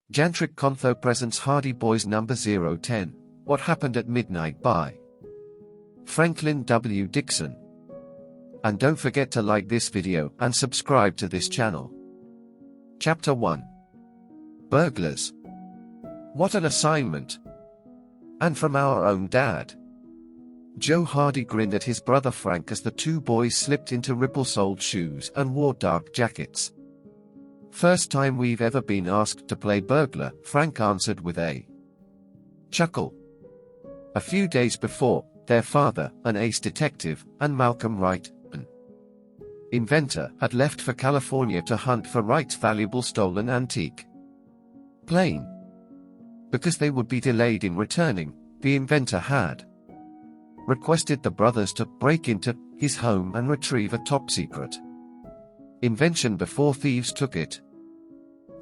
Jantric Contho presents Hardy Boys number 010, What Happened at Midnight by Franklin W. Dixon. And don't forget to like this video and subscribe to this channel. Chapter 1. Burglars. What an assignment! And from our own dad. Joe Hardy grinned at his brother Frank as the two boys slipped into ripple-soled shoes and wore dark jackets. First time we've ever been asked to play burglar, Frank answered with a chuckle. A few days before, their father, an ace detective, and Malcolm Wright, an inventor, had left for California to hunt for Wright's valuable stolen antique plane. Because they would be delayed in returning, the inventor had requested the brothers to break into his home and retrieve a top-secret invention before thieves took it.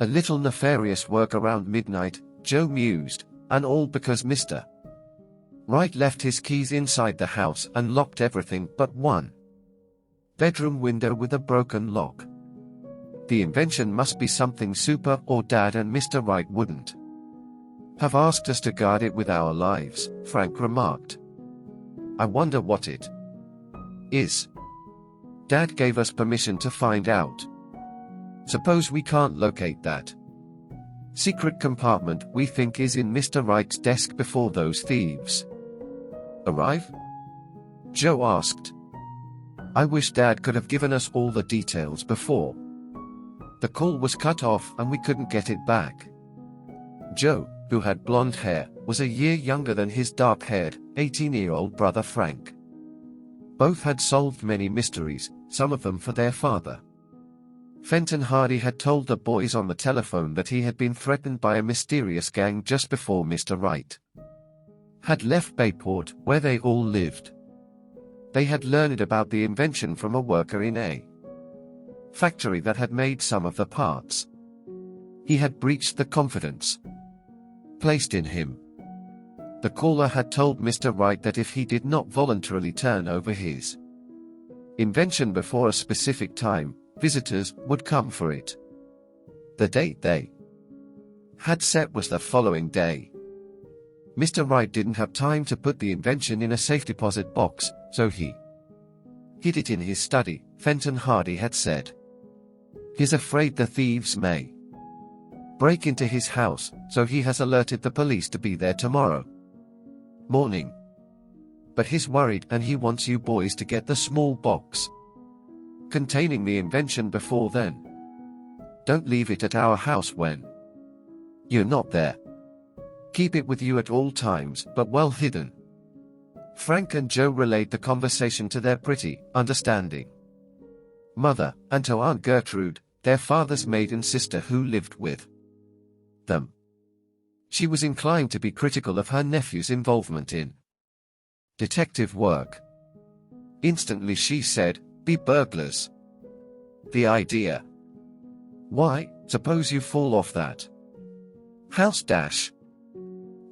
A little nefarious work around midnight, Joe mused, and all because Mr. Wright left his keys inside the house and locked everything but one bedroom window with a broken lock. The invention must be something super, or Dad and Mr. Wright wouldn't have asked us to guard it with our lives, Frank remarked. I wonder what it is. Dad gave us permission to find out. Suppose we can't locate that secret compartment we think is in Mr. Wright's desk before those thieves arrive? Joe asked. I wish Dad could have given us all the details before the call was cut off and we couldn't get it back. Joe, who had blonde hair, was a year younger than his dark-haired, 18-year-old brother Frank. Both had solved many mysteries, some of them for their father. Fenton Hardy had told the boys on the telephone that he had been threatened by a mysterious gang just before Mr. Wright had left Bayport, where they all lived. They had learned about the invention from a worker in a factory that had made some of the parts. He had breached the confidence placed in him. The caller had told Mr. Wright that if he did not voluntarily turn over his invention before a specific time, visitors would come for it. The date they had set was the following day. Mr. Wright didn't have time to put the invention in a safe deposit box, so he hid it in his study, Fenton Hardy had said. He's afraid the thieves may break into his house, so he has alerted the police to be there tomorrow morning. But he's worried and he wants you boys to get the small box containing the invention before then. Don't leave it at our house when you're not there. Keep it with you at all times, but well hidden. Frank and Joe relayed the conversation to their pretty, understanding mother, and to Aunt Gertrude, their father's maiden sister who lived with them. She was inclined to be critical of her nephew's involvement in detective work. Instantly she said, be burglars. The idea. Why, suppose you fall off that house dash.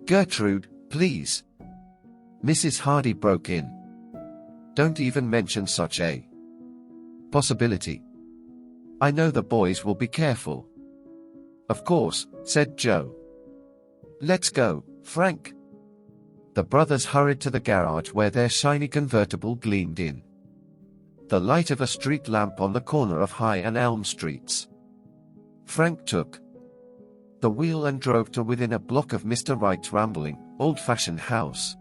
Gertrude, please. Mrs. Hardy broke in. Don't even mention such a possibility. I know the boys will be careful. Of course, said Joe. Let's go, Frank. The brothers hurried to the garage where their shiny convertible gleamed in the light of a street lamp on the corner of High and Elm Streets. Frank took the wheel and drove to within a block of Mr. Wright's rambling, old-fashioned house.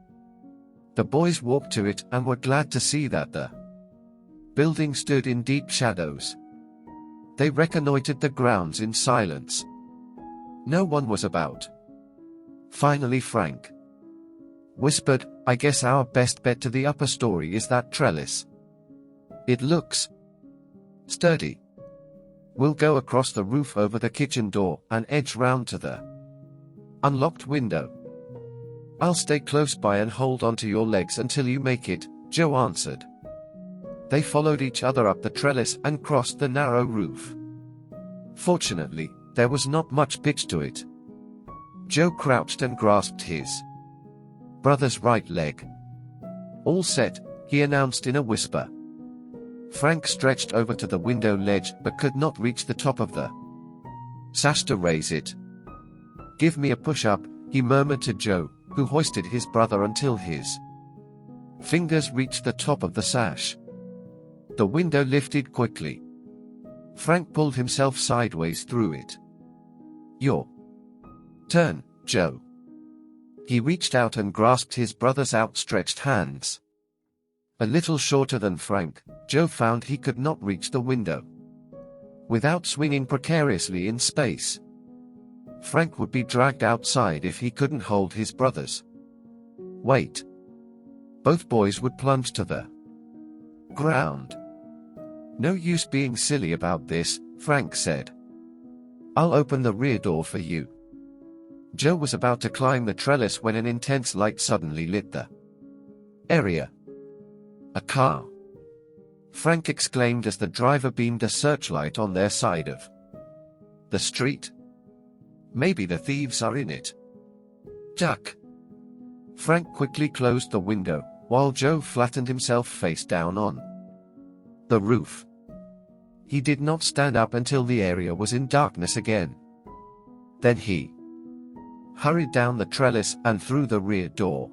The boys walked to it and were glad to see that the building stood in deep shadows. They reconnoitered the grounds in silence. No one was about. Finally Frank whispered, I guess our best bet to the upper story is that trellis. It looks sturdy. We'll go across the roof over the kitchen door and edge round to the unlocked window. I'll stay close by and hold onto your legs until you make it, Joe answered. They followed each other up the trellis and crossed the narrow roof. Fortunately, there was not much pitch to it. Joe crouched and grasped his brother's right leg. All set, he announced in a whisper. Frank stretched over to the window ledge but could not reach the top of the sash to raise it. "Give me a push-up," he murmured to Joe, who hoisted his brother until his fingers reached the top of the sash. The window lifted quickly. Frank pulled himself sideways through it. "Your turn, Joe." He reached out and grasped his brother's outstretched hands. A little shorter than Frank, Joe found he could not reach the window without swinging precariously in space. Frank would be dragged outside if he couldn't hold his brother's weight. Both boys would plunge to the ground. "No use being silly about this," Frank said. "I'll open the rear door for you." Joe was about to climb the trellis when an intense light suddenly lit the area. "A car!" Frank exclaimed as the driver beamed a searchlight on their side of the street. "Maybe the thieves are in it." "Duck!" Frank quickly closed the window, while Joe flattened himself face down on the roof. He did not stand up until the area was in darkness again. Then he hurried down the trellis and through the rear door.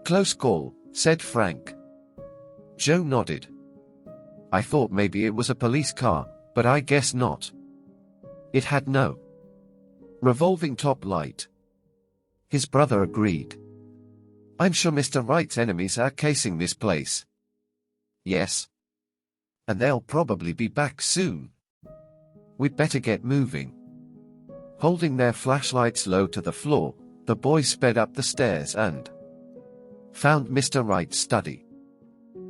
"Close call," said Frank. Joe nodded. "I thought maybe it was a police car, but I guess not." It had no revolving top light. His brother agreed. "I'm sure Mr. Wright's enemies are casing this place." "Yes. And they'll probably be back soon. We'd better get moving." Holding their flashlights low to the floor, the boys sped up the stairs and found Mr. Wright's study.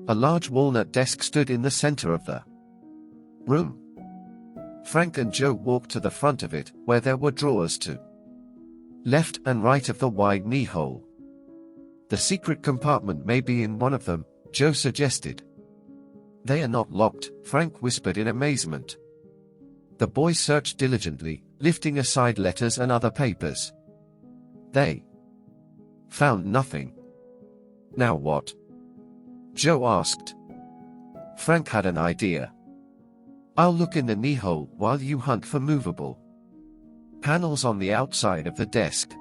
A large walnut desk stood in the center of the room. Frank and Joe walked to the front of it, where there were drawers to left and right of the wide knee hole. "The secret compartment may be in one of them," Joe suggested. "They are not locked," Frank whispered in amazement. The boys searched diligently, lifting aside letters and other papers. They found nothing. "Now what?" Joe asked. Frank had an idea. "I'll look in the knee hole while you hunt for movable panels on the outside of the desk."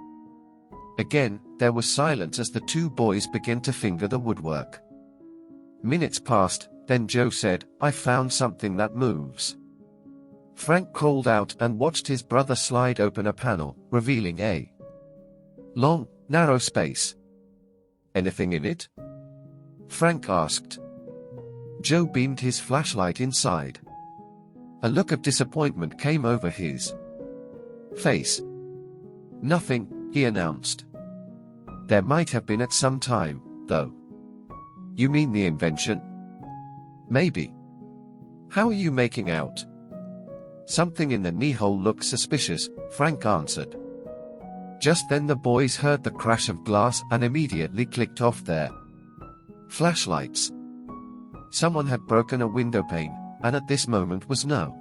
Again, there was silence as the two boys began to finger the woodwork. Minutes passed, then Joe said, "I found something that moves." Frank crawled out and watched his brother slide open a panel, revealing a long, narrow space. "Anything in it?" Frank asked. Joe beamed his flashlight inside. A look of disappointment came over his face. "Nothing," he announced. "There might have been at some time, though." "You mean the invention?" "Maybe." "How are you making out?" "Something in the knee hole looks suspicious," Frank answered. Just then the boys heard the crash of glass and immediately clicked off their flashlights. Someone had broken a window pane, and at this moment was no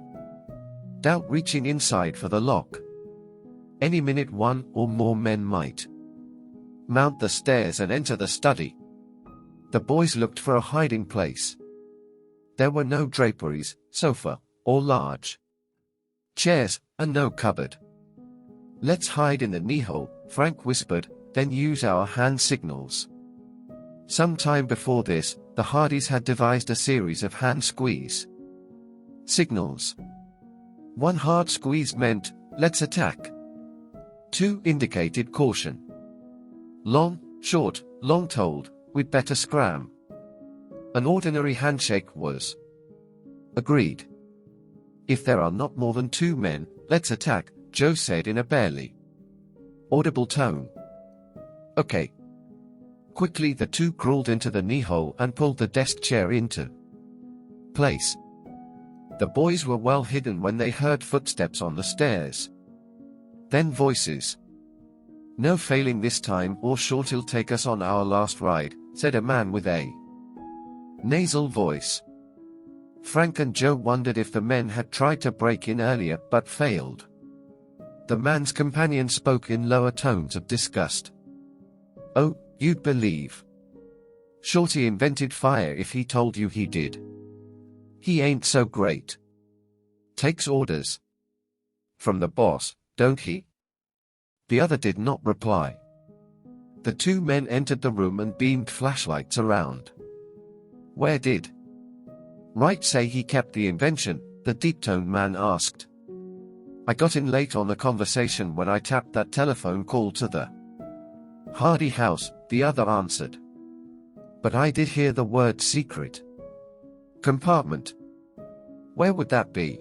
doubt reaching inside for the lock. Any minute one or more men might mount the stairs and enter the study. The boys looked for a hiding place. There were no draperies, sofa, or large chairs, and no cupboard. "Let's hide in the knee hole," Frank whispered, "then use our hand signals." Some time before this, the Hardys had devised a series of hand squeeze signals. One hard squeeze meant, "Let's attack." Two indicated caution. Long, short, long told, "We'd better scram." An ordinary handshake was agreed. "If there are not more than two men, let's attack," Joe said in a barely audible tone. "Okay." Quickly the two crawled into the knee hole and pulled the desk chair into place. The boys were well hidden when they heard footsteps on the stairs. Then voices. "No failing this time, or Shorty'll take us on our last ride," said a man with a nasal voice. Frank and Joe wondered if the men had tried to break in earlier but failed. The man's companion spoke in lower tones of disgust. "Oh, you'd believe Shorty invented fire if he told you he did. He ain't so great. Takes orders from the boss, don't he?" The other did not reply. The two men entered the room and beamed flashlights around. "Where did Wright say he kept the invention?" the deep-toned man asked. "I got in late on the conversation when I tapped that telephone call to the Hardy house," the other answered. "But I did hear the word secret compartment. Where would that be?"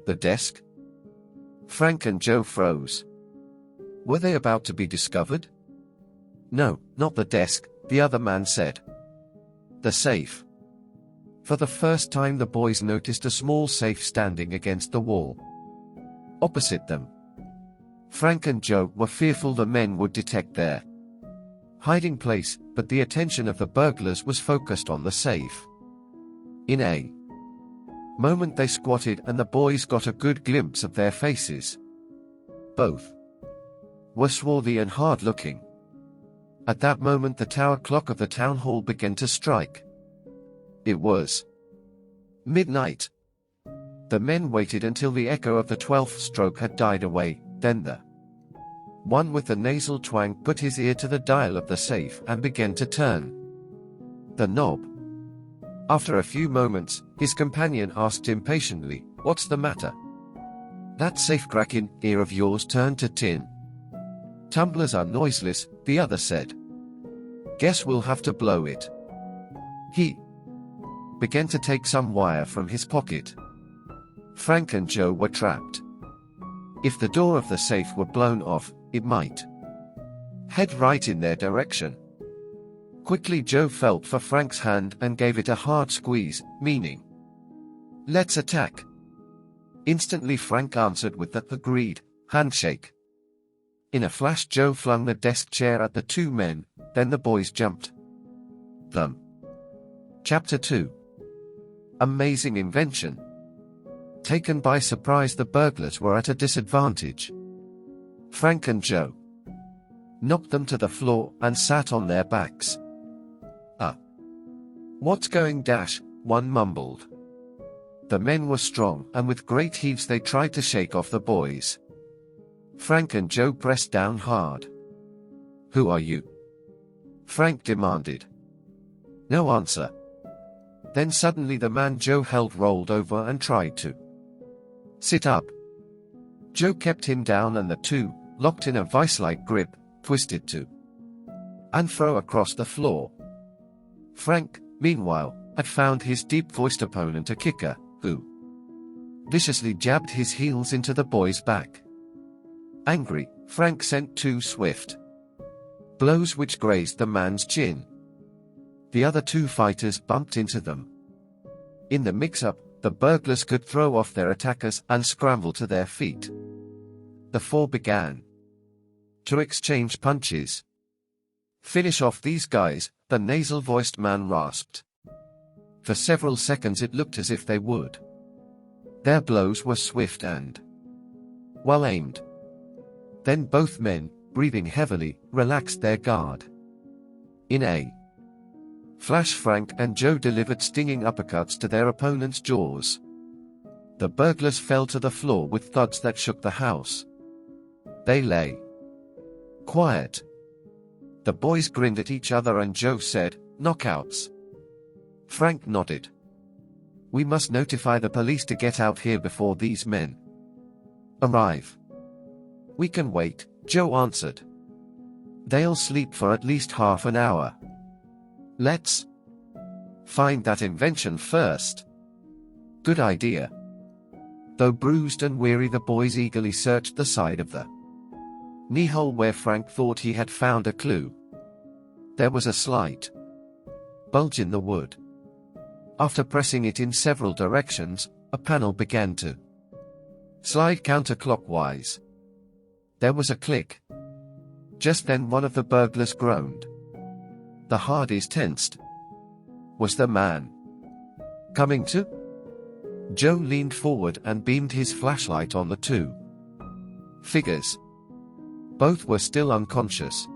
"The desk?" Frank and Joe froze. Were they about to be discovered? "No, not the desk," the other man said. "The safe." For the first time the boys noticed a small safe standing against the wall opposite them. Frank and Joe were fearful the men would detect their hiding place, but the attention of the burglars was focused on the safe. In a moment they squatted and the boys got a good glimpse of their faces. Both were swarthy and hard-looking. At that moment the tower clock of the town hall began to strike. It was midnight. The men waited until the echo of the 12th stroke had died away, then the one with the nasal twang put his ear to the dial of the safe and began to turn the knob. After a few moments, his companion asked impatiently, "What's the matter?" "That safe-cracking ear of yours turned to tin." "Tumblers are noiseless," the other said. "Guess we'll have to blow it." He began to take some wire from his pocket. Frank and Joe were trapped. If the door of the safe were blown off, it might head right in their direction. Quickly Joe felt for Frank's hand and gave it a hard squeeze, meaning, "Let's attack." Instantly Frank answered with the agreed handshake. In a flash Joe flung the desk chair at the two men, then the boys jumped them. Chapter 2. Amazing invention. Taken by surprise, the burglars were at a disadvantage. Frank and Joe knocked them to the floor and sat on their backs. "What's going dash?" one mumbled. The men were strong, and with great heaves they tried to shake off the boys. Frank and Joe pressed down hard. "Who are you?" Frank demanded. No answer. Then suddenly the man Joe held rolled over and tried to sit up. Joe kept him down and the two, locked in a vice-like grip, twisted to and fro across the floor. Frank, meanwhile, had found his deep-voiced opponent a kicker, who viciously jabbed his heels into the boy's back. Angry, Frank sent two swift blows which grazed the man's chin. The other two fighters bumped into them. In the mix-up, the burglars could throw off their attackers and scramble to their feet. The four began to exchange punches. "Finish off these guys," the nasal-voiced man rasped. For several seconds it looked as if they would. Their blows were swift and well aimed. Then both men, breathing heavily, relaxed their guard. In a flash Frank and Joe delivered stinging uppercuts to their opponent's jaws. The burglars fell to the floor with thuds that shook the house. They lay quiet. The boys grinned at each other and Joe said, "Knockouts." Frank nodded. "We must notify the police to get out here before these men arrive." "We can wait," Joe answered. "They'll sleep for at least half an hour. Let's find that invention first." "Good idea." Though bruised and weary, the boys eagerly searched the side of the knee hole where Frank thought he had found a clue. There was a slight bulge in the wood. After pressing it in several directions, a panel began to slide counterclockwise. There was a click. Just then one of the burglars groaned. The Hardys tensed. Was the man coming to? Joe leaned forward and beamed his flashlight on the two figures. Both were still unconscious.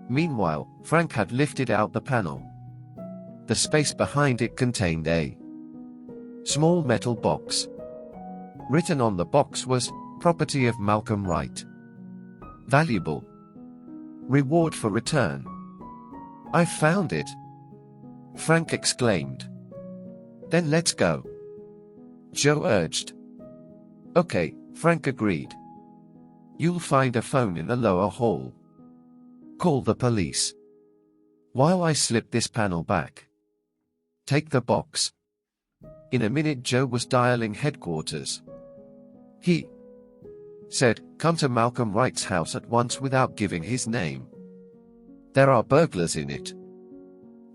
Meanwhile, Frank had lifted out the panel. The space behind it contained a small metal box. Written on the box was, "Property of Malcolm Wright." Valuable. Reward for return. I found it, Frank exclaimed. Then let's go, Joe urged. Okay, Frank agreed. You'll find a phone in the lower hall. Call the police. While I slip this panel back. Take the box. In a minute Joe was dialing headquarters. He said, come to Malcolm Wright's house at once without giving his name. There are burglars in it.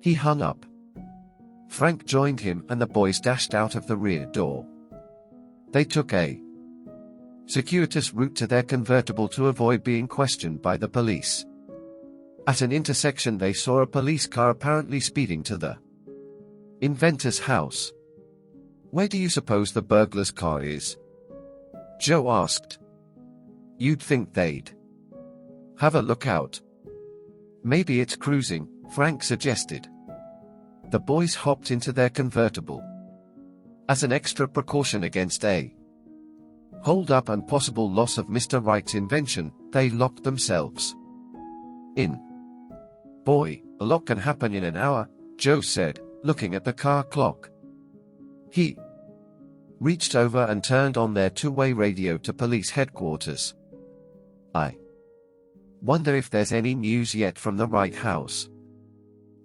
He hung up. Frank joined him and the boys dashed out of the rear door. They took a circuitous route to their convertible to avoid being questioned by the police. At an intersection they saw a police car apparently speeding to the inventor's house. Where do you suppose the burglar's car is? Joe asked. You'd think they'd have a lookout. Maybe it's cruising, Frank suggested. The boys hopped into their convertible. As an extra precaution against a hold-up and possible loss of Mr. Wright's invention, they locked themselves in. Boy, a lot can happen in an hour, Joe said, looking at the car clock. He reached over and turned on their two-way radio to police headquarters. I wonder if there's any news yet from the Wright house.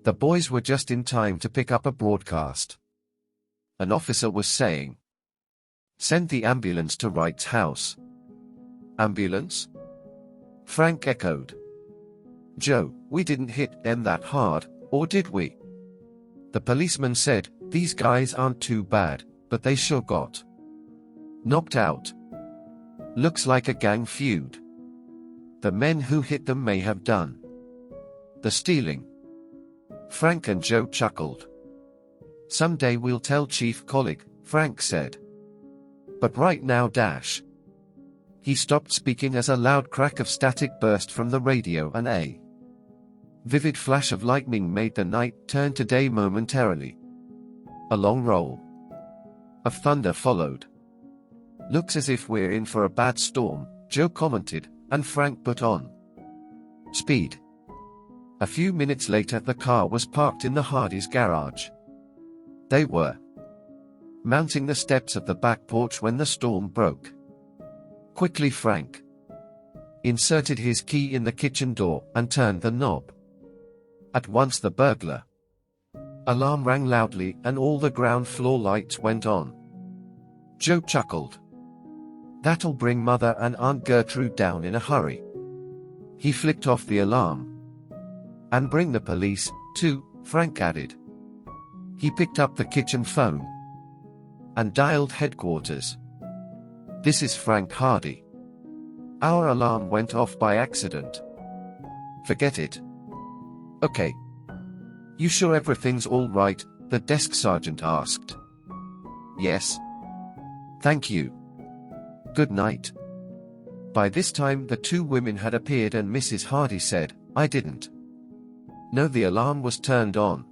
The boys were just in time to pick up a broadcast. An officer was saying, send the ambulance to Wright's house. Ambulance? Frank echoed. Joe, we didn't hit them that hard, or did we? The policeman said, these guys aren't too bad, but they sure got knocked out. Looks like a gang feud. The men who hit them may have done the stealing. Frank and Joe chuckled. Someday we'll tell Chief Collick, Frank said. But right now dash. He stopped speaking as a loud crack of static burst from the radio and a vivid flash of lightning made the night turn to day momentarily. A long roll of thunder followed. Looks as if we're in for a bad storm, Joe commented, and Frank put on speed. A few minutes later the car was parked in the Hardys' garage. They were mounting the steps of the back porch when the storm broke. Quickly Frank inserted his key in the kitchen door and turned the knob. At once the burglar alarm rang loudly and all the ground floor lights went on. Joe chuckled. That'll bring Mother and Aunt Gertrude down in a hurry. He flicked off the alarm. And bring the police, too, Frank added. He picked up the kitchen phone and dialed headquarters. This is Frank Hardy. Our alarm went off by accident. Forget it. Okay. You sure everything's all right? The desk sergeant asked. Yes. Thank you. Good night. By this time the two women had appeared and Mrs. Hardy said, I didn't know the alarm was turned on.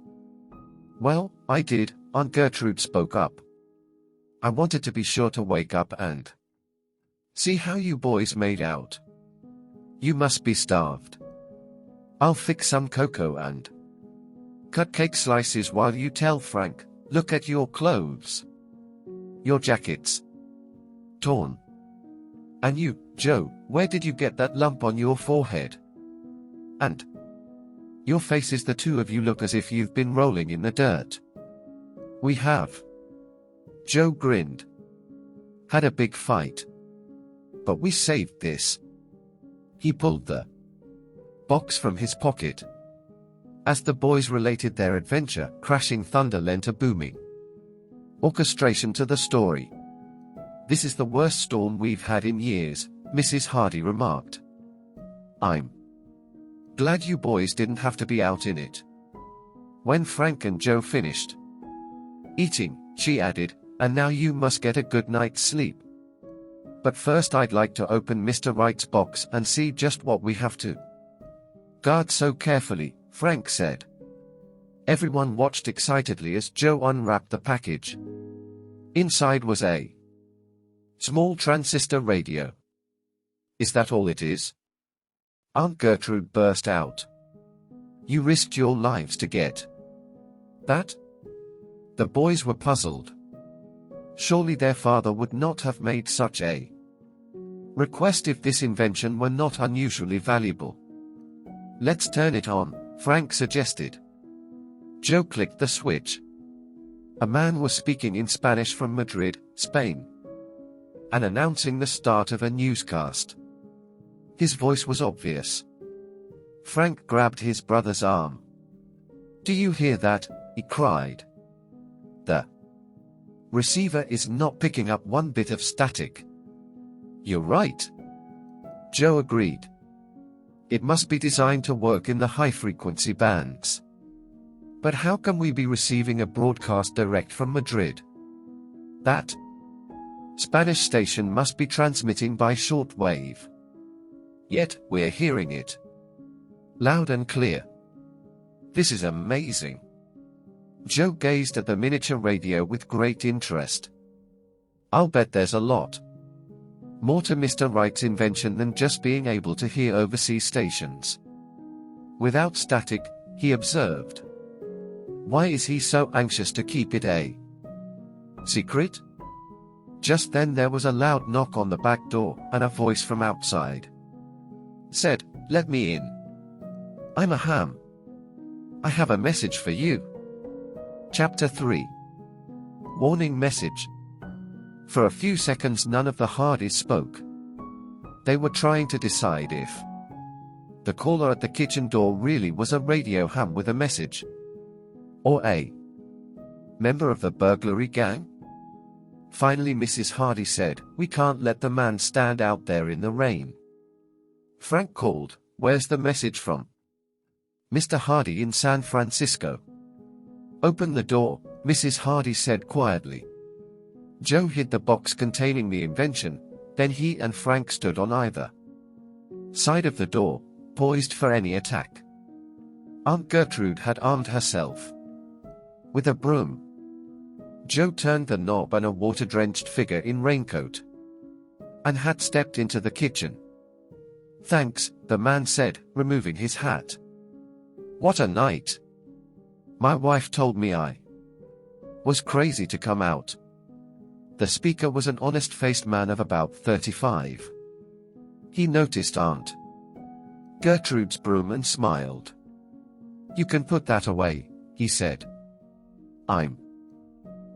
Well, I did, Aunt Gertrude spoke up. I wanted to be sure to wake up and see how you boys made out. You must be starved. I'll fix some cocoa and cut cake slices while you tell Frank, look at your clothes. Your jacket's torn. And you, Joe, where did you get that lump on your forehead? And your faces, the two of you look as if you've been rolling in the dirt. We have. Joe grinned. Had a big fight. But we saved this. He pulled the box from his pocket. As the boys related their adventure, crashing thunder lent a booming orchestration to the story. This is the worst storm we've had in years, Mrs. Hardy remarked. I'm glad you boys didn't have to be out in it. When Frank and Joe finished eating, she added, and now you must get a good night's sleep. But first I'd like to open Mr. Wright's box and see just what we have to guard so carefully, Frank said. Everyone watched excitedly as Joe unwrapped the package. Inside was a small transistor radio. Is that all it is? Aunt Gertrude burst out. You risked your lives to get that? The boys were puzzled. Surely their father would not have made such a request if this invention were not unusually valuable. Let's turn it on, Frank suggested. Joe clicked the switch. A man was speaking in Spanish from Madrid, Spain, and announcing the start of a newscast. His voice was obvious. Frank grabbed his brother's arm. Do you hear that? He cried. The receiver is not picking up one bit of static. You're right, Joe agreed. It must be designed to work in the high-frequency bands. But how can we be receiving a broadcast direct from Madrid? That Spanish station must be transmitting by shortwave. Yet, we're hearing it loud and clear. This is amazing. Joe gazed at the miniature radio with great interest. I'll bet there's a lot more to Mr. Wright's invention than just being able to hear overseas stations without static, he observed. Why is he so anxious to keep it a secret? Just then there was a loud knock on the back door, and a voice from outside said, "Let me in. I'm a ham. I have a message for you." Chapter 3. Warning message. For a few seconds none of the Hardys spoke. They were trying to decide if the caller at the kitchen door really was a radio ham with a message, or a member of the burglary gang. Finally Mrs. Hardy said, "We can't let the man stand out there in the rain." Frank called, "Where's the message from?" "Mr. Hardy in San Francisco." "Open the door," Mrs. Hardy said quietly. Joe hid the box containing the invention, then he and Frank stood on either side of the door, poised for any attack. Aunt Gertrude had armed herself with a broom. Joe turned the knob and a water-drenched figure in raincoat and hat stepped into the kitchen. "Thanks," the man said, removing his hat. "What a night. My wife told me I was crazy to come out." The speaker was an honest-faced man of about 35. He noticed Aunt Gertrude's broom and smiled. "You can put that away," he said. "I'm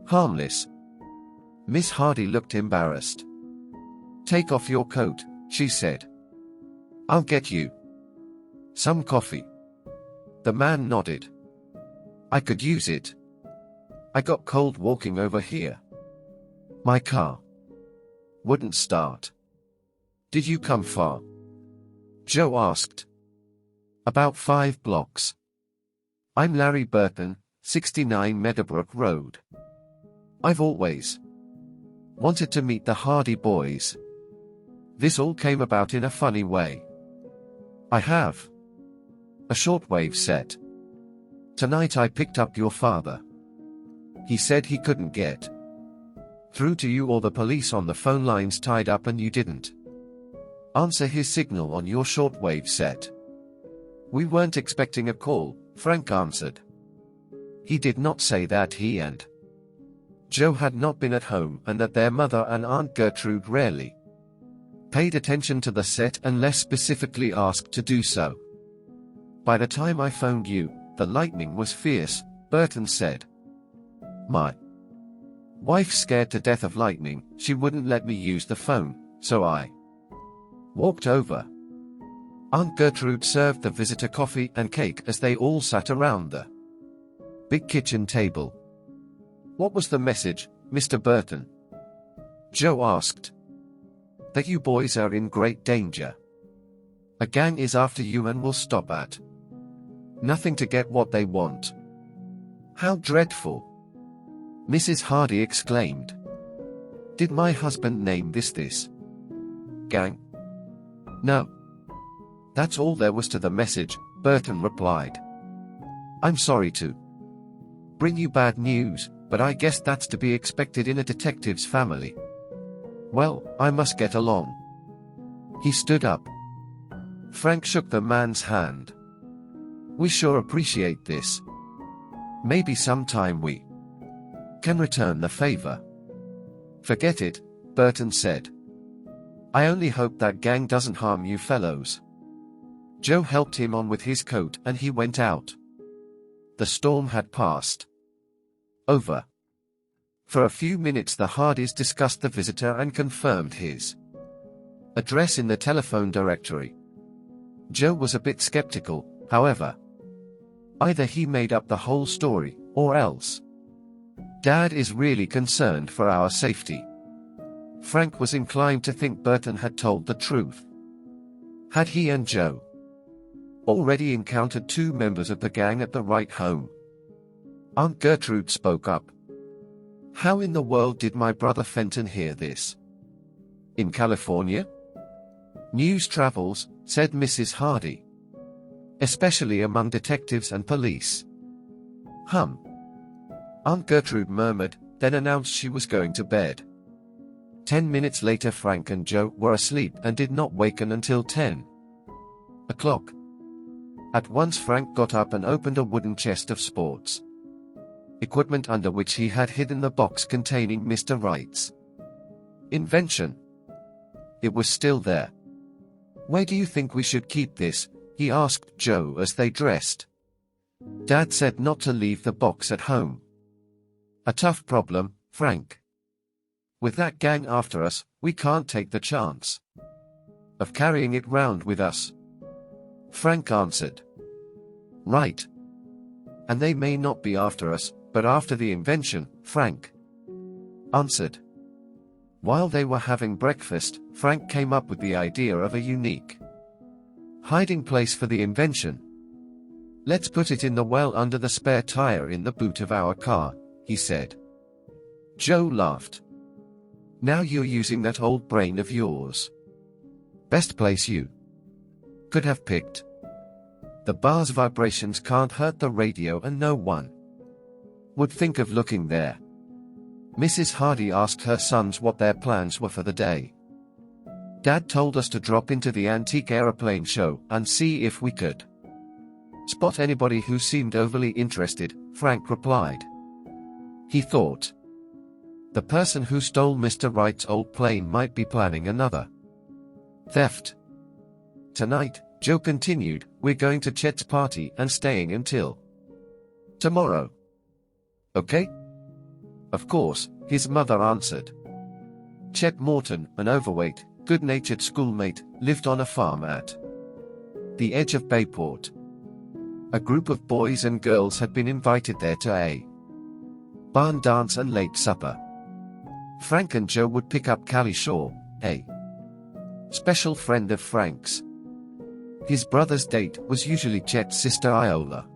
harmless." Miss Hardy looked embarrassed. "Take off your coat," she said. "I'll get you some coffee." The man nodded. "I could use it. I got cold walking over here. My car wouldn't start." "Did you come far?" Joe asked. "About 5 blocks. I'm Larry Burton, 69 Meadowbrook Road. I've always wanted to meet the Hardy boys. This all came about in a funny way. I have a shortwave set. Tonight I picked up your father. He said he couldn't get through to you or the police on the phone lines tied up, and you didn't answer his signal on your shortwave set. We weren't expecting a call," Frank answered. He did not say that he and Joe had not been at home and that their mother and Aunt Gertrude rarely paid attention to the set unless specifically asked to do so. "By the time I phoned you, the lightning was fierce," Burton said. "My wife's scared to death of lightning. She wouldn't let me use the phone, so I walked over." Aunt Gertrude served the visitor coffee and cake as they all sat around the big kitchen table. "What was the message, Mr. Burton?" Joe asked. "That you boys are in great danger. A gang is after you and will stop at nothing to get what they want." "How dreadful!" Mrs. Hardy exclaimed. "Did my husband name this gang?" "No. That's all there was to the message," Burton replied. "I'm sorry to bring you bad news, but I guess that's to be expected in a detective's family. Well, I must get along." He stood up. Frank shook the man's hand. We sure appreciate this. Maybe sometime we can return the favor. Forget it, Burton said. I only hope that gang doesn't harm you fellows. Joe helped him on with his coat and he went out. The storm had passed. Over. For a few minutes the Hardys discussed the visitor and confirmed his address in the telephone directory. Joe was a bit skeptical, however. Either he made up the whole story, or else Dad is really concerned for our safety. Frank was inclined to think Burton had told the truth. Had he and Joe already encountered two members of the gang at the Wright home? Aunt Gertrude spoke up. How in the world did my brother Fenton hear this? In California? News travels, said Mrs. Hardy. Especially among detectives and police. Aunt Gertrude murmured, then announced she was going to bed. 10 minutes later Frank and Joe were asleep and did not waken until 10 o'clock. At once Frank got up and opened a wooden chest of sports equipment under which he had hidden the box containing Mr. Wright's invention. It was still there. Where do you think we should keep this? He asked Joe as they dressed. Dad said not to leave the box at home. A tough problem, Frank. With that gang after us, we can't take the chance of carrying it round with us. Frank answered. Right. And they may not be after us, but after the invention, Frank answered. While they were having breakfast, Frank came up with the idea of a unique hiding place for the invention. Let's put it in the well under the spare tire in the boot of our car, he said. Joe laughed. Now you're using that old brain of yours. Best place you could have picked. The bar's vibrations can't hurt the radio and no one would think of looking there. Mrs. Hardy asked her sons what their plans were for the day. Dad told us to drop into the antique aeroplane show and see if we could spot anybody who seemed overly interested, Frank replied. He thought the person who stole Mr. Wright's old plane might be planning another theft. Tonight, Joe continued, we're going to Chet's party and staying until tomorrow. Okay? Of course, his mother answered. Chet Morton, an overweight, good-natured schoolmate, lived on a farm at the edge of Bayport. A group of boys and girls had been invited there to a barn dance and late supper. Frank and Joe would pick up Callie Shaw, a special friend of Frank's. His brother's date was usually Chet's sister Iola.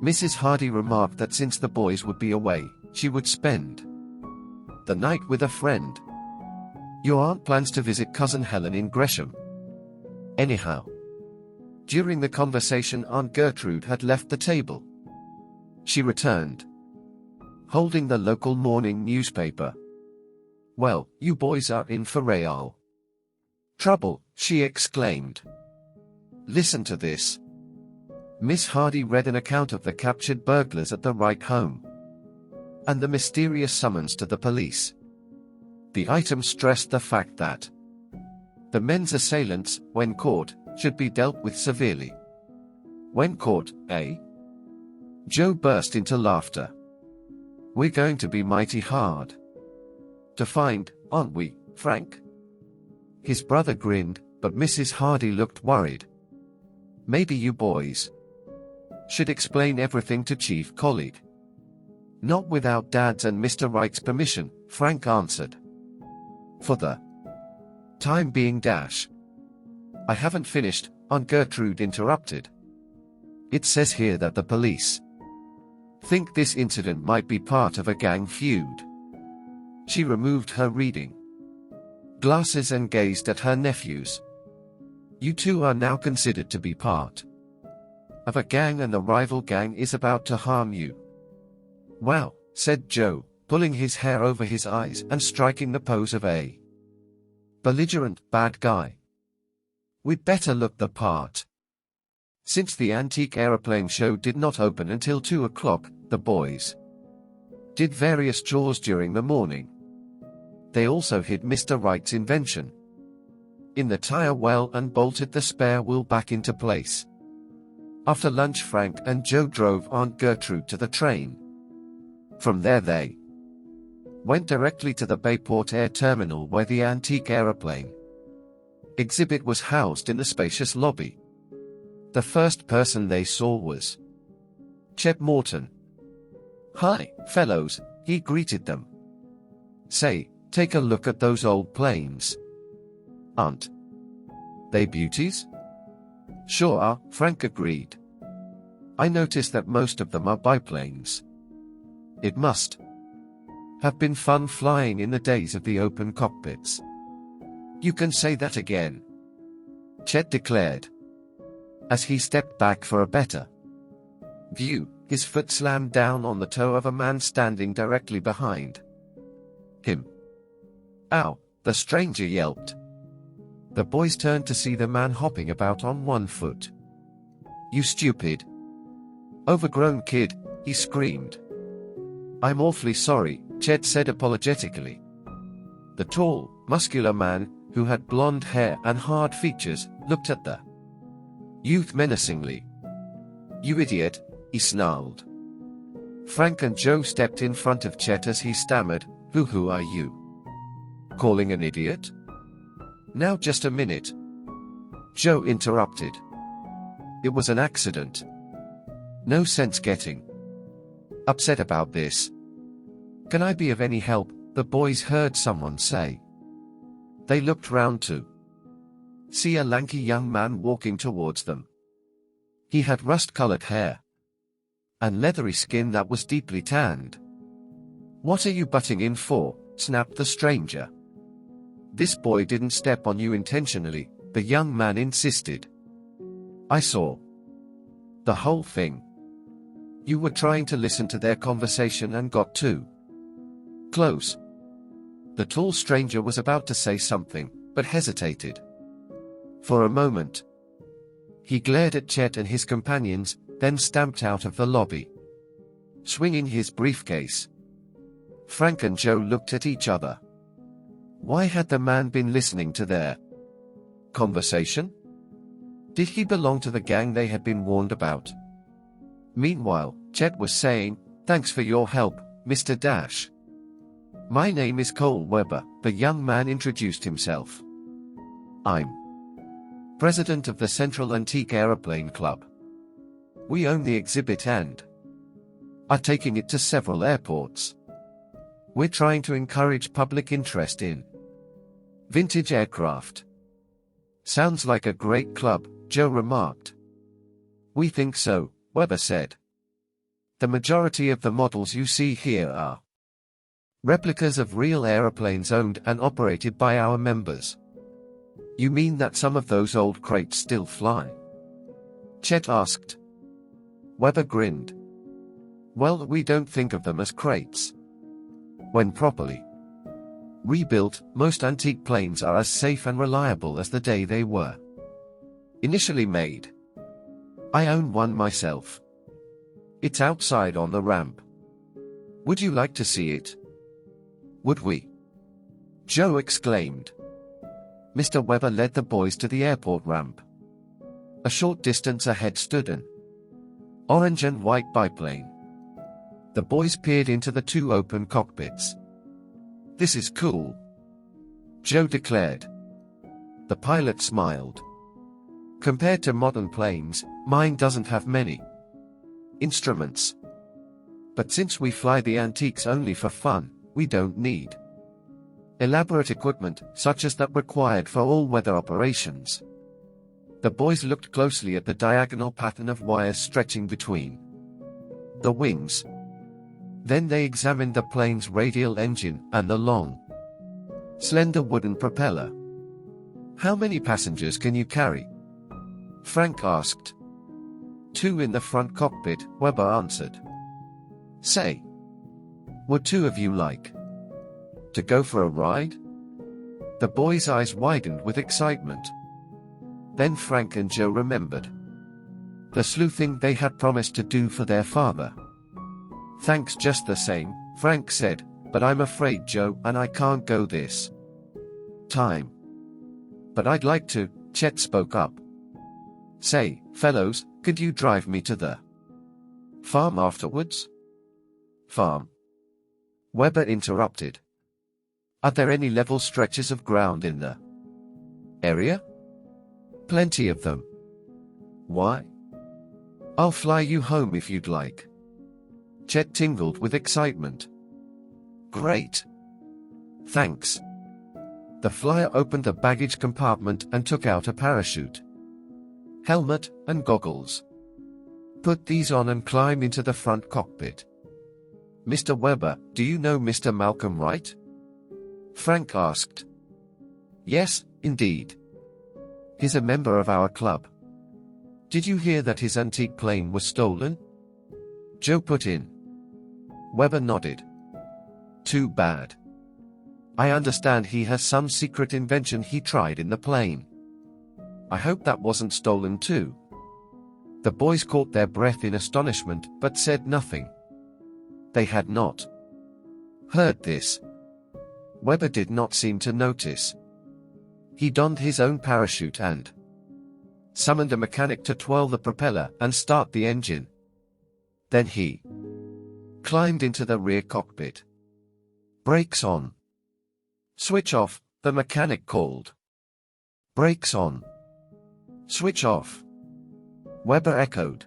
Mrs. Hardy remarked that since the boys would be away, she would spend the night with a friend. Your aunt plans to visit Cousin Helen in Gresham. Anyhow. During the conversation Aunt Gertrude had left the table. She returned, holding the local morning newspaper. Well, you boys are in for real trouble, she exclaimed. Listen to this. Miss Hardy read an account of the captured burglars at the Wright home and the mysterious summons to the police. The item stressed the fact that the men's assailants, when caught, should be dealt with severely. When caught, eh? Joe burst into laughter. We're going to be mighty hard to find, aren't we, Frank? His brother grinned, but Mrs. Hardy looked worried. Maybe you boys should explain everything to Chief Colleague. Not without Dad's and Mr. Wright's permission, Frank answered. For the time being dash. I haven't finished, Aunt Gertrude interrupted. It says here that the police think this incident might be part of a gang feud. She removed her reading glasses and gazed at her nephews. You two are now considered to be part of a gang and the rival gang is about to harm you. Wow, said Joe, pulling his hair over his eyes and striking the pose of a belligerent bad guy. We'd better look the part. Since the antique aeroplane show did not open until 2 o'clock, the boys did various chores during the morning. They also hid Mr. Wright's invention in the tire well and bolted the spare wheel back into place. After lunch, Frank and Joe drove Aunt Gertrude to the train. From there they went directly to the Bayport Air Terminal where the antique aeroplane exhibit was housed in the spacious lobby. The first person they saw was Chet Morton. "Hi, fellows," he greeted them. "Say, take a look at those old planes. Aren't they beauties?" "Sure are," Frank agreed. "I noticed that most of them are biplanes. It must have been fun flying in the days of the open cockpits." "You can say that again," Chet declared, as he stepped back for a better view. His foot slammed down on the toe of a man standing directly behind him. "Ow," the stranger yelped. The boys turned to see the man hopping about on one foot. "You stupid, overgrown kid," he screamed. "I'm awfully sorry," Chet said apologetically. The tall, muscular man, who had blonde hair and hard features, looked at the youth menacingly. "You idiot," he snarled. Frank and Joe stepped in front of Chet as he stammered, Who are you calling an idiot?" "Now just a minute," Joe interrupted. "It was an accident. No sense getting upset about this. Can I be of any help?" the boys heard someone say. They looked round to see a lanky young man walking towards them. He had rust-colored hair and leathery skin that was deeply tanned. "What are you butting in for?" snapped the stranger. "This boy didn't step on you intentionally," the young man insisted. "I saw the whole thing. You were trying to listen to their conversation and got too close." The tall stranger was about to say something, but hesitated. For a moment, he glared at Chet and his companions, then stamped out of the lobby, swinging his briefcase. Frank and Joe looked at each other. Why had the man been listening to their conversation? Did he belong to the gang they had been warned about? Meanwhile, Chet was saying, "Thanks for your help, Mr. Dash. My name is Cole Weber," the young man introduced himself. "I'm president of the Central Antique Aeroplane Club. We own the exhibit and are taking it to several airports. We're trying to encourage public interest in vintage aircraft." "Sounds like a great club," Joe remarked. "We think so," Weber said. "The majority of the models you see here are replicas of real airplanes owned and operated by our members." "You mean that some of those old crates still fly?" Chet asked. Weber grinned. "Well, we don't think of them as crates. When properly rebuilt, most antique planes are as safe and reliable as the day they were initially made. I own one myself. It's outside on the ramp. Would you like to see it?" "Would we?" Joe exclaimed. Mr. Weber led the boys to the airport ramp. A short distance ahead stood an orange and white biplane. The boys peered into the two open cockpits. "This is cool," Joe declared. The pilot smiled. "Compared to modern planes, mine doesn't have many instruments. But since we fly the antiques only for fun, we don't need elaborate equipment, such as that required for all-weather operations." The boys looked closely at the diagonal pattern of wires stretching between the wings. Then they examined the plane's radial engine and the long, slender wooden propeller. "How many passengers can you carry?" Frank asked. "Two in the front cockpit," Weber answered. "Say, would two of you like to go for a ride?" The boys' eyes widened with excitement. Then Frank and Joe remembered the sleuthing they had promised to do for their father. "Thanks just the same," Frank said, "but I'm afraid, Joe, and I can't go this time." "But I'd like to," Chet spoke up. "Say, fellows, could you drive me to the farm afterwards?" "Farm?" Weber interrupted. "Are there any level stretches of ground in the area?" "Plenty of them." "Why?" "I'll fly you home if you'd like." Chet tingled with excitement. "Great. Thanks." The flyer opened the baggage compartment and took out a parachute, helmet, and goggles. "Put these on and climb into the front cockpit." "Mr. Weber, do you know Mr. Malcolm Wright?" Frank asked. "Yes, indeed. He's a member of our club." "Did you hear that his antique plane was stolen?" Joe put in. Weber nodded. "Too bad. I understand he has some secret invention he tried in the plane. I hope that wasn't stolen too." The boys caught their breath in astonishment but said nothing. They had not heard this. Weber did not seem to notice. He donned his own parachute and summoned a mechanic to twirl the propeller and start the engine. Then he climbed into the rear cockpit. "Brakes on." "Switch off," the mechanic called. "Brakes on." "Switch off," Weber echoed.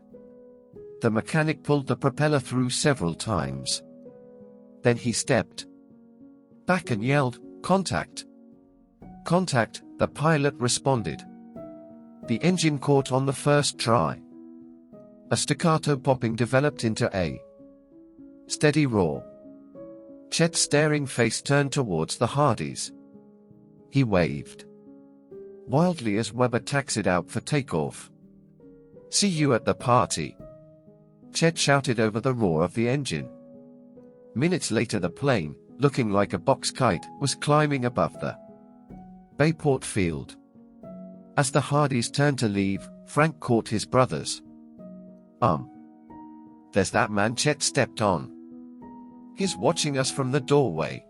The mechanic pulled the propeller through several times. Then he stepped back and yelled, "Contact! Contact!" The pilot responded. The engine caught on the first try. A staccato popping developed into a steady roar. Chet's staring face turned towards the Hardys. He waved wildly as Weber taxied out for takeoff. "See you at the party," Chet shouted over the roar of the engine. Minutes later, the plane, looking like a box kite, was climbing above the Bayport field. As the Hardys turned to leave, Frank caught his brothers. There's that man Chet stepped on. He's watching us from the doorway.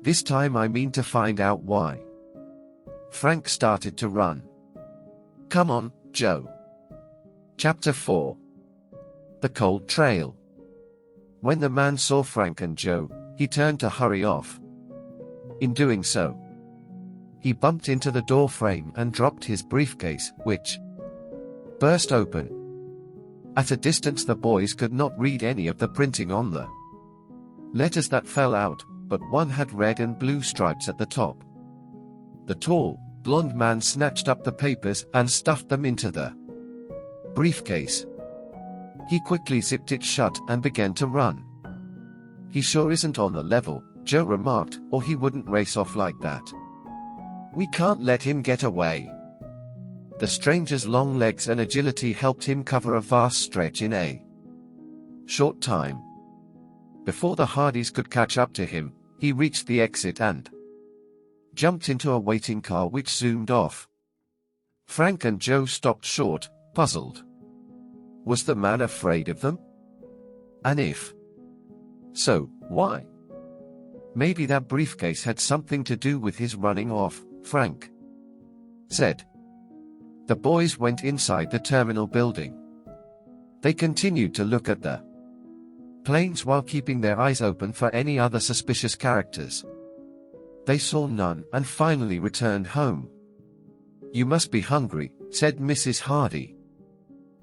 This time I mean to find out why." Frank started to run. "Come on, Joe." Chapter 4. The Cold Trail. When the man saw Frank and Joe, he turned to hurry off. In doing so, he bumped into the door frame and dropped his briefcase, which burst open. At a distance, the boys could not read any of the printing on the letters that fell out, but one had red and blue stripes at the top. The tall, blond man snatched up the papers and stuffed them into the briefcase. He quickly zipped it shut and began to run. "He sure isn't on the level," Joe remarked, "or he wouldn't race off like that. We can't let him get away." The stranger's long legs and agility helped him cover a vast stretch in a short time. Before the Hardys could catch up to him, he reached the exit and jumped into a waiting car which zoomed off. Frank and Joe stopped short, puzzled. Was the man afraid of them? And if so, why? Maybe that briefcase had something to do with his running off, Frank said. The boys went inside the terminal building. They continued to look at the planes while keeping their eyes open for any other suspicious characters. They saw none and finally returned home. "You must be hungry," said Mrs. Hardy.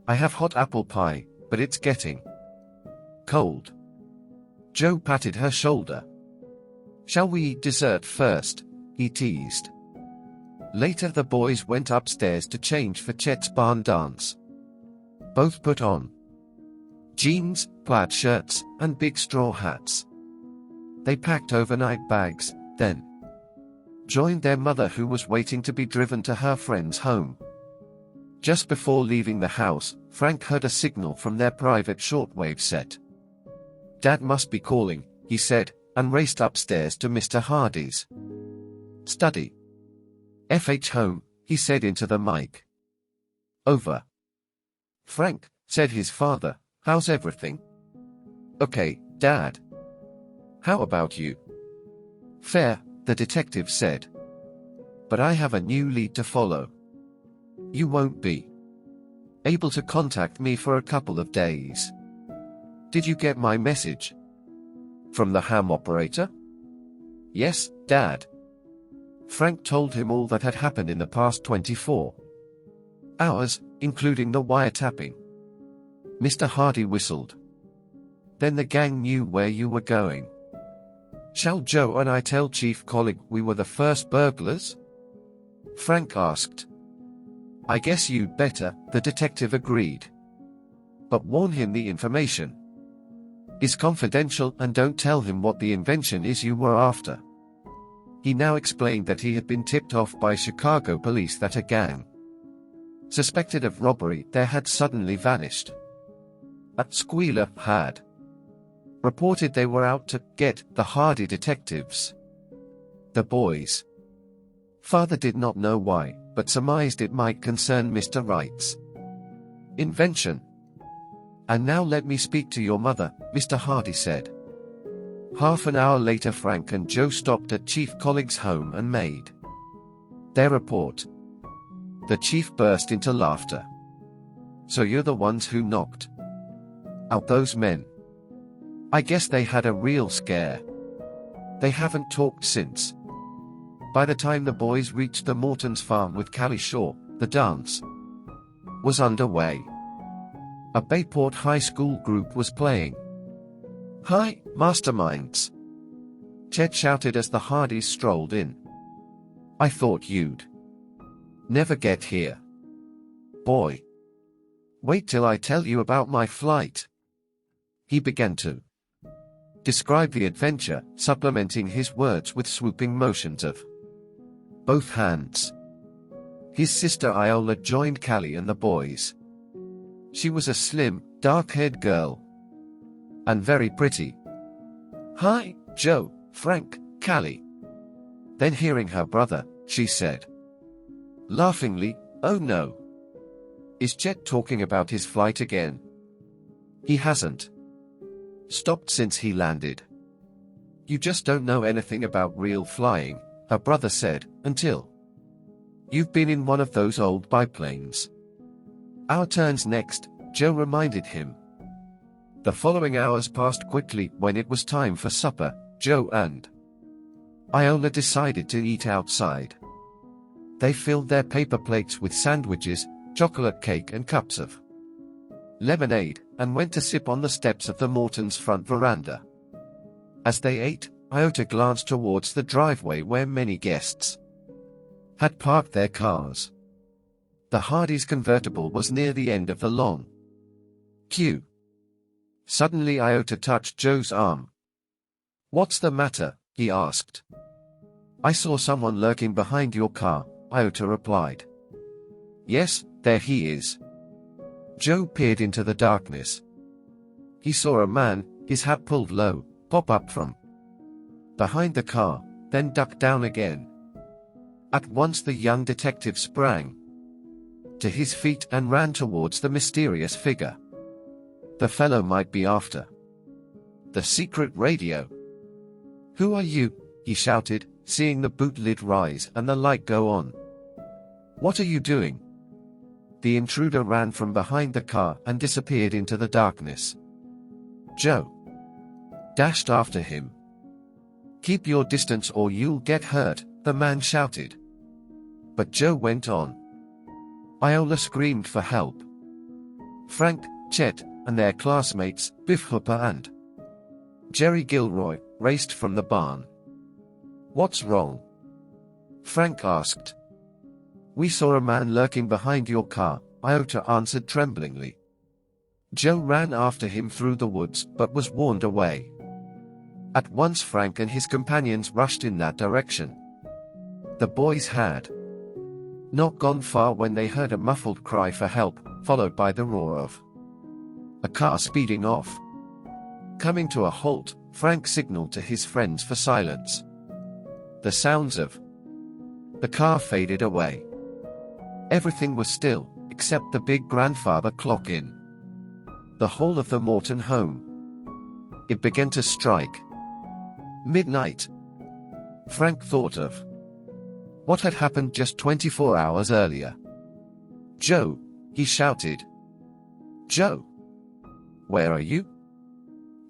"I have hot apple pie, but it's getting cold." Joe patted her shoulder. "Shall we eat dessert first?" he teased. Later, the boys went upstairs to change for Chet's barn dance. Both put on jeans, plaid shirts, and big straw hats. They packed overnight bags, then joined their mother, who was waiting to be driven to her friend's home. Just before leaving the house, Frank heard a signal from their private shortwave set. "Dad must be calling," he said, and raced upstairs to Mr. Hardy's study. "FH home," he said into the mic. Over. Frank, said his father, how's everything? Okay, Dad. How about you? Fair, the detective said. But I have a new lead to follow. You won't be able to contact me for a couple of days. Did you get my message? From the ham operator? Yes, Dad. Frank told him all that had happened in the past 24 hours, including the wiretapping. Mr. Hardy whistled. Then the gang knew where you were going. Shall Joe and I tell Chief Colleague we were the first burglars? Frank asked. I guess you'd better, the detective agreed. But warn him the information is confidential and don't tell him what the invention is you were after. He now explained that he had been tipped off by Chicago police that a gang suspected of robbery there had suddenly vanished. A squealer had reported they were out to get the Hardy detectives. The boys' father did not know why, but surmised it might concern Mr. Wright's invention. And now let me speak to your mother, Mr. Hardy said. Half an hour later Frank and Joe stopped at Chief Colleague's home and made their report. The chief burst into laughter. So you're the ones who knocked out those men? I guess they had a real scare. They haven't talked since. By the time the boys reached the Morton's farm with Callie Shaw, the dance was underway. A Bayport High School group was playing. Hi, masterminds! Chet shouted as the Hardys strolled in. I thought you'd never get here. Boy. Wait till I tell you about my flight. He began to describe the adventure, supplementing his words with swooping motions of both hands. His sister Iola joined Callie and the boys. She was a slim, dark-haired girl. And very pretty. Hi, Joe, Frank, Callie. Then hearing her brother, she said laughingly, oh no. Is Chet talking about his flight again? He hasn't stopped since he landed. You just don't know anything about real flying, her brother said, until you've been in one of those old biplanes. Our turn's next, Joe reminded him. The following hours passed quickly. When it was time for supper, Joe and Iola decided to eat outside. They filled their paper plates with sandwiches, chocolate cake and cups of lemonade, and went to sip on the steps of the Mortons' front veranda. As they ate, Iota glanced towards the driveway where many guests had parked their cars. The Hardys' convertible was near the end of the long queue. Suddenly Iota touched Joe's arm. What's the matter? He asked. I saw someone lurking behind your car, Iota replied. Yes, there he is. Joe peered into the darkness. He saw a man, his hat pulled low, pop up from behind the car, then duck down again. At once the young detective sprang to his feet and ran towards the mysterious figure. The fellow might be after the secret radio. Who are you? He shouted, seeing the boot lid rise and the light go on. What are you doing? The intruder ran from behind the car and disappeared into the darkness. Joe dashed after him. Keep your distance or you'll get hurt, the man shouted. But Joe went on. Iola screamed for help. Frank, Chet, and their classmates, Biff Hooper and Jerry Gilroy, raced from the barn. What's wrong? Frank asked. We saw a man lurking behind your car, Iota answered tremblingly. Joe ran after him through the woods but was warned away. At once Frank and his companions rushed in that direction. The boys had not gone far when they heard a muffled cry for help, followed by the roar of a car speeding off. Coming to a halt, Frank signaled to his friends for silence. The sounds of the car faded away. Everything was still, except the big grandfather clock in the hall of the Morton home. It began to strike midnight. Frank thought of what had happened just 24 hours earlier. "Joe," he shouted. "Joe! Where are you?"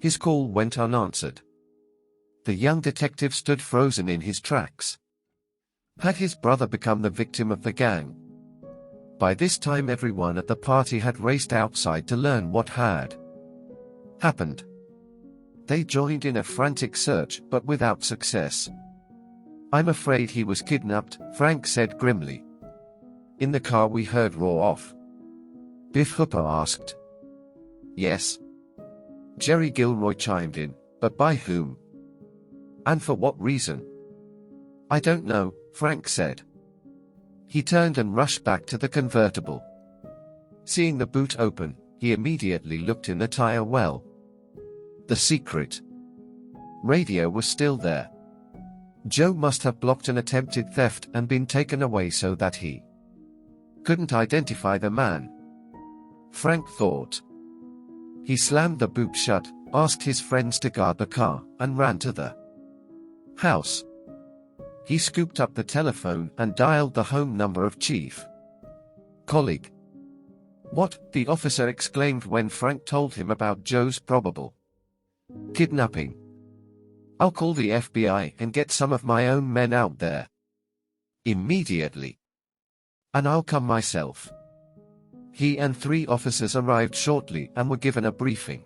His call went unanswered. The young detective stood frozen in his tracks. Had his brother become the victim of the gang? By this time everyone at the party had raced outside to learn what had happened. They joined in a frantic search, but without success. "I'm afraid he was kidnapped," Frank said grimly. In the car we heard roar off. Biff Hooper asked. "Yes." Jerry Gilroy chimed in, "But by whom? And for what reason?" "I don't know," Frank said. He turned and rushed back to the convertible. Seeing the boot open, he immediately looked in the tire well. The secret radio was still there. Joe must have blocked an attempted theft and been taken away so that he couldn't identify the man. Frank thought. He slammed the boot shut, asked his friends to guard the car, and ran to the house. He scooped up the telephone and dialed the home number of Chief Colleague. "What?" the officer exclaimed when Frank told him about Joe's probable kidnapping. "I'll call the FBI and get some of my own men out there immediately. And I'll come myself." He and 3 officers arrived shortly and were given a briefing.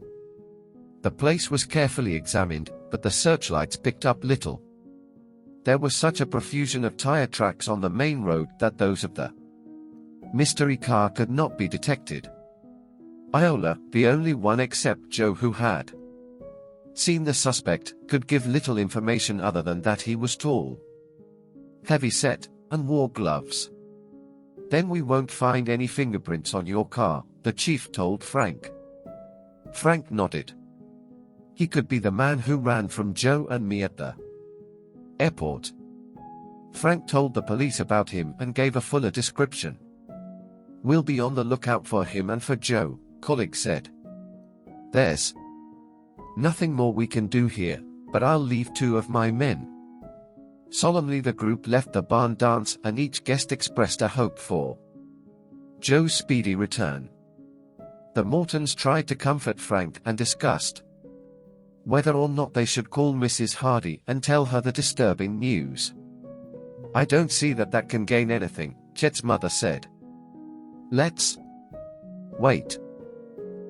The place was carefully examined, but the searchlights picked up little. There was such a profusion of tire tracks on the main road that those of the mystery car could not be detected. Iola, the only one except Joe who had seen the suspect, could give little information other than that he was tall, heavy-set, and wore gloves. "Then we won't find any fingerprints on your car," the chief told Frank. Frank nodded. He could be the man who ran from Joe and me at the airport. Frank told the police about him and gave a fuller description. "We'll be on the lookout for him and for Joe," Colleague said. "There's nothing more we can do here, but I'll leave 2 of my men." Solemnly the group left the barn dance and each guest expressed a hope for Joe's speedy return. The Mortons tried to comfort Frank and discussed whether or not they should call Mrs. Hardy and tell her the disturbing news. "I don't see that can gain anything," Chet's mother said. "Let's wait."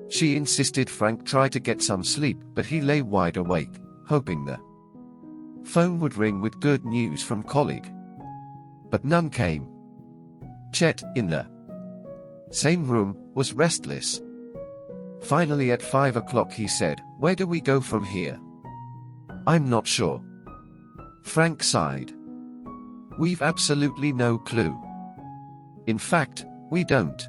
She insisted Frank try to get some sleep, but he lay wide awake, hoping the phone would ring with good news from Colleague. But none came. Chet, in the same room, was restless. Finally at 5 o'clock he said, "Where do we go from here?" "I'm not sure." Frank sighed. "We've absolutely no clue. In fact, we don't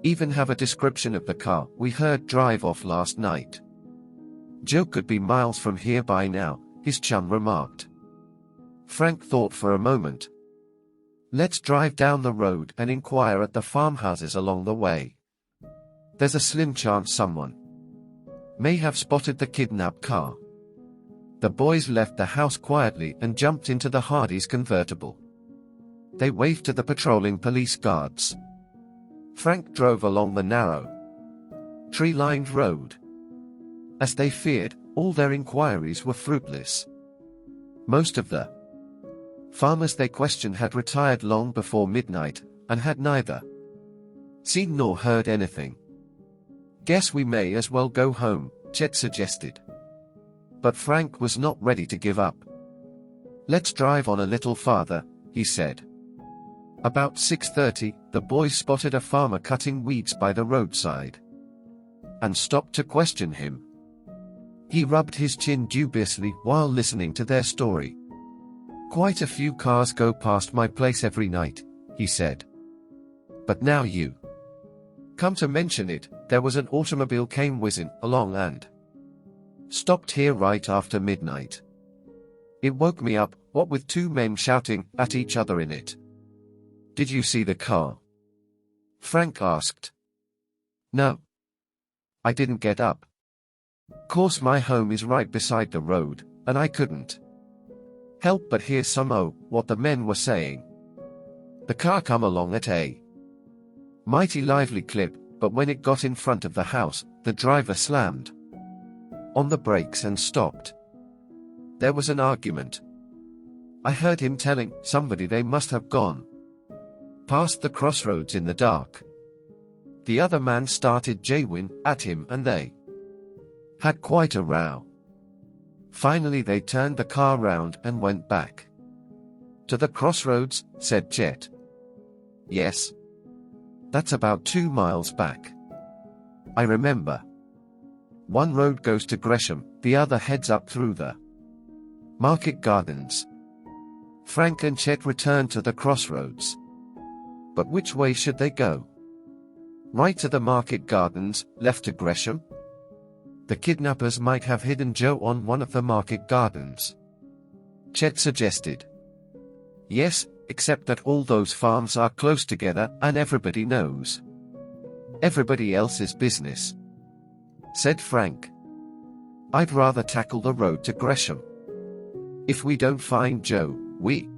even have a description of the car we heard drive off last night." "Joe could be miles from here by now," his chum remarked. Frank thought for a moment. "Let's drive down the road and inquire at the farmhouses along the way. There's a slim chance someone may have spotted the kidnapped car." The boys left the house quietly and jumped into the Hardys' convertible. They waved to the patrolling police guards. Frank drove along the narrow, tree-lined road. As they feared, all their inquiries were fruitless. Most of the farmers they questioned had retired long before midnight, and had neither seen nor heard anything. "Guess we may as well go home," Chet suggested. But Frank was not ready to give up. "Let's drive on a little farther," he said. About 6:30, the boys spotted a farmer cutting weeds by the roadside and stopped to question him. He rubbed his chin dubiously while listening to their story. "Quite a few cars go past my place every night," he said. "But now you come to mention it, there was an automobile came whizzing along and stopped here right after midnight. It woke me up, what with 2 men shouting at each other in it. Did you see the car? Frank asked. No. I didn't get up. Course my home is right beside the road, and I couldn't help but hear what the men were saying. The car come along at a mighty lively clip, but when it got in front of the house, the driver slammed on the brakes and stopped. There was an argument. I heard him telling somebody they must have gone past the crossroads in the dark. The other man started jaywing at him and they had quite a row. Finally they turned the car round and went back to the crossroads, said Chet. Yes. That's about 2 miles back. I remember. One road goes to Gresham, the other heads up through the Market Gardens. Frank and Chet returned to the crossroads. But which way should they go? Right to the Market Gardens, left to Gresham? The kidnappers might have hidden Joe on one of the Market Gardens. Chet suggested. Yes, except that all those farms are close together and everybody knows everybody else's business, said Frank. I'd rather tackle the road to Gresham. If we don't find Joe, we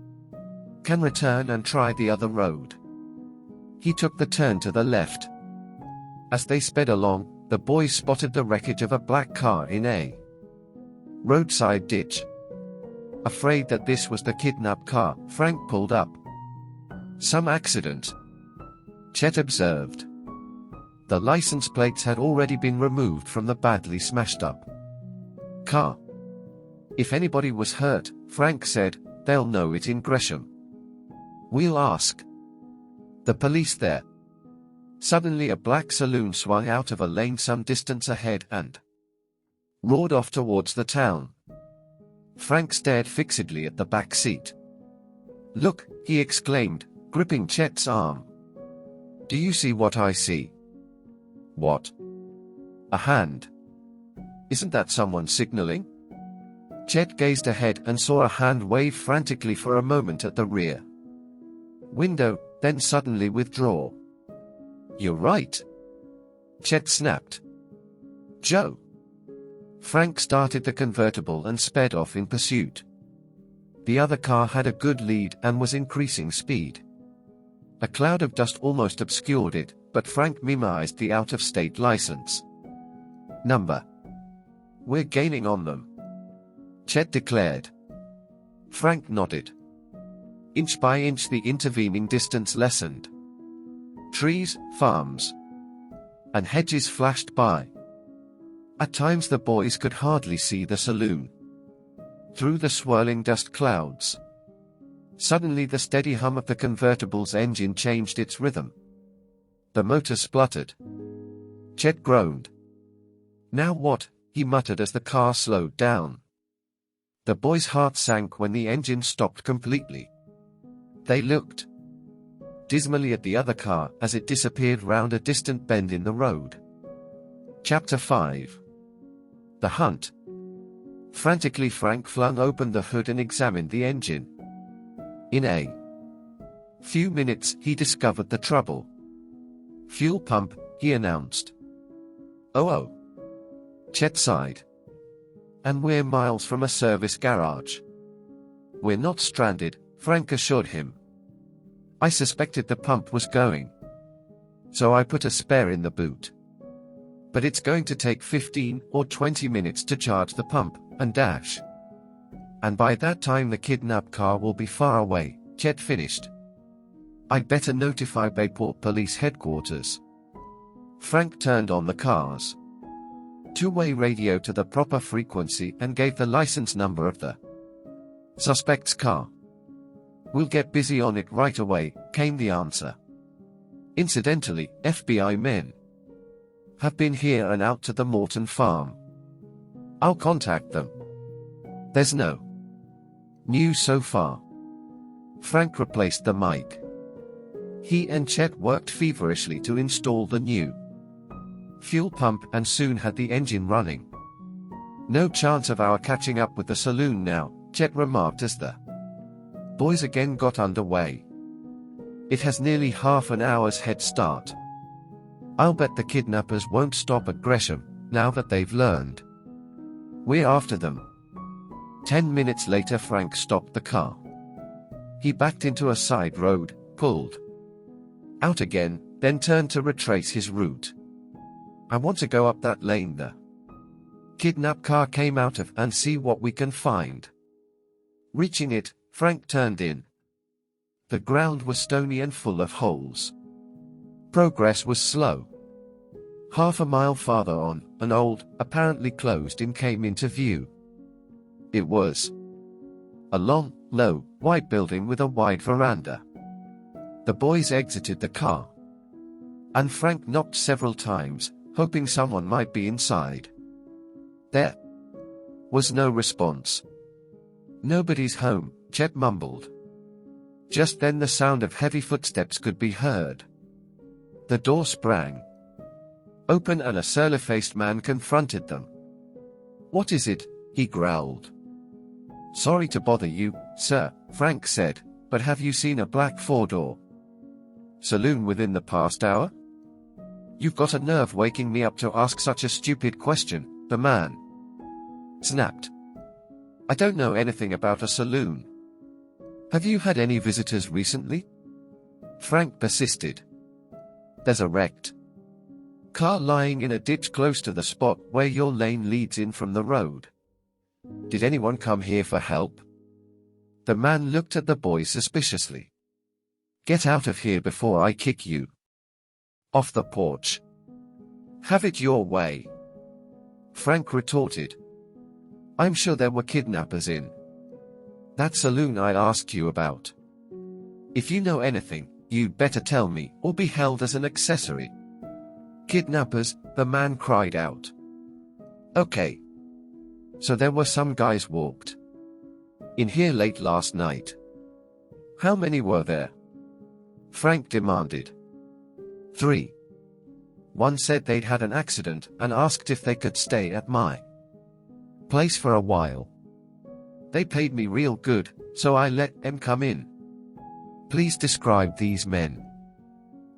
can return and try the other road. He took the turn to the left. As they sped along, the boys spotted the wreckage of a black car in a roadside ditch. Afraid that this was the kidnapped car, Frank pulled up. Some accident, Chet observed. The license plates had already been removed from the badly smashed up car. If anybody was hurt, Frank said, they'll know it in Gresham. We'll ask the police there. Suddenly a black saloon swung out of a lane some distance ahead and roared off towards the town. Frank stared fixedly at the back seat. Look, he exclaimed, gripping Chet's arm. Do you see what I see? What? A hand. Isn't that someone signaling? Chet gazed ahead and saw a hand wave frantically for a moment at the rear window, then suddenly withdraw. You're right. Chet snapped. Joe. Frank started the convertible and sped off in pursuit. The other car had a good lead and was increasing speed. A cloud of dust almost obscured it, but Frank memorized the out-of-state license number. We're gaining on them, Chet declared. Frank nodded. Inch by inch the intervening distance lessened. Trees, farms, and hedges flashed by. At times the boys could hardly see the saloon through the swirling dust clouds. Suddenly the steady hum of the convertible's engine changed its rhythm. The motor spluttered. Chet groaned. Now what? He muttered as the car slowed down. The boy's heart sank when the engine stopped completely. They looked dismally at the other car as it disappeared round a distant bend in the road. Chapter 5. The Hunt. Frantically Frank flung open the hood and examined the engine. In a few minutes he discovered the trouble. Fuel pump, he announced. Oh. Chet sighed. And we're miles from a service garage. We're not stranded, Frank assured him. I suspected the pump was going, so I put a spare in the boot. But it's going to take 15 or 20 minutes to charge the pump and dash. And by that time the kidnapped car will be far away, Chet finished. I'd better notify Bayport Police Headquarters. Frank turned on the car's two-way radio to the proper frequency and gave the license number of the suspect's car. We'll get busy on it right away, came the answer. Incidentally, FBI men have been here and out to the Morton farm. I'll contact them. There's no news so far. Frank replaced the mic. He and Chet worked feverishly to install the new fuel pump and soon had the engine running. No chance of our catching up with the saloon now, Chet remarked as the boys again got underway. It has nearly half an hour's head start. I'll bet the kidnappers won't stop at Gresham, now that they've learned. We're after them. 10 minutes later, Frank stopped the car. He backed into a side road, pulled out again, then turned to retrace his route. I want to go up that lane the kidnap car came out of and see what we can find. Reaching it, Frank turned in. The ground was stony and full of holes. Progress was slow. Half a mile farther on, an old, apparently closed inn came into view. It was a long, low, white building with a wide veranda. The boys exited the car, and Frank knocked several times, hoping someone might be inside. There was no response. Nobody's home, Chet mumbled. Just then the sound of heavy footsteps could be heard. The door sprang open and a surly-faced man confronted them. "What is it?" he growled. "Sorry to bother you, sir," Frank said, "but have you seen a black four-door saloon within the past hour?" "You've got a nerve waking me up to ask such a stupid question," the man snapped. "I don't know anything about a saloon. Have you had any visitors recently?" Frank persisted. "There's a wrecked car lying in a ditch close to the spot where your lane leads in from the road. Did anyone come here for help?" The man looked at the boy suspiciously. "Get out of here before I kick you off the porch." "Have it your way," Frank retorted. "I'm sure there were kidnappers in that saloon I asked you about. If you know anything, you'd better tell me, or be held as an accessory." "Kidnappers," the man cried out. "Okay. So there were some guys walked in here late last night. How many were there?" Frank demanded. "3. One said they'd had an accident and asked if they could stay at my place for a while. They paid me real good, so I let them come in." "Please describe these men."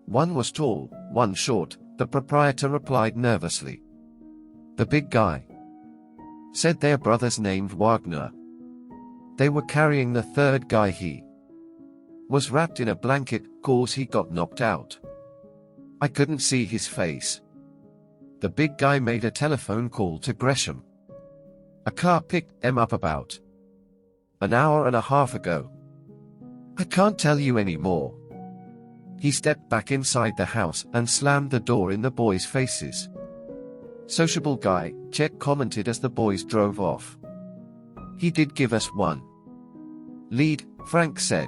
"One was tall, one short," the proprietor replied nervously. "The big guy said their brother's named Wagner. They were carrying the third guy. He was wrapped in a blanket, 'cause he got knocked out. I couldn't see his face. The big guy made a telephone call to Gresham. A car picked them up about an hour and a half ago. I can't tell you any more." He stepped back inside the house and slammed the door in the boys' faces. "Sociable guy," Chet commented as the boys drove off. "He did give us one lead," Frank said.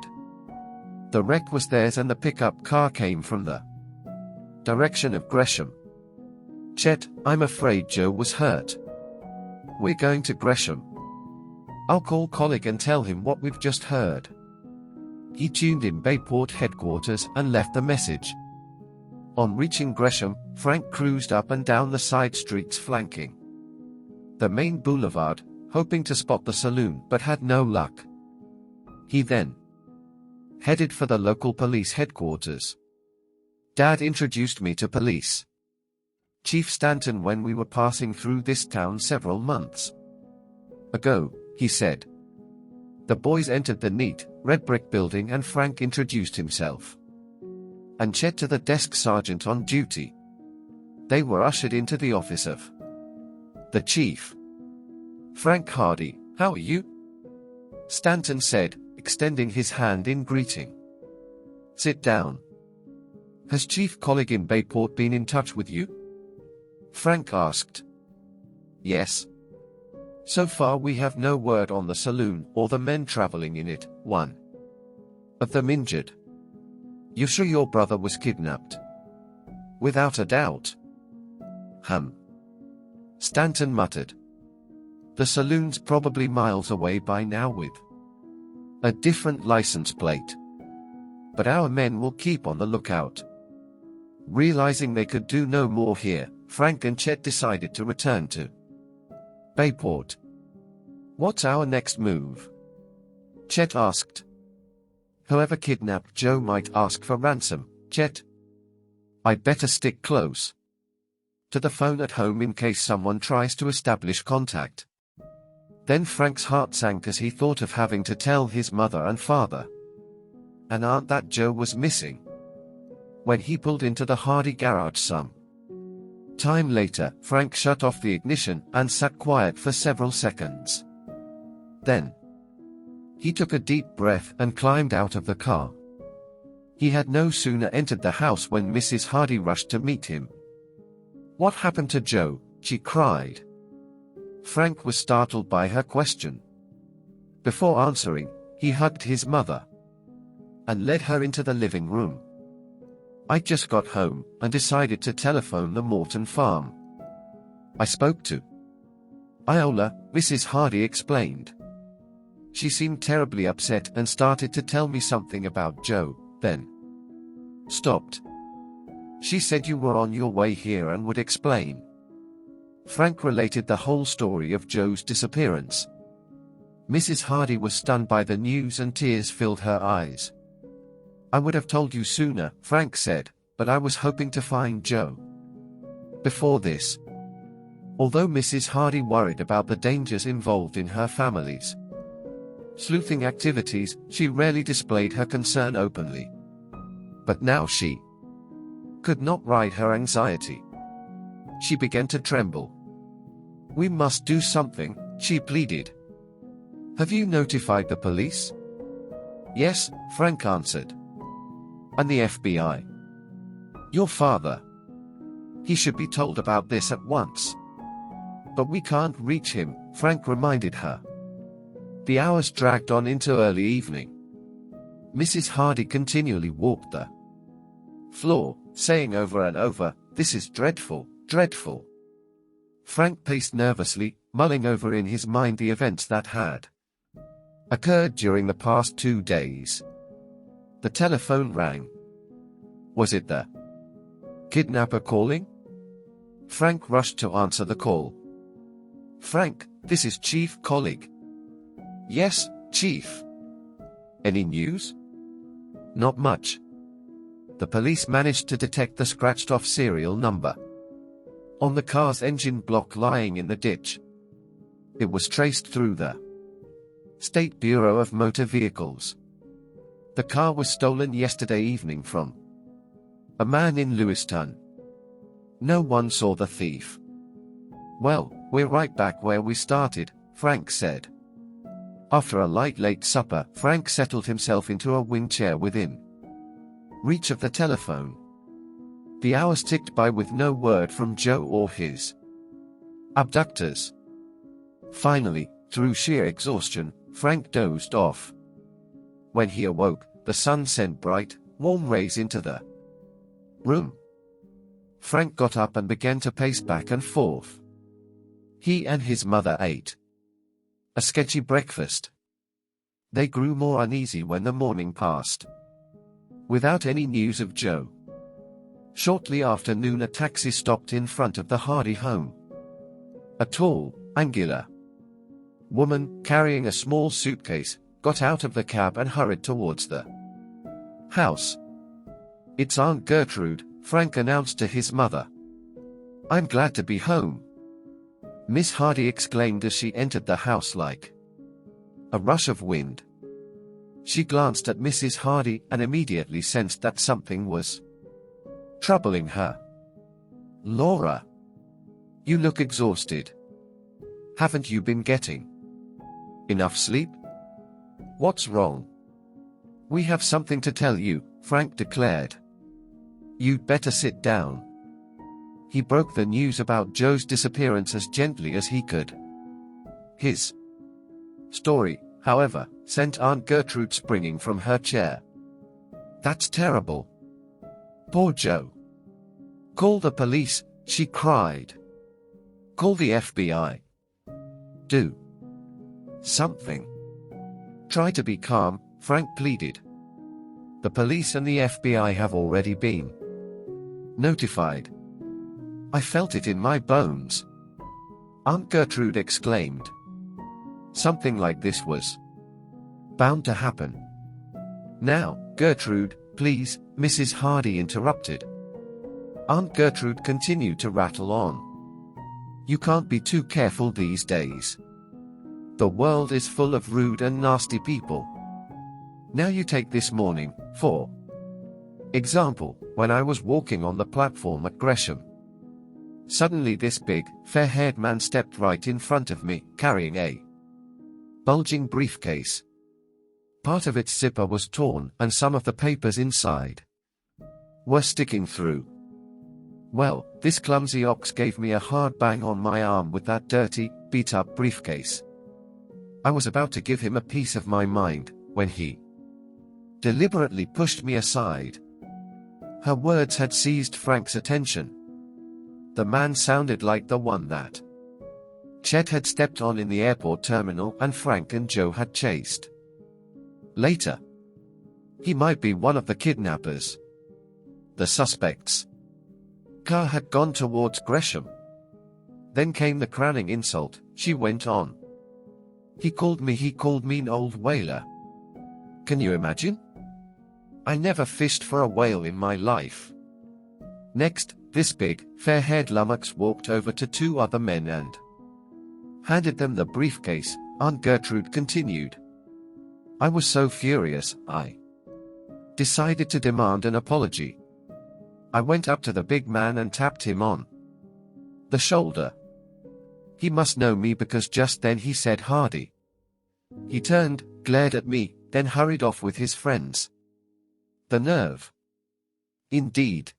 "The wreck was theirs and the pickup car came from the direction of Gresham." "Chet, I'm afraid Joe was hurt. We're going to Gresham. I'll call colleague and tell him what we've just heard." He tuned in Bayport headquarters and left the message. On reaching Gresham, Frank cruised up and down the side streets flanking the main boulevard, hoping to spot the saloon, but had no luck. He then headed for the local police headquarters. "Dad introduced me to police Chief Stanton when we were passing through this town several months ago," he said. The boys entered the neat, red brick building and Frank introduced himself and Chet to the desk sergeant on duty. They were ushered into the office of the chief. "Frank Hardy, how are you?" Stanton said, extending his hand in greeting. "Sit down. Has Chief Colleague in Bayport been in touch with you?" Frank asked. "Yes. So far we have no word on the saloon or the men traveling in it, one of them injured." "You're sure your brother was kidnapped?" "Without a doubt." Stanton muttered. "The saloon's probably miles away by now with a different license plate. But our men will keep on the lookout." Realizing they could do no more here, Frank and Chet decided to return to Bayport. "What's our next move?" Chet asked. Whoever kidnapped Joe might ask for ransom, Chet. I'd better stick close to the phone at home in case someone tries to establish contact. Then Frank's heart sank as he thought of having to tell his mother and father and aunt that Joe was missing. When he pulled into the Hardy garage some time later, Frank shut off the ignition and sat quiet for several seconds. Then he took a deep breath and climbed out of the car. He had no sooner entered the house when Mrs. Hardy rushed to meet him. "What happened to Joe?" she cried. Frank was startled by her question. Before answering, he hugged his mother and led her into the living room. "I just got home and decided to telephone the Morton farm. I spoke to Iola," Mrs. Hardy explained. "She seemed terribly upset and started to tell me something about Joe, then stopped. She said you were on your way here and would explain." Frank related the whole story of Joe's disappearance. Mrs. Hardy was stunned by the news and tears filled her eyes. "I would have told you sooner," Frank said, "but I was hoping to find Joe before this." Although Mrs. Hardy worried about the dangers involved in her family's sleuthing activities, she rarely displayed her concern openly. But now she could not ride her anxiety. She began to tremble. "We must do something," she pleaded. "Have you notified the police?" "Yes," Frank answered. "And the FBI?" "Your father. He should be told about this at once." "But we can't reach him," Frank reminded her. The hours dragged on into early evening. Mrs. Hardy continually walked the floor, saying over and over, "This is dreadful, dreadful." Frank paced nervously, mulling over in his mind the events that had occurred during the past 2 days. The telephone rang. Was it the kidnapper calling? Frank rushed to answer the call. "Frank, this is Chief Colleague." "Yes, Chief." "Any news?" "Not much. The police managed to detect the scratched-off serial number on the car's engine block lying in the ditch. It was traced through the State Bureau of Motor Vehicles. The car was stolen yesterday evening from a man in Lewiston. No one saw the thief." "Well, we're right back where we started," Frank said. After a light late supper, Frank settled himself into a wing chair within reach of the telephone. The hours ticked by with no word from Joe or his abductors. Finally, through sheer exhaustion, Frank dozed off. When he awoke, the sun sent bright, warm rays into the room. Frank got up and began to pace back and forth. He and his mother ate a sketchy breakfast. They grew more uneasy when the morning passed without any news of Joe. Shortly after noon, a taxi stopped in front of the Hardy home. A tall, angular woman, carrying a small suitcase, got out of the cab and hurried towards the house. "It's Aunt Gertrude," Frank announced to his mother. "I'm glad to be home," Miss Hardy exclaimed as she entered the house like a rush of wind. She glanced at Mrs. Hardy and immediately sensed that something was troubling her. "Laura, you look exhausted. Haven't you been getting enough sleep? What's wrong?" "We have something to tell you," Frank declared. "You'd better sit down." He broke the news about Joe's disappearance as gently as he could. His story, however, sent Aunt Gertrude springing from her chair. "That's terrible. Poor Joe. Call the police," she cried. "Call the FBI. Do something." "Try to be calm," Frank pleaded. "The police and the FBI have already been notified." "I felt it in my bones," Aunt Gertrude exclaimed. Something like this was bound to happen. Now, Gertrude, please, Mrs. Hardy interrupted. Aunt Gertrude continued to rattle on. You can't be too careful these days. The world is full of rude and nasty people. Now you take this morning, for example, when I was walking on the platform at Gresham. Suddenly this big, fair-haired man stepped right in front of me, carrying a bulging briefcase. Part of its zipper was torn, and some of the papers inside were sticking through. Well, this clumsy ox gave me a hard bang on my arm with that dirty, beat-up briefcase. I was about to give him a piece of my mind, when he deliberately pushed me aside. Her words had seized Frank's attention. The man sounded like the one that Chet had stepped on in the airport terminal and Frank and Joe had chased. Later, he might be one of the kidnappers. The suspect's car had gone towards Gresham. Then came the crowning insult, she went on. He called me an old whaler. Can you imagine? I never fished for a whale in my life. Next, this big, fair-haired lummox walked over to two other men and handed them the briefcase, Aunt Gertrude continued. I was so furious, I decided to demand an apology. I went up to the big man and tapped him on the shoulder. He must know me because just then he said Hardy. He turned, glared at me, then hurried off with his friends. The nerve. Indeed.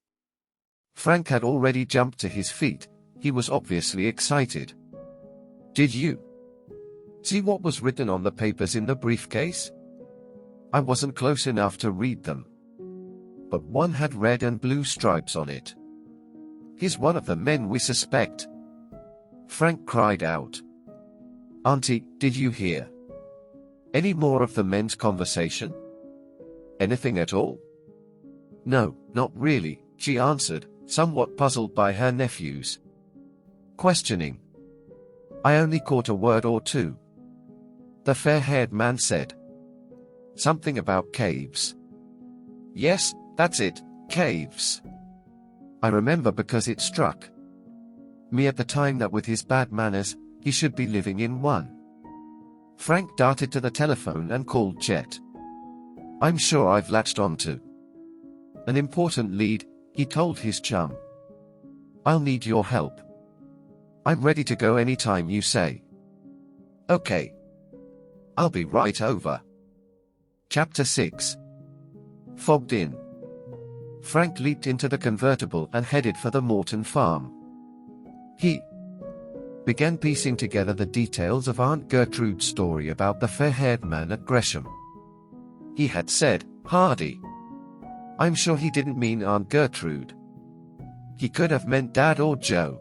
Frank had already jumped to his feet. He was obviously excited. Did you see what was written on the papers in the briefcase? I wasn't close enough to read them. But one had red and blue stripes on it. He's one of the men we suspect. Frank cried out. Auntie, did you hear any more of the men's conversation? Anything at all? No, not really, she answered, somewhat puzzled by her nephew's questioning. I only caught a word or two. The fair-haired man said something about caves. Yes, that's it, caves. I remember because it struck me at the time that with his bad manners, he should be living in one. Frank darted to the telephone and called Chet. I'm sure I've latched onto an important lead, he told his chum. I'll need your help. I'm ready to go anytime you say. Okay. I'll be right over. Chapter 6. Fogged in. Frank leaped into the convertible and headed for the Morton farm. He began piecing together the details of Aunt Gertrude's story about the fair-haired man at Gresham. He had said, Hardy. I'm sure he didn't mean Aunt Gertrude. He could have meant Dad or Joe.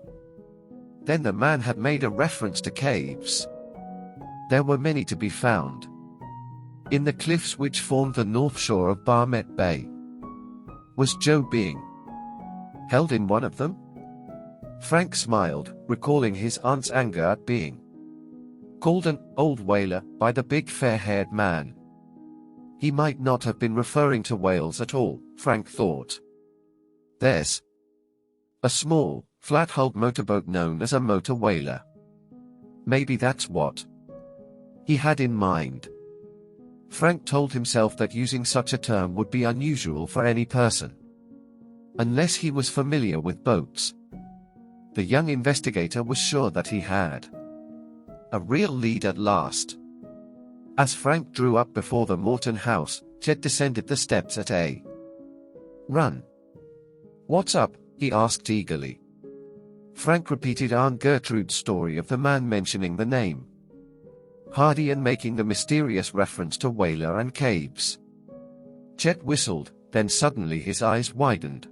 Then the man had made a reference to caves. There were many to be found in the cliffs which formed the north shore of Barmet Bay. Was Joe being held in one of them? Frank smiled, recalling his aunt's anger at being called an old whaler by the big fair-haired man. He might not have been referring to whales at all, Frank thought. There's a small, flat-hulled motorboat known as a motor whaler. Maybe that's what he had in mind. Frank told himself that using such a term would be unusual for any person, unless he was familiar with boats. The young investigator was sure that he had a real lead at last. As Frank drew up before the Morton house, Chet descended the steps at a run. What's up? He asked eagerly. Frank repeated Aunt Gertrude's story of the man mentioning the name Hardy and making the mysterious reference to whaler and caves. Chet whistled, then suddenly his eyes widened.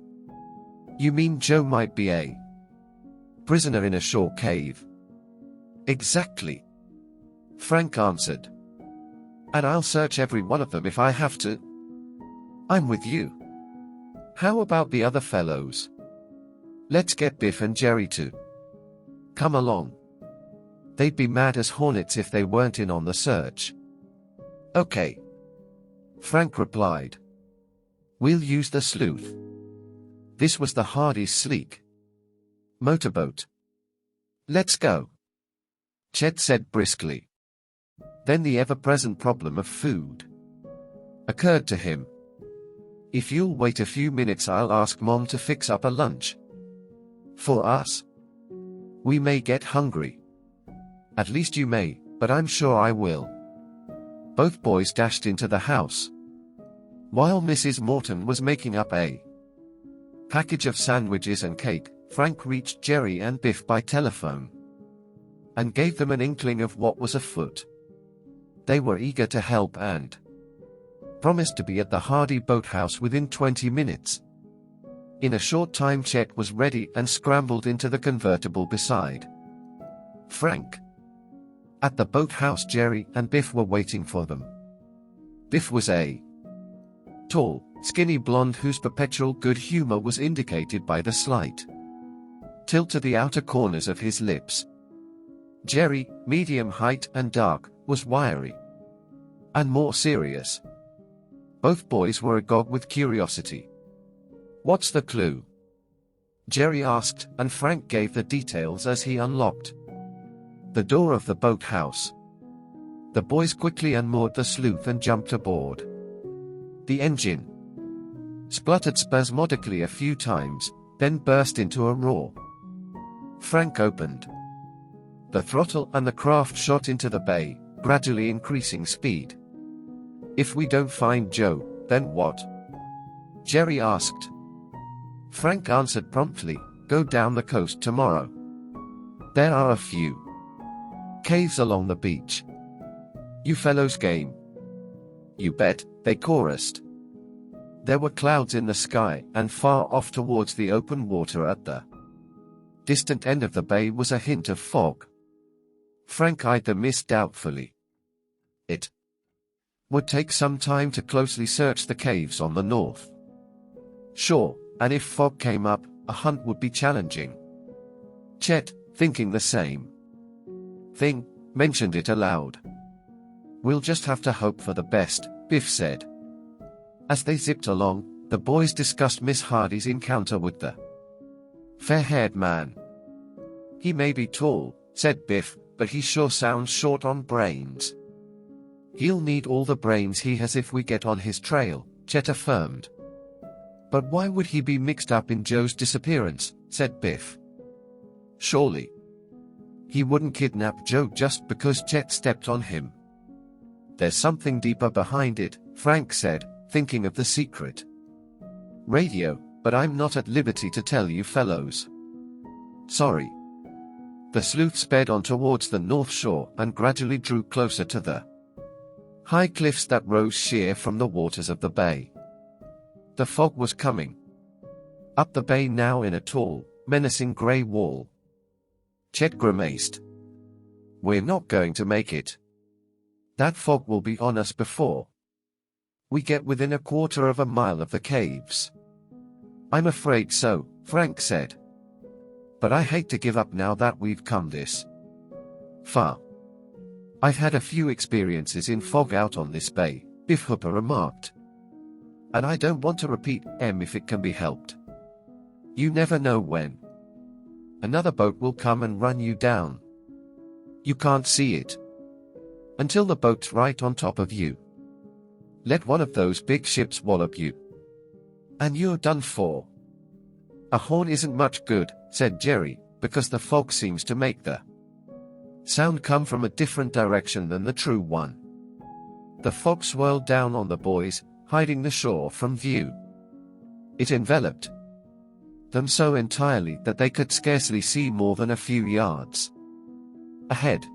You mean Joe might be a prisoner in a shore cave? Exactly. Frank answered. And I'll search every one of them if I have to. I'm with you. How about the other fellows? Let's get Biff and Jerry too. Come along. They'd be mad as hornets if they weren't in on the search. Okay. Frank replied. We'll use the sleuth. This was the Hardys' sleek motorboat. Let's go, Chet said briskly. Then the ever-present problem of food occurred to him. If you'll wait a few minutes, I'll ask Mom to fix up a lunch for us. We may get hungry. At least you may, but I'm sure I will. Both boys dashed into the house. While Mrs. Morton was making up a package of sandwiches and cake, Frank reached Jerry and Biff by telephone and gave them an inkling of what was afoot. They were eager to help and promised to be at the Hardy boathouse within 20 minutes. In a short time, Chet was ready and scrambled into the convertible beside Frank. At the boathouse, Jerry and Biff were waiting for them. Biff was a tall, skinny blonde whose perpetual good humor was indicated by the slight tilt to the outer corners of his lips. Jerry, medium height and dark, was wiry and more serious. Both boys were agog with curiosity. What's the clue? Jerry asked, and Frank gave the details as he unlocked the door of the boathouse. The boys quickly unmoored the sleuth and jumped aboard. The engine spluttered spasmodically a few times, then burst into a roar. Frank opened the throttle and the craft shot into the bay, gradually increasing speed. If we don't find Joe, then what? Jerry asked. Frank answered promptly, go down the coast tomorrow. There are a few caves along the beach. You fellows game? You bet, they chorused. There were clouds in the sky, and far off towards the open water at the distant end of the bay was a hint of fog. Frank eyed the mist doubtfully. It would take some time to closely search the caves on the north shore, and if fog came up, a hunt would be challenging. Chet, thinking the same thing, mentioned it aloud. We'll just have to hope for the best, Biff said. As they zipped along, the boys discussed Miss Hardy's encounter with the fair-haired man. He may be tall, said Biff, but he sure sounds short on brains. He'll need all the brains he has if we get on his trail, Chet affirmed. But why would he be mixed up in Joe's disappearance, said Biff. Surely he wouldn't kidnap Joe just because Chet stepped on him. There's something deeper behind it, Frank said, thinking of the secret radio, but I'm not at liberty to tell you fellows. Sorry. The sleuth sped on towards the north shore and gradually drew closer to the high cliffs that rose sheer from the waters of the bay. The fog was coming up the bay now in a tall, menacing grey wall. Chet grimaced. We're not going to make it. That fog will be on us before we get within a quarter of a mile of the caves. I'm afraid so, Frank said. But I hate to give up now that we've come this far. I've had a few experiences in fog out on this bay, Biff Hooper remarked. And I don't want to repeat them if it can be helped. You never know when another boat will come and run you down. You can't see it until the boat's right on top of you. Let one of those big ships wallop you, and you're done for. A horn isn't much good, said Jerry, because the fog seems to make the sound come from a different direction than the true one. The fog swirled down on the boys, hiding the shore from view. It enveloped them so entirely that they could scarcely see more than a few yards ahead.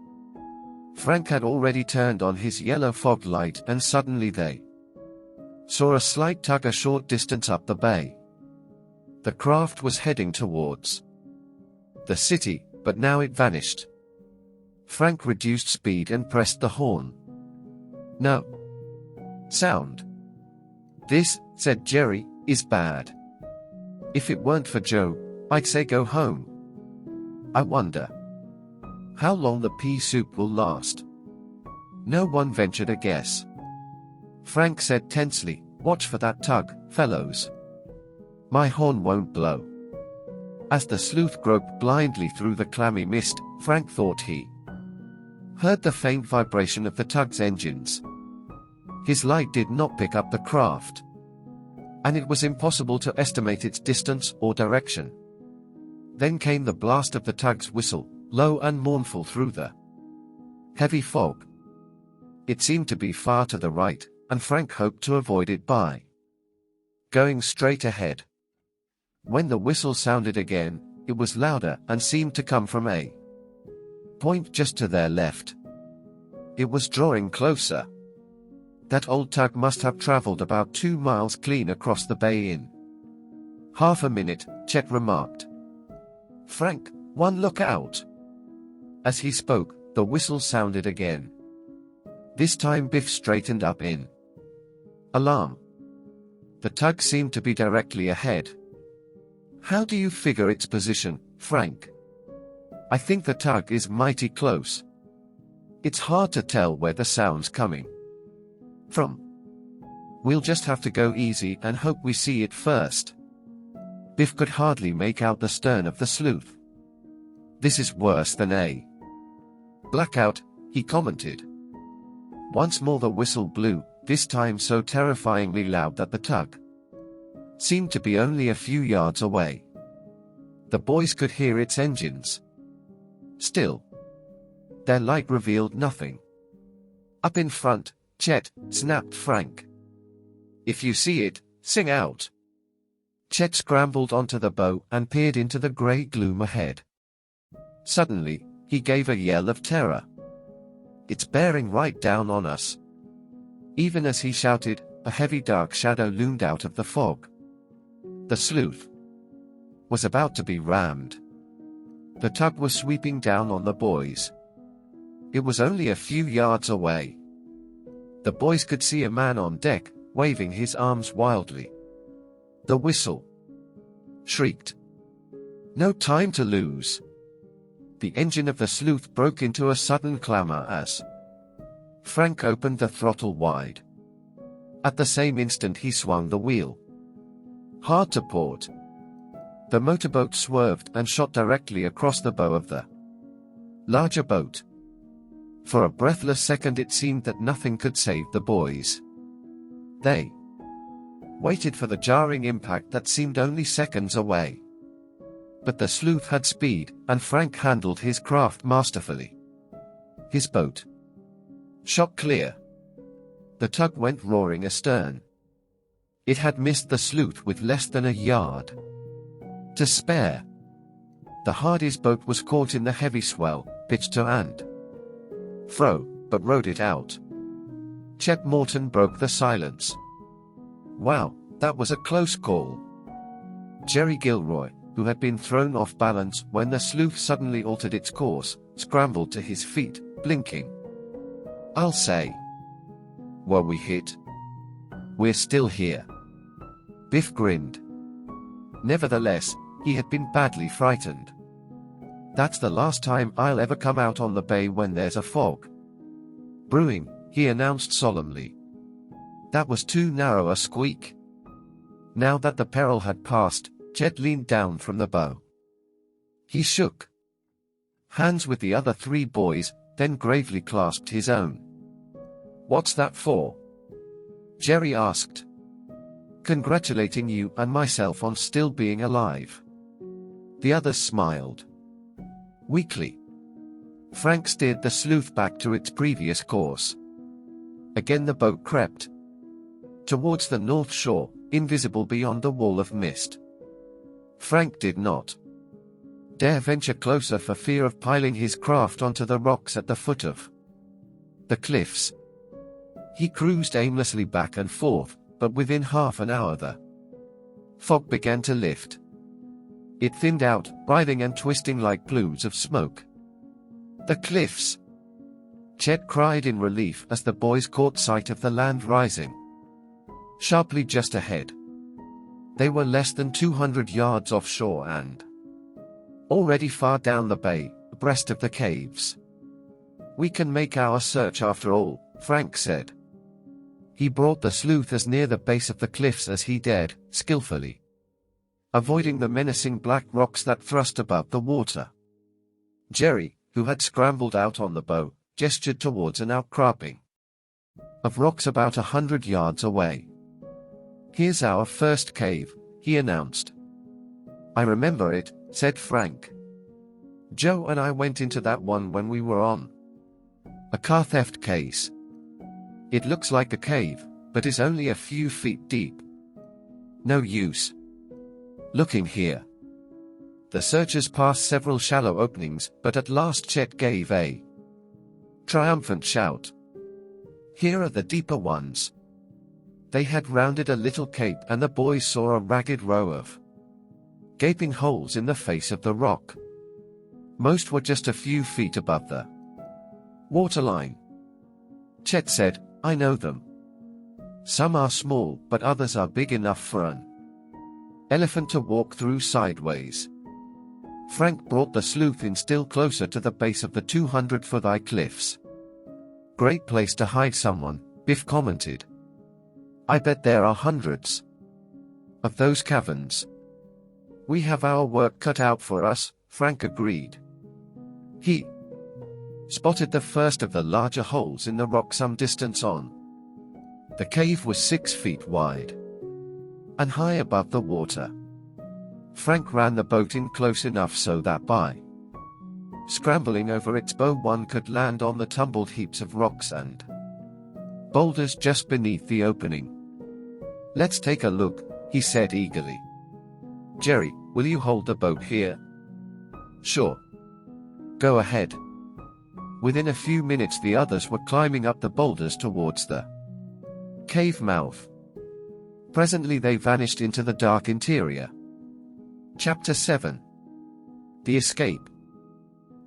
Frank had already turned on his yellow fog light, and suddenly they saw a slight tug a short distance up the bay. The craft was heading towards the city, but now it vanished. Frank reduced speed and pressed the horn. No sound. This, said Jerry, is bad. If it weren't for Joe, I'd say go home. I wonder how long the pea soup will last. No one ventured a guess. Frank said tensely, "Watch for that tug, fellows. My horn won't blow." As the sleuth groped blindly through the clammy mist, Frank thought he heard the faint vibration of the tug's engines. His light did not pick up the craft, and it was impossible to estimate its distance or direction. Then came the blast of the tug's whistle, low and mournful through the heavy fog. It seemed to be far to the right, and Frank hoped to avoid it by going straight ahead. When the whistle sounded again, it was louder and seemed to come from a point just to their left. It was drawing closer. That old tug must have traveled about 2 miles clean across the bay in half a minute, Chet remarked. "Frank, one look out." As he spoke, the whistle sounded again. This time Biff straightened up in alarm. The tug seemed to be directly ahead. "How do you figure its position, Frank?" "I think the tug is mighty close. It's hard to tell where the sound's coming from. We'll just have to go easy and hope we see it first." Biff could hardly make out the stern of the sleuth. "This is worse than a blackout," he commented. Once more the whistle blew, this time so terrifyingly loud that the tug seemed to be only a few yards away. The boys could hear its engines. Still, their light revealed nothing. "Up in front, Chet," snapped Frank. "If you see it, sing out." Chet scrambled onto the bow and peered into the grey gloom ahead. Suddenly, he gave a yell of terror. "It's bearing right down on us." Even as he shouted, a heavy dark shadow loomed out of the fog. The sleuth was about to be rammed. The tug was sweeping down on the boys. It was only a few yards away. The boys could see a man on deck, waving his arms wildly. The whistle shrieked. No time to lose. The engine of the sleuth broke into a sudden clamor as Frank opened the throttle wide. At the same instant he swung the wheel hard to port. The motorboat swerved and shot directly across the bow of the larger boat. For a breathless second it seemed that nothing could save the boys. They waited for the jarring impact that seemed only seconds away. But the sleuth had speed, and Frank handled his craft masterfully. His boat shot clear. The tug went roaring astern. It had missed the sleuth with less than a yard to spare. The Hardy's boat was caught in the heavy swell, pitched to and fro, but rode it out. Chet Morton broke the silence. "Wow, that was a close call." Jerry Gilroy, who had been thrown off balance when the sleuth suddenly altered its course, scrambled to his feet, blinking. "I'll say. Were we hit?" "We're still here." Biff grinned. Nevertheless, he had been badly frightened. "That's the last time I'll ever come out on the bay when there's a fog brewing," he announced solemnly. That was too narrow a squeak. Now that the peril had passed, Chet leaned down from the bow. He shook hands with the other 3 boys, then gravely clasped his own. "What's that for?" Jerry asked. "Congratulating you and myself on still being alive." The others smiled weakly. Frank steered the sleuth back to its previous course. Again the boat crept towards the north shore, invisible beyond the wall of mist. Frank did not dare venture closer for fear of piling his craft onto the rocks at the foot of the cliffs. He cruised aimlessly back and forth, but within half an hour the fog began to lift. It thinned out, writhing and twisting like plumes of smoke. "The cliffs!" Chet cried in relief as the boys caught sight of the land rising sharply just ahead. They were less than 200 yards offshore and already far down the bay, abreast of the caves. "We can make our search after all," Frank said. He brought the sleuth as near the base of the cliffs as he dared, skillfully avoiding the menacing black rocks that thrust above the water. Jerry, who had scrambled out on the bow, gestured towards an outcropping of rocks about 100 yards away. "Here's our first cave," he announced. "I remember it," said Frank. "Joe and I went into that one when we were on a car theft case. It looks like a cave, but is only a few feet deep. No use looking here." The searchers passed several shallow openings, but at last Chet gave a triumphant shout. "Here are the deeper ones." They had rounded a little cape and the boys saw a ragged row of gaping holes in the face of the rock. Most were just a few feet above the waterline. Chet said, "I know them. Some are small, but others are big enough for an elephant to walk through sideways." Frank brought the sleuth in still closer to the base of the 200-foot high cliffs. "Great place to hide someone," Biff commented. "I bet there are hundreds of those caverns." "We have our work cut out for us," Frank agreed. He spotted the first of the larger holes in the rock some distance on. The cave was 6 feet wide and high above the water. Frank ran the boat in close enough so that by scrambling over its bow one could land on the tumbled heaps of rocks and boulders just beneath the opening. "Let's take a look," he said eagerly. "Jerry, will you hold the boat here?" "Sure. Go ahead." Within a few minutes the others were climbing up the boulders towards the cave mouth. Presently they vanished into the dark interior. Chapter 7. The Escape.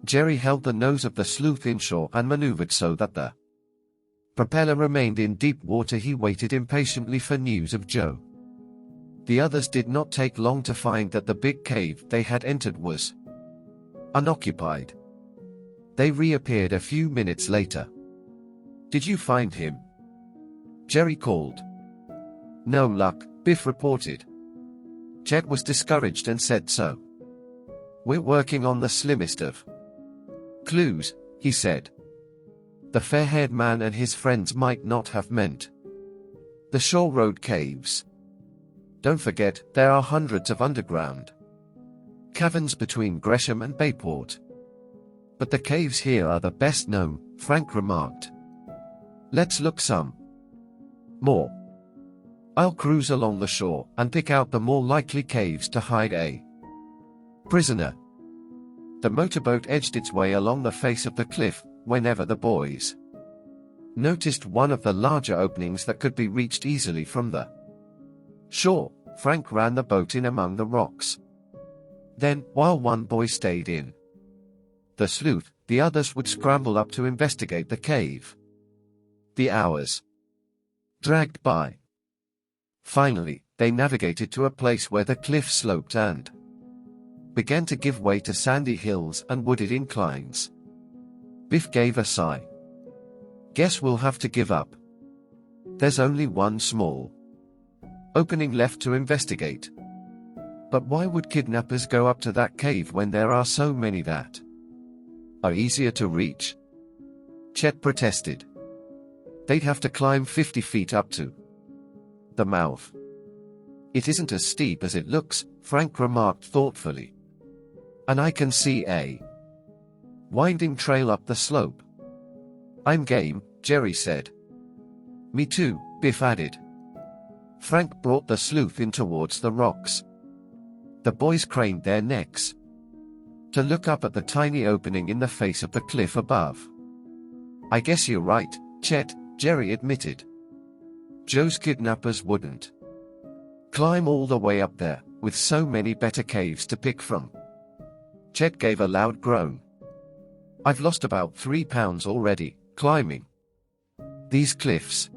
Jerry held the nose of the sleuth inshore and maneuvered so that the propeller remained in deep water. He waited impatiently for news of Joe. The others did not take long to find that the big cave they had entered was unoccupied. They reappeared a few minutes later. "Did you find him?" Jerry called. "No luck," Biff reported. Chet was discouraged and said so. "We're working on the slimmest of clues," he said. The fair-haired man and his friends might not have meant the Shore Road caves. Don't forget, there are hundreds of underground caverns between Gresham and Bayport. But the caves here are the best known, Frank remarked. "Let's look some more. I'll cruise along the shore and pick out the more likely caves to hide a prisoner." The motorboat edged its way along the face of the cliff whenever the boys noticed one of the larger openings that could be reached easily from the shore. Frank ran the boat in among the rocks. Then, while one boy stayed in the sleuth, the others would scramble up to investigate the cave. The hours dragged by. Finally, they navigated to a place where the cliff sloped and began to give way to sandy hills and wooded inclines. Biff gave a sigh. "Guess we'll have to give up. There's only one small opening left to investigate." "But why would kidnappers go up to that cave when there are so many that are easier to reach?" Chet protested. "They'd have to climb 50 feet up to the mouth." "It isn't as steep as it looks," Frank remarked thoughtfully. "And I can see a winding trail up the slope." "I'm game," Jerry said. "Me too," Biff added. Frank brought the sleuth in towards the rocks. The boys craned their necks to look up at the tiny opening in the face of the cliff above. "I guess you're right, Chet," Jerry admitted. "Joe's kidnappers wouldn't climb all the way up there, with so many better caves to pick from." Chet gave a loud groan. "I've lost about 3 pounds already, climbing these cliffs."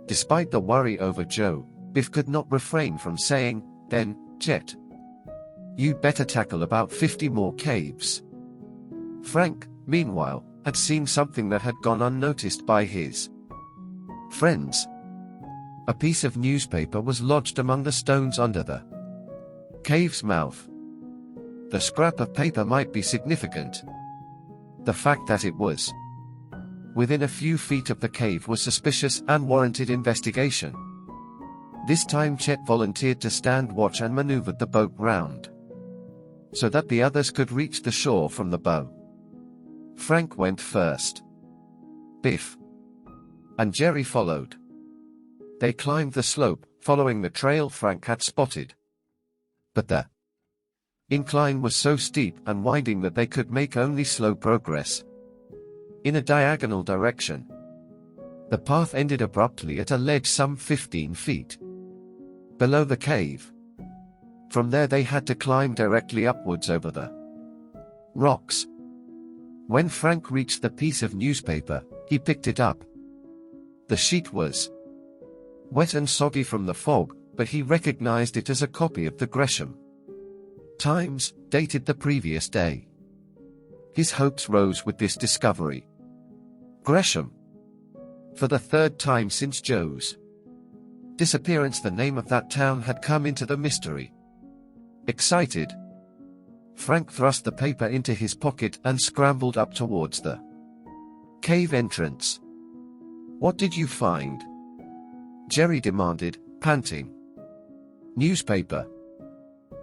Despite the worry over Joe, Biff could not refrain from saying, "Then, Chet, you'd better tackle about 50 more caves." Frank, meanwhile, had seen something that had gone unnoticed by his friends. A piece of newspaper was lodged among the stones under the cave's mouth. The scrap of paper might be significant. The fact that it was within a few feet of the cave was suspicious and warranted investigation. This time Chet volunteered to stand watch and maneuvered the boat round so that the others could reach the shore from the bow. Frank went first. Biff and Jerry followed. They climbed the slope, following the trail Frank had spotted. But the incline was so steep and winding that they could make only slow progress in a diagonal direction. The path ended abruptly at a ledge some 15 feet below the cave. From there they had to climb directly upwards over the rocks. When Frank reached the piece of newspaper, he picked it up. The sheet was wet and soggy from the fog, but he recognized it as a copy of the Gresham Times, dated the previous day. His hopes rose with this discovery. Gresham. For the third time since Joe's disappearance, the name of that town had come into the mystery. Excited, Frank thrust the paper into his pocket and scrambled up towards the cave entrance. "What did you find?" Jerry demanded, panting. "Newspaper.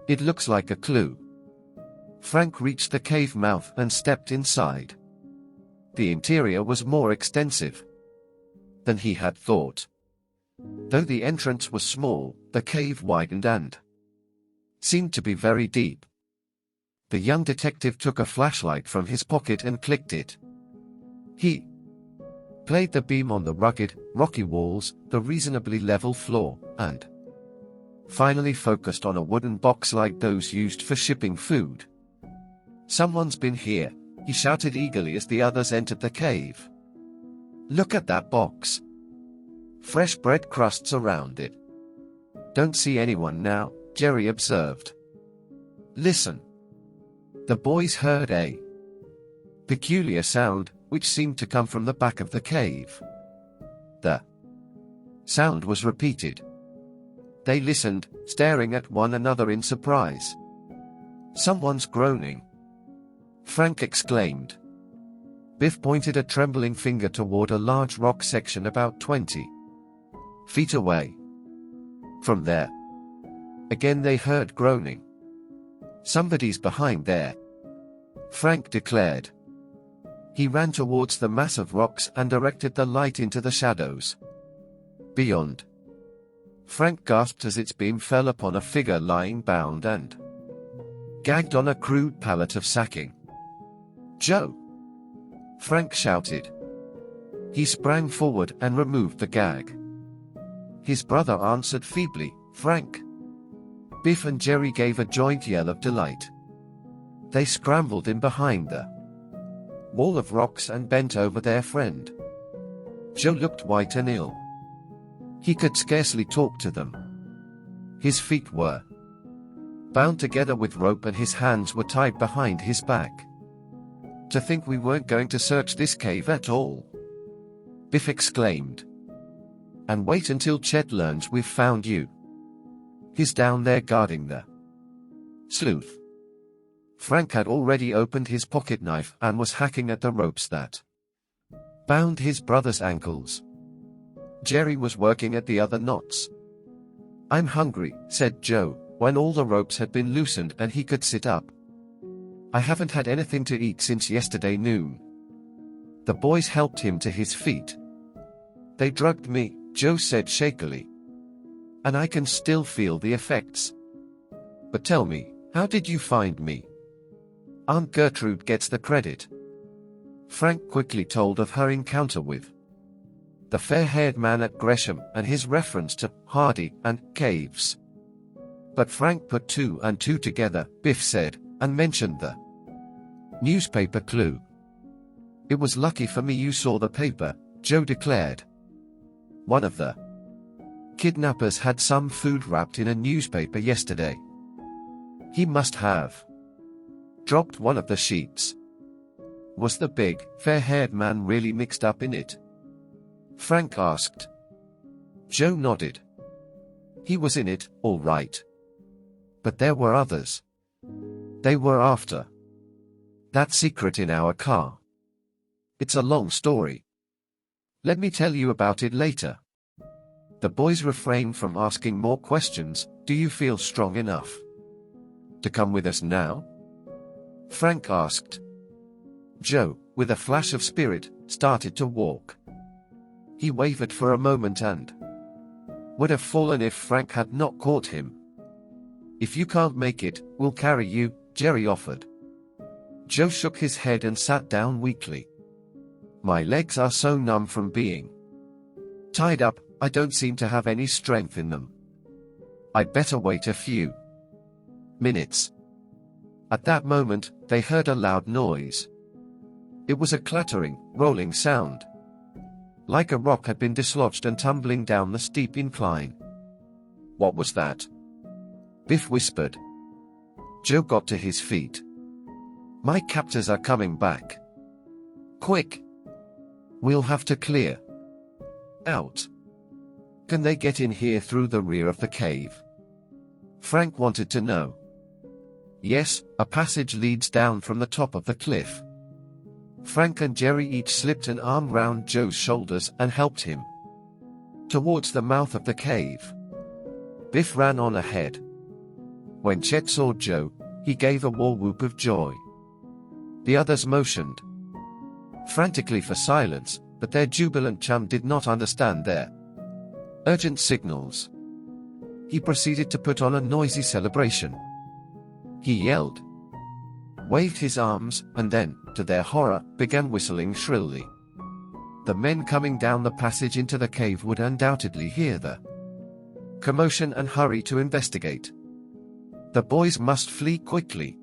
It looks like a clue." Frank reached the cave mouth and stepped inside. The interior was more extensive than he had thought. Though the entrance was small, the cave widened and seemed to be very deep. The young detective took a flashlight from his pocket and clicked it. He played the beam on the rugged, rocky walls, the reasonably level floor, and finally focused on a wooden box like those used for shipping food. "Someone's been here," he shouted eagerly as the others entered the cave. "Look at that box. Fresh bread crusts around it." "Don't see anyone now," Jerry observed. "Listen." The boys heard a peculiar sound, which seemed to come from the back of the cave. The sound was repeated. They listened, staring at one another in surprise. "Someone's groaning," Frank exclaimed. Biff pointed a trembling finger toward a large rock section about 20 feet away. From there, again they heard groaning. "Somebody's behind there," Frank declared. He ran towards the mass of rocks and directed the light into the shadows beyond. Frank gasped as its beam fell upon a figure lying bound and gagged on a crude pallet of sacking. "Joe!" Frank shouted. He sprang forward and removed the gag. His brother answered feebly, "Frank!" Biff and Jerry gave a joint yell of delight. They scrambled in behind the wall of rocks and bent over their friend. Joe looked white and ill. He could scarcely talk to them. His feet were bound together with rope and his hands were tied behind his back. "To think we weren't going to search this cave at all," Biff exclaimed. "And wait until Chet learns we've found you. He's down there guarding the sleuth." Frank had already opened his pocket knife and was hacking at the ropes that bound his brother's ankles. Jerry was working at the other knots. "I'm hungry," said Joe, when all the ropes had been loosened and he could sit up. "I haven't had anything to eat since yesterday noon." The boys helped him to his feet. "They drugged me," Joe said shakily. "And I can still feel the effects. But tell me, how did you find me?" "Aunt Gertrude gets the credit." Frank quickly told of her encounter with the fair-haired man at Gresham and his reference to Hardy and caves. But Frank put two and two together, Biff said, and mentioned the newspaper clue. "It was lucky for me you saw the paper," Joe declared. "One of the kidnappers had some food wrapped in a newspaper yesterday. He must have dropped one of the sheets." "Was the big, fair-haired man really mixed up in it?" Frank asked. Joe nodded. He was in it, all right. But there were others. They were after that secret in our car. It's a long story. Let me tell you about it later. The boys refrained from asking more questions. Do you feel strong enough to come with us now? Frank asked. Joe, with a flash of spirit, started to walk. He wavered for a moment and would have fallen if Frank had not caught him. If you can't make it, we'll carry you, Jerry offered. Joe shook his head and sat down weakly. My legs are so numb from being tied up, I don't seem to have any strength in them. I'd better wait a few minutes. At that moment, they heard a loud noise. It was a clattering, rolling sound, like a rock had been dislodged and tumbling down the steep incline. What was that? Biff whispered. Joe got to his feet. My captors are coming back. Quick! We'll have to clear out. Can they get in here through the rear of the cave? Frank wanted to know. Yes, a passage leads down from the top of the cliff. Frank and Jerry each slipped an arm round Joe's shoulders and helped him towards the mouth of the cave. Biff ran on ahead. When Chet saw Joe, he gave a war whoop of joy. The others motioned frantically for silence, but their jubilant chum did not understand their urgent signals. He proceeded to put on a noisy celebration. He yelled, waved his arms, and then, to their horror, began whistling shrilly. The men coming down the passage into the cave would undoubtedly hear the commotion and hurry to investigate. The boys must flee quickly.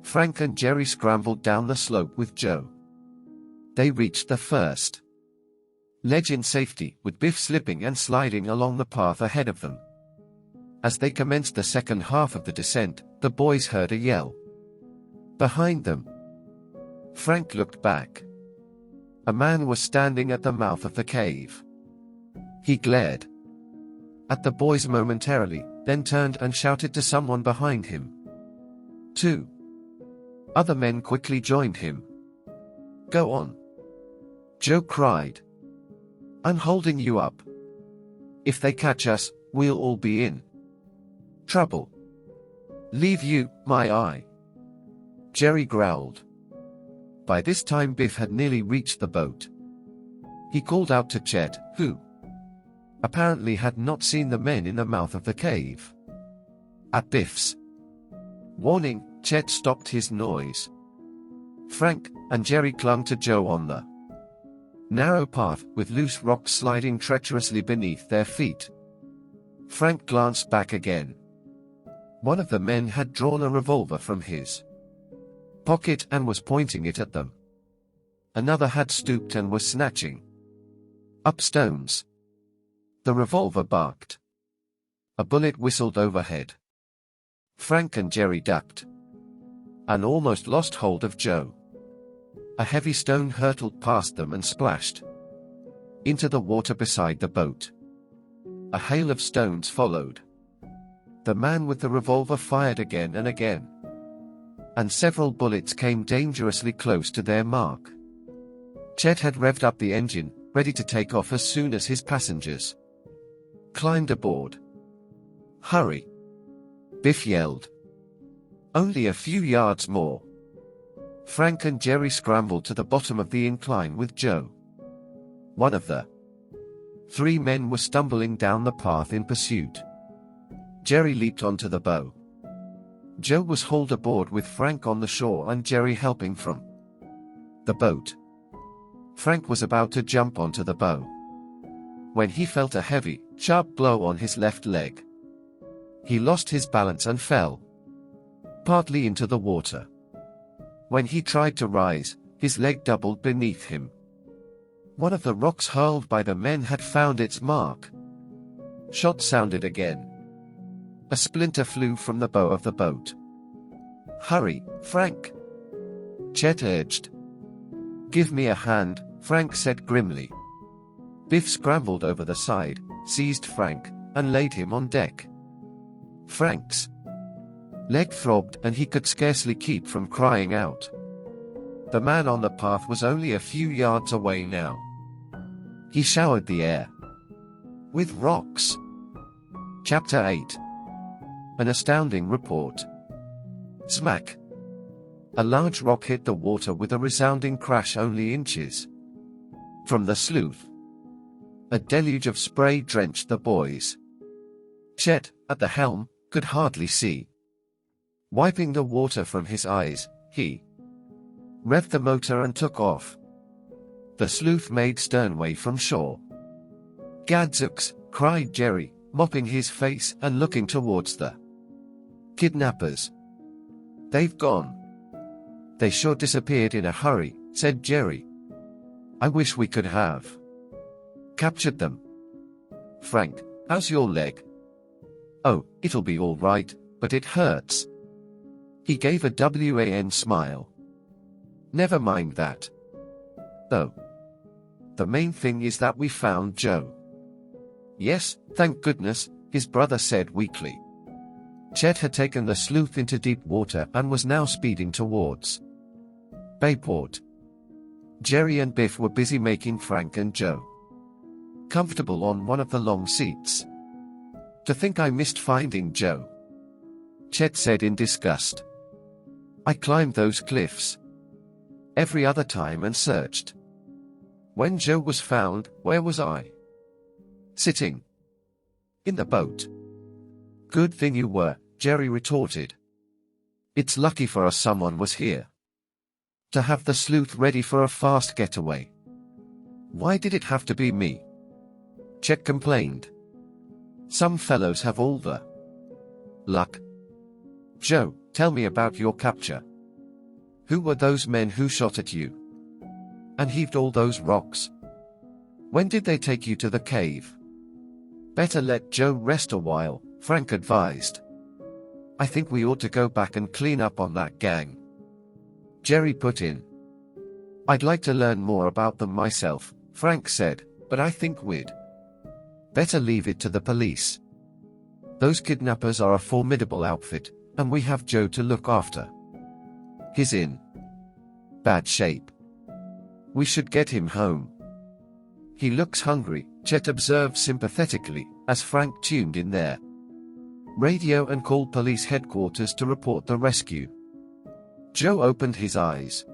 Frank and Jerry scrambled down the slope with Joe. They reached the first ledge in safety, with Biff slipping and sliding along the path ahead of them. As they commenced the second half of the descent, the boys heard a yell behind them. Frank looked back. A man was standing at the mouth of the cave. He glared at the boys momentarily, then turned and shouted to someone behind him. 2 other men quickly joined him. Go on, Joe cried. I'm holding you up. If they catch us, we'll all be in trouble. Leave you, my eye, Jerry growled. By this time Biff had nearly reached the boat. He called out to Chet, who apparently had not seen the men in the mouth of the cave. At Biff's warning, Chet stopped his noise. Frank and Jerry clung to Joe on the narrow path, with loose rocks sliding treacherously beneath their feet. Frank glanced back again. One of the men had drawn a revolver from his pocket and was pointing it at them. Another had stooped and was snatching up stones. The revolver barked. A bullet whistled overhead. Frank and Jerry ducked and almost lost hold of Joe. A heavy stone hurtled past them and splashed into the water beside the boat. A hail of stones followed. The man with the revolver fired again and again, and several bullets came dangerously close to their mark. Chet had revved up the engine, ready to take off as soon as his passengers climbed aboard. Hurry! Biff yelled. Only a few yards more. Frank and Jerry scrambled to the bottom of the incline with Joe. One of the 3 men was stumbling down the path in pursuit. Jerry leaped onto the bow. Joe was hauled aboard with Frank on the shore and Jerry helping from the boat. Frank was about to jump onto the bow when he felt a heavy, sharp blow on his left leg. He lost his balance and fell partly into the water. When he tried to rise, his leg doubled beneath him. One of the rocks hurled by the men had found its mark. Shot sounded again. A splinter flew from the bow of the boat. Hurry, Frank! Chet urged. Give me a hand, Frank said grimly. Biff scrambled over the side, seized Frank, and laid him on deck. Frank's leg throbbed and he could scarcely keep from crying out. The man on the path was only a few yards away now. He showered the air with rocks. Chapter 8. An astounding report. Smack! A large rock hit the water with a resounding crash only inches from the sloop. A deluge of spray drenched the boys. Chet, at the helm, could hardly see. Wiping the water from his eyes, he revved the motor and took off. The sleuth made sternway from shore. "Gadzooks!" cried Jerry, mopping his face and looking towards the kidnappers. "They've gone." "They sure disappeared in a hurry," said Jerry. "I wish we could have captured them." "Frank, how's your leg?" "Oh, it'll be all right, but it hurts." He gave a wan smile. "Never mind that. Though, the main thing is that we found Joe." "Yes, thank goodness," his brother said weakly. Chet had taken the sleuth into deep water and was now speeding towards Bayport. Jerry and Biff were busy making Frank and Joe comfortable on one of the long seats. "To think I missed finding Joe," Chet said in disgust. "I climbed those cliffs every other time and searched. When Joe was found, where was I? Sitting in the boat." "Good thing you were," Jerry retorted. "It's lucky for us someone was here to have the sleuth ready for a fast getaway." "Why did it have to be me?" Chet complained. "Some fellows have all the luck." "Joe, tell me about your capture. Who were those men who shot at you and heaved all those rocks? When did they take you to the cave?" "Better let Joe rest a while," Frank advised. "I think we ought to go back and clean up on that gang," Jerry put in. "I'd like to learn more about them myself," Frank said, "but I think we'd better leave it to the police. Those kidnappers are a formidable outfit, and we have Joe to look after. He's in bad shape. We should get him home." "He looks hungry," Chet observed sympathetically, as Frank tuned in their radio and called police headquarters to report the rescue. Joe opened his eyes.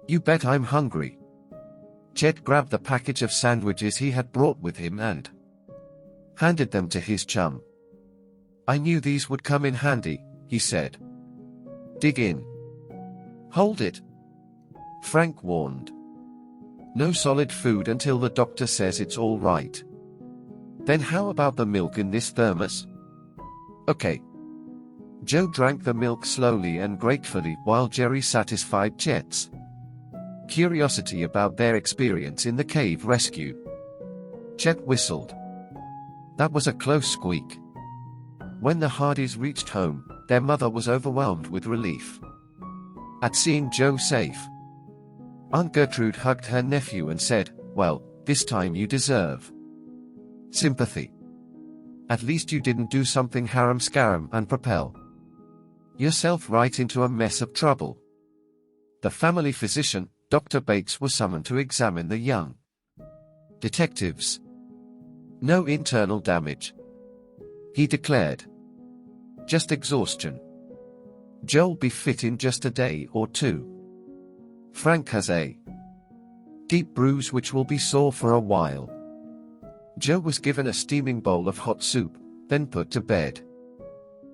"You bet I'm hungry." Chet grabbed the package of sandwiches he had brought with him and handed them to his chum. "I knew these would come in handy," he said. "Dig in." "Hold it," Frank warned. "No solid food until the doctor says it's all right." "Then how about the milk in this thermos?" "Okay." Joe drank the milk slowly and gratefully while Jerry satisfied Chet's curiosity about their experience in the cave rescue. Chet whistled. That was a close squeak. When the Hardys reached home, their mother was overwhelmed with relief at seeing Joe safe. Aunt Gertrude hugged her nephew and said, "Well, this time you deserve sympathy. At least you didn't do something harum-scarum and propel yourself right into a mess of trouble." The family physician, Dr. Bates, was summoned to examine the young detectives. "No internal damage," he declared. "Just exhaustion. Joe'll be fit in just a day or two. Frank has a deep bruise which will be sore for a while." Joe was given a steaming bowl of hot soup, then put to bed.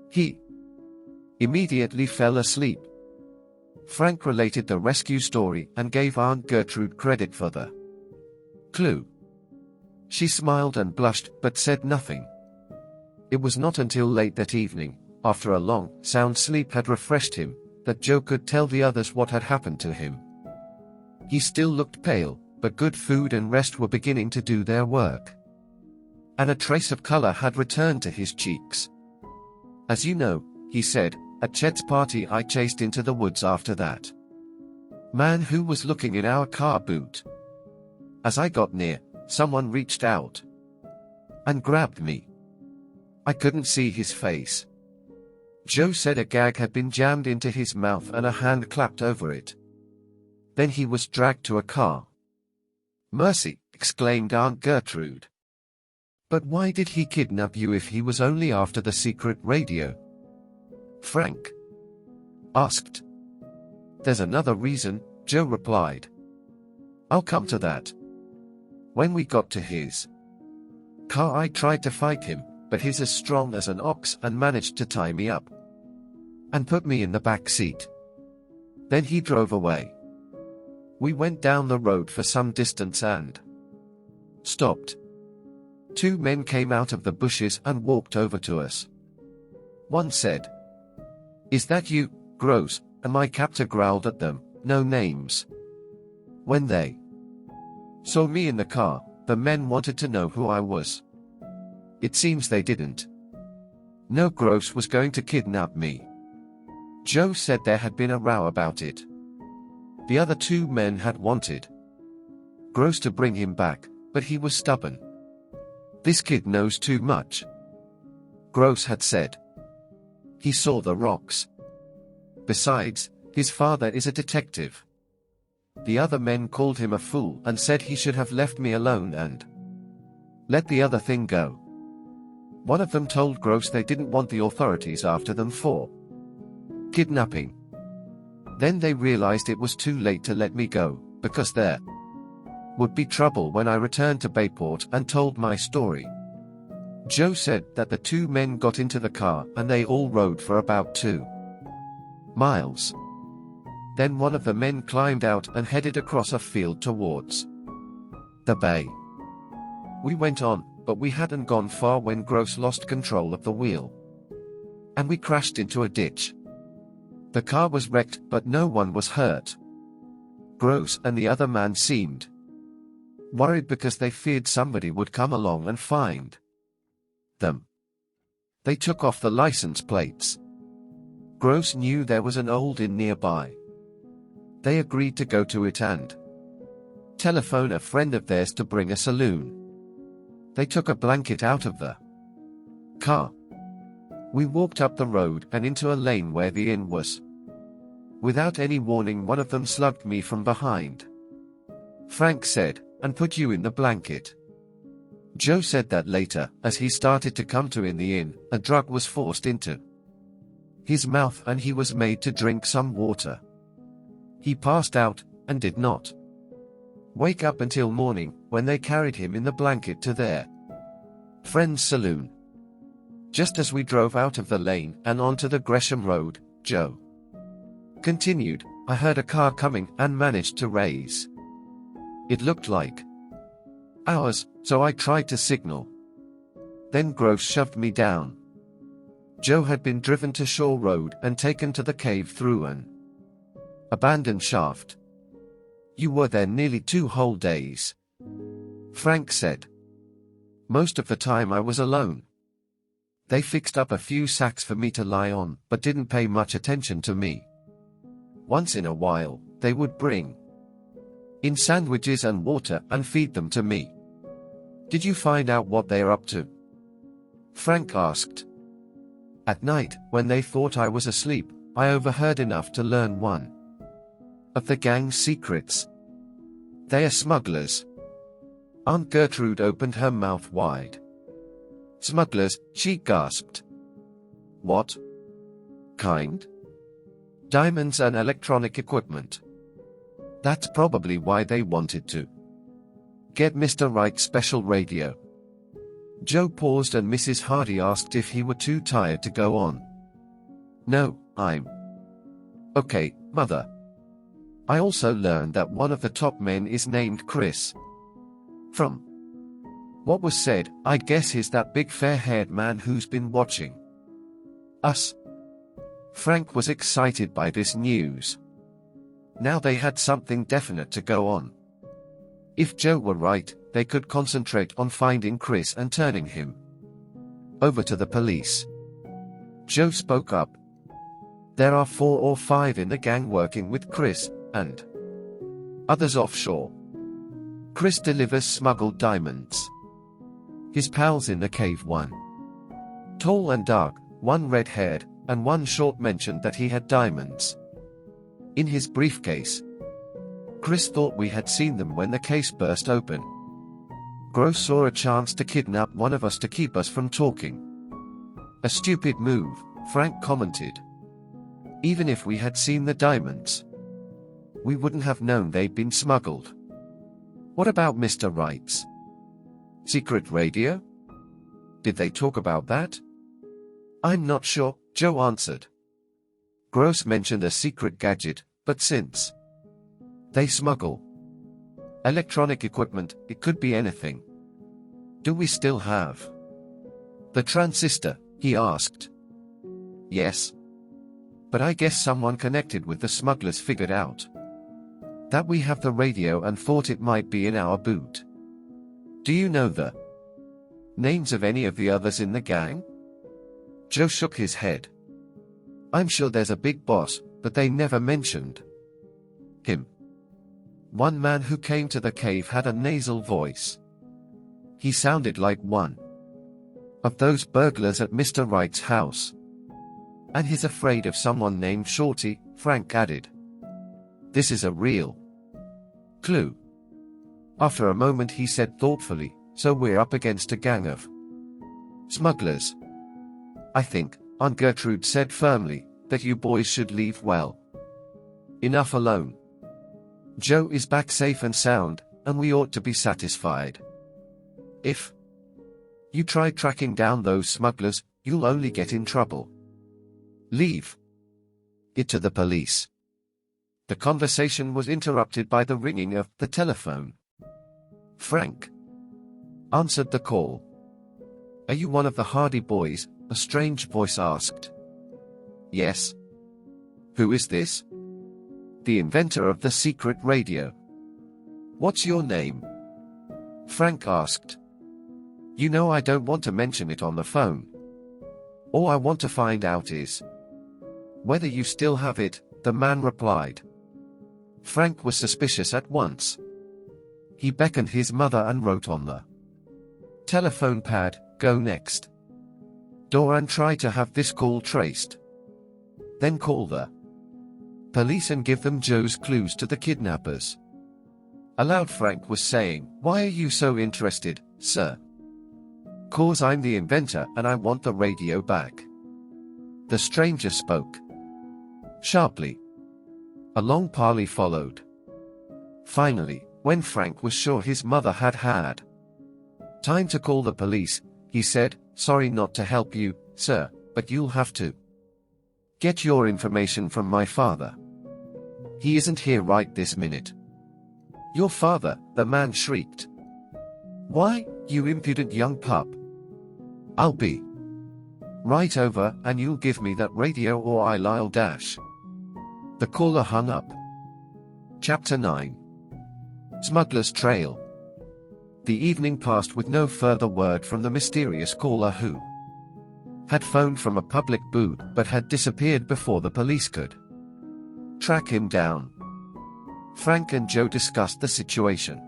He immediately fell asleep. Frank related the rescue story and gave Aunt Gertrude credit for the clue. She smiled and blushed but said nothing. It was not until late that evening, after a long, sound sleep had refreshed him, that Joe could tell the others what had happened to him. He still looked pale, but good food and rest were beginning to do their work. And a trace of color had returned to his cheeks. "As you know," he said, "at Chet's party I chased into the woods after that man who was looking in our car boot. As I got near, someone reached out and grabbed me. I couldn't see his face. Joe said a gag had been jammed into his mouth and a hand clapped over it. Then he was dragged to a car. "Mercy!" exclaimed Aunt Gertrude. "But why did he kidnap you if he was only after the secret radio?" Frank asked. "There's another reason," Joe replied. "I'll come to that." When we got to his car, I tried to fight him, but he's as strong as an ox and managed to tie me up and put me in the back seat. Then he drove away. We went down the road for some distance and stopped. Two men came out of the bushes and walked over to us. One said, "Is that you, Gross?" and my captor growled at them, "No names." When they saw me in the car, the men wanted to know who I was. It seems they didn't know Gross was going to kidnap me. Joe said there had been a row about it. The other two men had wanted Gross to bring him back, but he was stubborn. "This kid knows too much," Gross had said. "He saw the rocks. Besides, his father is a detective." The other men called him a fool and said he should have left me alone and let the other thing go. One of them told Gross they didn't want the authorities after them for kidnapping. Then they realized it was too late to let me go, because there would be trouble when I returned to Bayport and told my story. Joe said that the two men got into the car and they all rode for about 2 miles. Then one of the men climbed out and headed across a field towards the bay. We went on, but we hadn't gone far when Gross lost control of the wheel, and we crashed into a ditch. The car was wrecked, but no one was hurt. Gross and the other man seemed worried because they feared somebody would come along and find them. They took off the license plates. Gross knew there was an old inn nearby. They agreed to go to it and telephone a friend of theirs to bring a saloon. They took a blanket out of the car. We walked up the road and into a lane where the inn was. Without any warning, one of them slugged me from behind. Frank said, "And put you in the blanket." Joe said that later, as he started to come to in the inn, a drug was forced into his mouth and he was made to drink some water. He passed out, and did not wake up until morning, when they carried him in the blanket to their friend's saloon. Just as we drove out of the lane and onto the Gresham Road, Joe continued, "I heard a car coming and managed to raise. It looked like ours, so I tried to signal. Then Gross shoved me down." Joe had been driven to Shore Road and taken to the cave through an abandoned shaft. "You were there nearly 2 whole days," Frank said. "Most of the time I was alone. They fixed up a few sacks for me to lie on, but didn't pay much attention to me. Once in a while, they would bring in sandwiches and water and feed them to me." "Did you find out what they're up to?" Frank asked. "At night, when they thought I was asleep, I overheard enough to learn one of the gang's secrets. They are smugglers." Aunt Gertrude opened her mouth wide. "Smugglers," she gasped. "What kind?" "Diamonds and electronic equipment. That's probably why they wanted to get Mr. Wright's special radio." Joe paused and Mrs. Hardy asked if he were too tired to go on. "No, I'm okay, Mother. I also learned that one of the top men is named Chris. From what was said, I guess he's that big fair-haired man who's been watching us." Frank was excited by this news. Now they had something definite to go on. If Joe were right, they could concentrate on finding Chris and turning him over to the police. Joe spoke up. "There are 4 or 5 in the gang working with Chris, and others offshore. Chris delivers smuggled diamonds. His pals in the cave, one tall and dark, one red-haired, and one short, mentioned that he had diamonds in his briefcase. Chris thought we had seen them when the case burst open. Gross saw a chance to kidnap one of us to keep us from talking. A stupid move, Frank commented. Even if we had seen the diamonds, we wouldn't have known they'd been smuggled. What about Mr. Wright's secret radio? Did they talk about that? I'm not sure, Joe answered. Gross mentioned a secret gadget, but since they smuggle electronic equipment, it could be anything. Do we still have the transistor? He asked. Yes. But I guess someone connected with the smugglers figured out that we have the radio and thought it might be in our boot. Do you know the names of any of the others in the gang? Joe shook his head. I'm sure there's a big boss, but they never mentioned him. One man who came to the cave had a nasal voice. He sounded like one of those burglars at Mr. Wright's house. And he's afraid of someone named Shorty, Frank added. This is a real clue. After a moment he said thoughtfully, so we're up against a gang of smugglers. I think, Aunt Gertrude said firmly, that you boys should leave well enough alone. Joe is back safe and sound, and we ought to be satisfied. If you try tracking down those smugglers, you'll only get in trouble. Leave it to the police. The conversation was interrupted by the ringing of the telephone. Frank answered the call. Are you one of the Hardy boys? A strange voice asked. Yes. Who is this? The inventor of the secret radio. What's your name? Frank asked. You know I don't want to mention it on the phone. All I want to find out is whether you still have it, the man replied. Frank was suspicious at once. He beckoned his mother and wrote on the telephone pad, go next door and try to have this call traced. Then call the police and give them Joe's clues to the kidnappers. Aloud Frank was saying, why are you so interested, sir? 'Cause I'm the inventor and I want the radio back. The stranger spoke sharply. A long parley followed. Finally, when Frank was sure his mother had time to call the police, he said, sorry not to help you, sir, but you'll have to get your information from my father. He isn't here right this minute. Your father, the man shrieked. Why, you impudent young pup. I'll be right over, and you'll give me that radio or I'll dash. The caller hung up. Chapter 9. Smuggler's Trail. The evening passed with no further word from the mysterious caller who had phoned from a public booth but had disappeared before the police could track him down. Frank and Joe discussed the situation.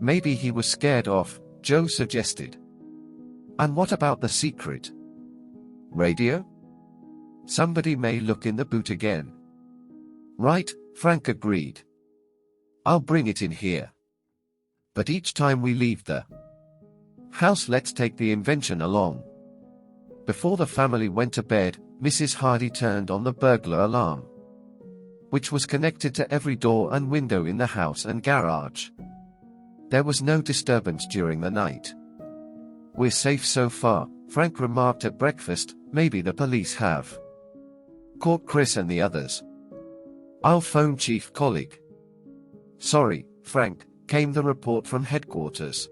Maybe he was scared off, Joe suggested. And what about the secret radio? Somebody may look in the boot again. Right, Frank agreed. I'll bring it in here. But each time we leave the house, let's take the invention along. Before the family went to bed, Mrs. Hardy turned on the burglar alarm, which was connected to every door and window in the house and garage. There was no disturbance during the night. We're safe so far, Frank remarked at breakfast. Maybe the police have caught Chris and the others. I'll phone Chief Colleague. Sorry, Frank, came the report from headquarters.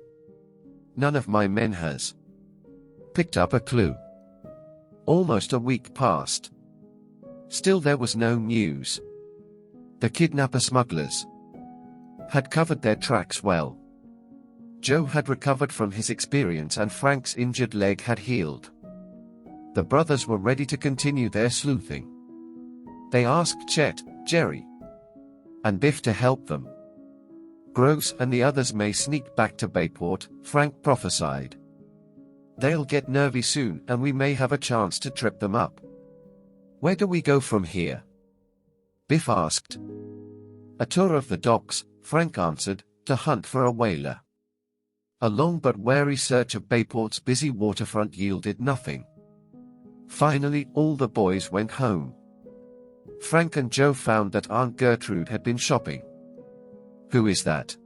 None of my men has picked up a clue. Almost a week passed. Still there was no news. The kidnapper smugglers had covered their tracks well. Joe had recovered from his experience and Frank's injured leg had healed. The brothers were ready to continue their sleuthing. They asked Chet, Jerry, and Biff to help them. Gross and the others may sneak back to Bayport, Frank prophesied. They'll get nervy soon and we may have a chance to trip them up. Where do we go from here? Biff asked. A tour of the docks, Frank answered, to hunt for a whaler. A long but wary search of Bayport's busy waterfront yielded nothing. Finally, all the boys went home. Frank and Joe found that Aunt Gertrude had been shopping. Who is that?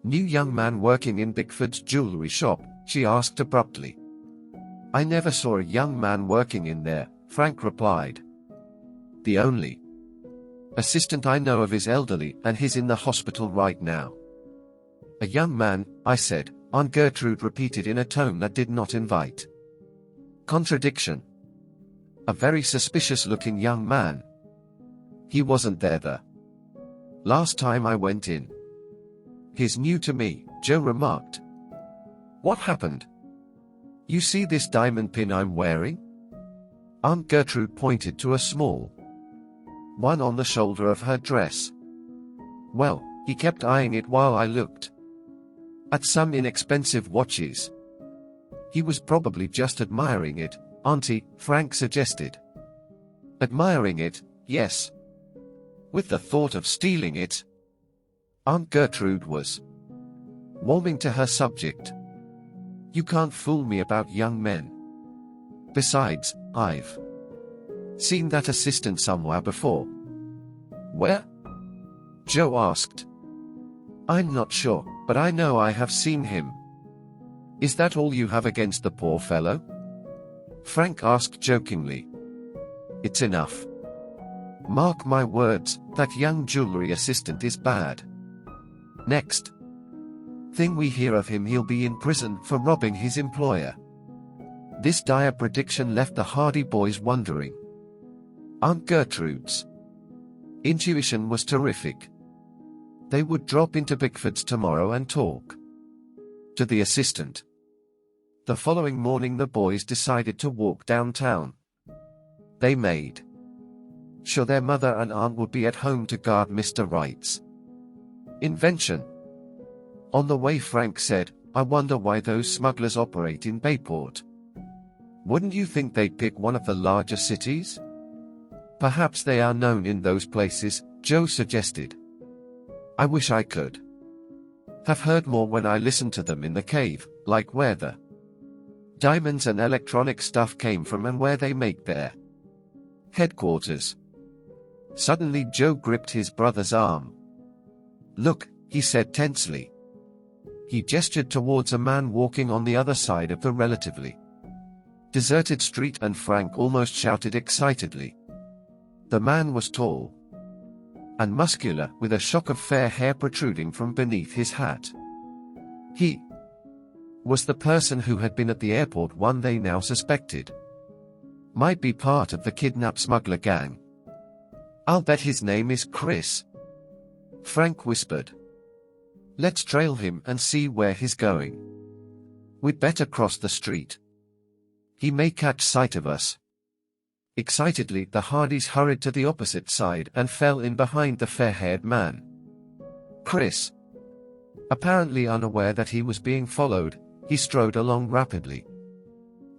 New young man working in Bickford's jewelry shop, she asked abruptly. I never saw a young man working in there, Frank replied. The only assistant I know of is elderly and he's in the hospital right now. A young man, I said, Aunt Gertrude repeated in a tone that did not invite contradiction. A very suspicious-looking young man. He wasn't there the last time I went in. He's new to me, Joe remarked. What happened? You see this diamond pin I'm wearing? Aunt Gertrude pointed to a small one on the shoulder of her dress. Well, he kept eyeing it while I looked at some inexpensive watches. He was probably just admiring it, Auntie, Frank suggested. Admiring it, yes. With the thought of stealing it. Aunt Gertrude was warming to her subject. You can't fool me about young men. Besides, I've seen that assistant somewhere before. Where? Joe asked. I'm not sure, but I know I have seen him. Is that all you have against the poor fellow? Frank asked jokingly. It's enough. Mark my words, that young jewelry assistant is bad. Next thing we hear of him, he'll be in prison for robbing his employer. This dire prediction left the Hardy boys wondering. Aunt Gertrude's intuition was terrific. They would drop into Bickford's tomorrow and talk to the assistant. The following morning the boys decided to walk downtown. They made sure their mother and aunt would be at home to guard Mr. Wright's invention. On the way Frank said, I wonder why those smugglers operate in Bayport. Wouldn't you think they'd pick one of the larger cities? Perhaps they are known in those places, Joe suggested. I wish I could have heard more when I listened to them in the cave, like where the diamonds and electronic stuff came from and where they make their headquarters. Suddenly Joe gripped his brother's arm. Look, he said tensely. He gestured towards a man walking on the other side of the relatively deserted street, and Frank almost shouted excitedly. The man was tall and muscular, with a shock of fair hair protruding from beneath his hat. He was the person who had been at the airport, one they now suspected might be part of the kidnap smuggler gang. I'll bet his name is Chris, Frank whispered. Let's trail him and see where he's going. We'd better cross the street. He may catch sight of us. Excitedly, the Hardys hurried to the opposite side and fell in behind the fair-haired man. Chris, apparently unaware that he was being followed, he strode along rapidly.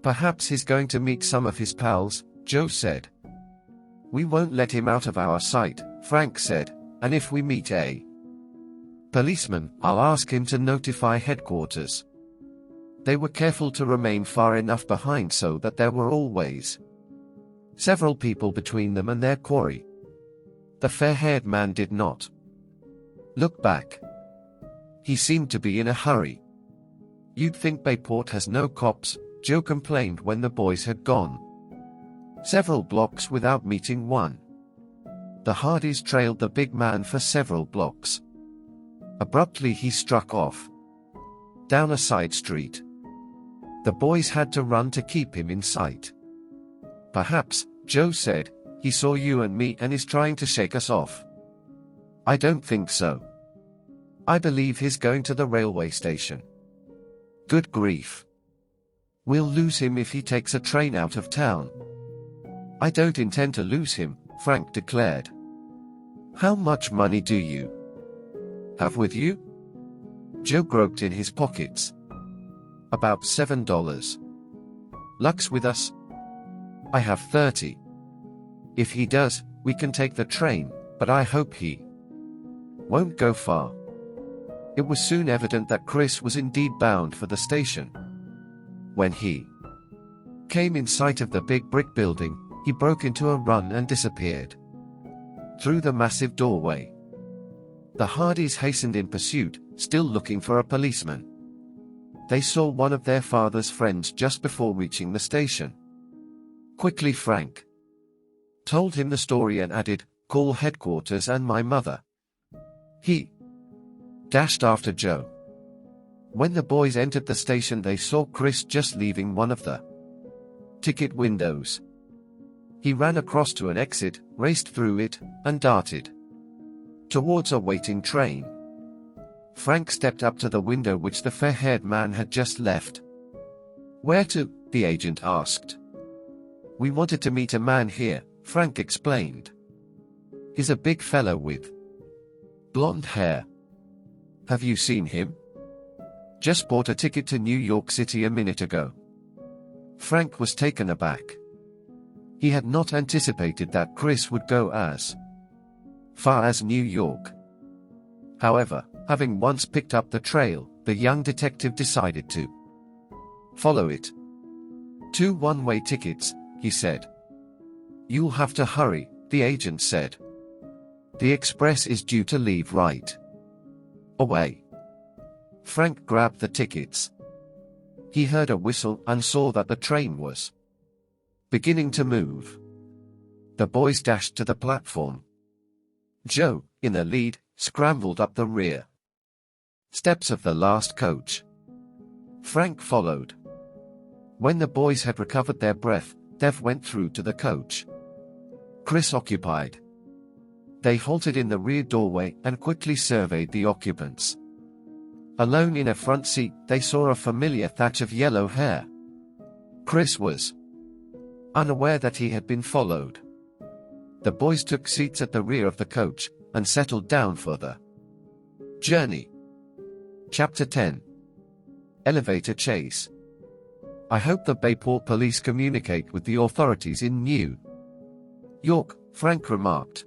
Perhaps he's going to meet some of his pals, Joe said. We won't let him out of our sight, Frank said, and if we meet a policeman, I'll ask him to notify headquarters. They were careful to remain far enough behind so that there were always several people between them and their quarry. The fair-haired man did not look back. He seemed to be in a hurry. You'd think Bayport has no cops, Joe complained when the boys had gone several blocks without meeting one. The Hardys trailed the big man for several blocks. Abruptly he struck off down a side street. The boys had to run to keep him in sight. Perhaps, Joe said, he saw you and me and is trying to shake us off. I don't think so. I believe he's going to the railway station. Good grief. We'll lose him if he takes a train out of town. I don't intend to lose him, Frank declared. How much money do you have with you? Joe groped in his pockets. About $7. Luck's with us? I have 30. If he does, we can take the train, but I hope he won't go far. It was soon evident that Chris was indeed bound for the station. When he came in sight of the big brick building, he broke into a run and disappeared through the massive doorway. The Hardys hastened in pursuit, still looking for a policeman. They saw one of their father's friends just before reaching the station. Quickly Frank told him the story and added, "Call headquarters and my mother." He dashed after Joe. When the boys entered the station, they saw Chris just leaving one of the ticket windows. He ran across to an exit, raced through it, and darted towards a waiting train. Frank stepped up to the window which the fair-haired man had just left. "Where to?" the agent asked. "We wanted to meet a man here," Frank explained. "He's a big fellow with blonde hair. Have you seen him? Just bought a ticket to New York City a minute ago." Frank was taken aback. He had not anticipated that Chris would go as far as New York. However, having once picked up the trail, the young detective decided to follow it. "2 one-way tickets," he said. "You'll have to hurry," the agent said. "The express is due to leave right away." Frank grabbed the tickets. He heard a whistle and saw that the train was beginning to move. The boys dashed to the platform. Joe, in the lead, scrambled up the rear steps of the last coach. Frank followed. When the boys had recovered their breath, Dev went through to the coach. Chris occupied. They halted in the rear doorway and quickly surveyed the occupants. Alone in a front seat, they saw a familiar thatch of yellow hair. Chris was unaware that he had been followed. The boys took seats at the rear of the coach and settled down for the journey. Chapter 10. Elevator Chase. "I hope the Bayport police communicate with the authorities in New York," Frank remarked.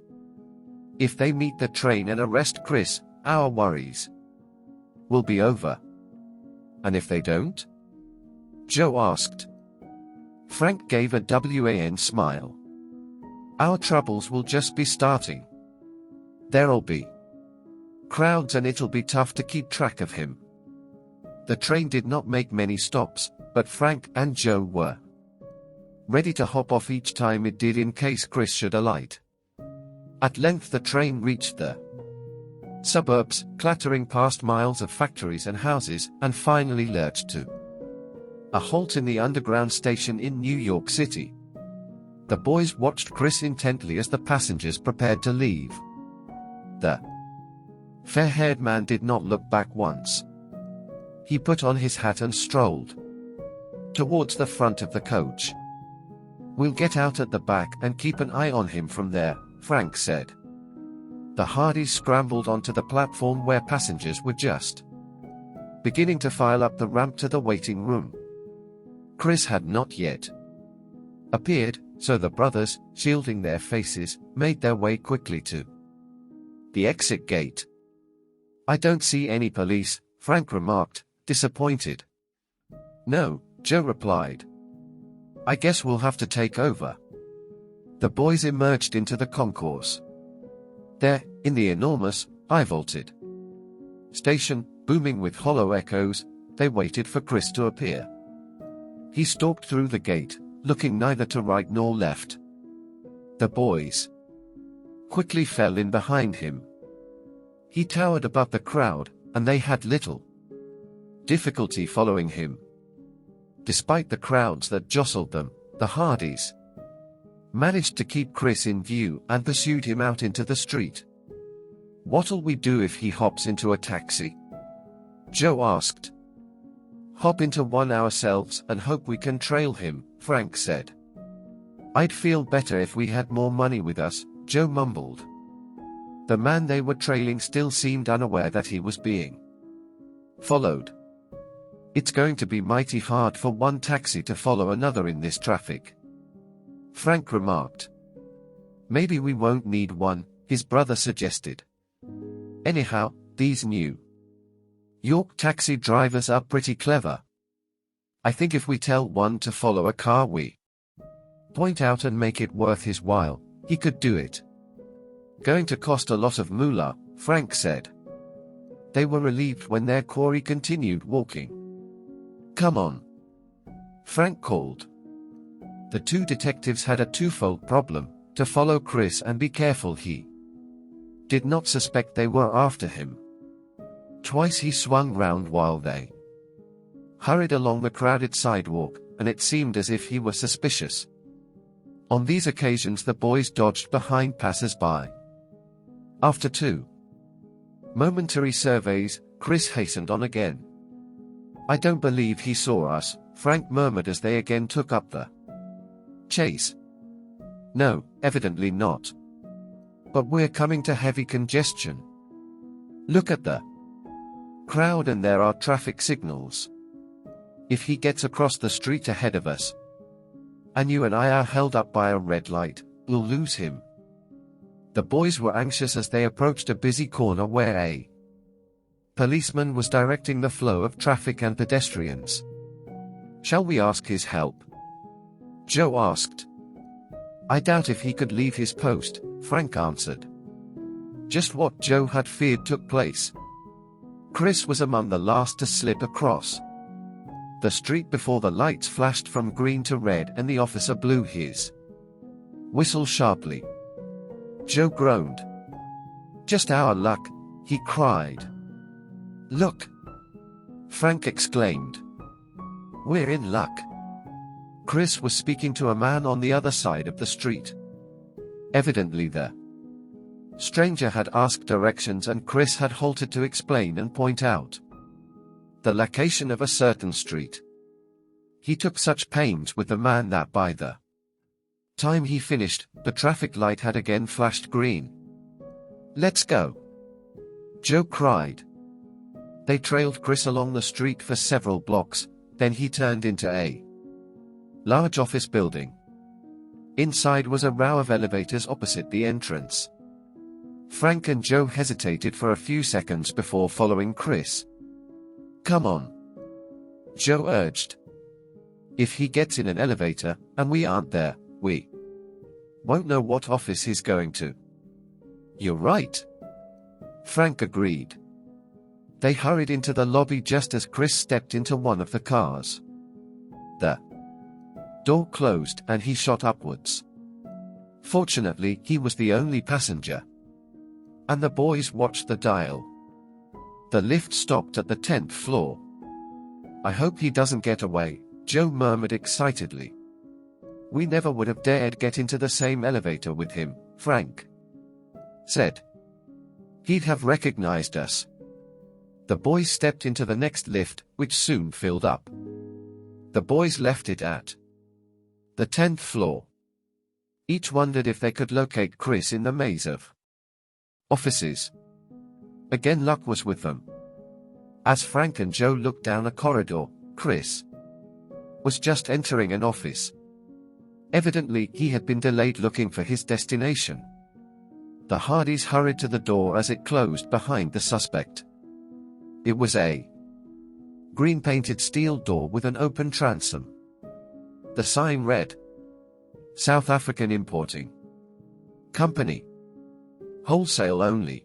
"If they meet the train and arrest Chris, our worries will be over." "And if they don't?" Joe asked. Frank gave a wan smile. "Our troubles will just be starting. There'll be crowds and it'll be tough to keep track of him." The train did not make many stops, but Frank and Joe were ready to hop off each time it did in case Chris should alight. At length the train reached the suburbs, clattering past miles of factories and houses, and finally lurched to a halt in the underground station in New York City. The boys watched Chris intently as the passengers prepared to leave. The fair-haired man did not look back once. He put on his hat and strolled towards the front of the coach. "We'll get out at the back and keep an eye on him from there," Frank said. The Hardys scrambled onto the platform where passengers were just beginning to file up the ramp to the waiting room. Chris had not yet appeared, so the brothers, shielding their faces, made their way quickly to the exit gate. "I don't see any police," Frank remarked, disappointed. "No," Joe replied. "I guess we'll have to take over." The boys emerged into the concourse. There, in the enormous, high-vaulted station, booming with hollow echoes, they waited for Chris to appear. He stalked through the gate, looking neither to right nor left. The boys quickly fell in behind him. He towered above the crowd, and they had little difficulty following him. Despite the crowds that jostled them, the Hardys managed to keep Chris in view and pursued him out into the street. "What'll we do if he hops into a taxi?" Joe asked. "Hop into one ourselves and hope we can trail him," Frank said. "I'd feel better if we had more money with us," Joe mumbled. The man they were trailing still seemed unaware that he was being followed. It's going to be mighty hard for one taxi to follow another in this traffic, Frank remarked. Maybe we won't need one, his brother suggested. Anyhow, these New York taxi drivers are pretty clever. I think if we tell one to follow a car we point out and make it worth his while, he could do it. Going to cost a lot of moolah, Frank said. They were relieved when their quarry continued walking. Come on, Frank called. The two detectives had a twofold problem: to follow Chris and be careful he did not suspect they were after him. Twice he swung round while they hurried along the crowded sidewalk, and it seemed as if he were suspicious. On these occasions the boys dodged behind passers-by. After 2 momentary surveys, Chris hastened on again. I don't believe he saw us, Frank murmured as they again took up the chase. No, evidently not. But we're coming to heavy congestion. Look at the crowd, and there are traffic signals. If he gets across the street ahead of us, and you and I are held up by a red light, we'll lose him. The boys were anxious as they approached a busy corner where a policeman was directing the flow of traffic and pedestrians. Shall we ask his help? Joe asked. I doubt if he could leave his post, Frank answered. Just what Joe had feared took place. Chris was among the last to slip across the street before the lights flashed from green to red and the officer blew his whistle sharply. Joe groaned. Just our luck, he cried. Look! Frank exclaimed. We're in luck. Chris was speaking to a man on the other side of the street. Evidently the stranger had asked directions and Chris had halted to explain and point out the location of a certain street. He took such pains with the man that by the time he finished, the traffic light had again flashed green. Let's go! Joe cried. They trailed Chris along the street for several blocks, then he turned into a large office building. Inside was a row of elevators opposite the entrance. Frank and Joe hesitated for a few seconds before following Chris. Come on, Joe urged. If he gets in an elevator, and we aren't there, we won't know what office he's going to. You're right, Frank agreed. They hurried into the lobby just as Chris stepped into one of the cars. The door closed and he shot upwards. Fortunately, he was the only passenger, and the boys watched the dial. The lift stopped at the 10th floor. I hope he doesn't get away, Joe murmured excitedly. We never would have dared get into the same elevator with him, Frank said. He'd have recognized us. The boys stepped into the next lift, which soon filled up. The boys left it at the 10th floor. Each wondered if they could locate Chris in the maze of offices. Again luck was with them. As Frank and Joe looked down a corridor, Chris was just entering an office. Evidently, he had been delayed looking for his destination. The Hardys hurried to the door as it closed behind the suspect. It was a green-painted steel door with an open transom. The sign read, South African Importing Company. Wholesale only.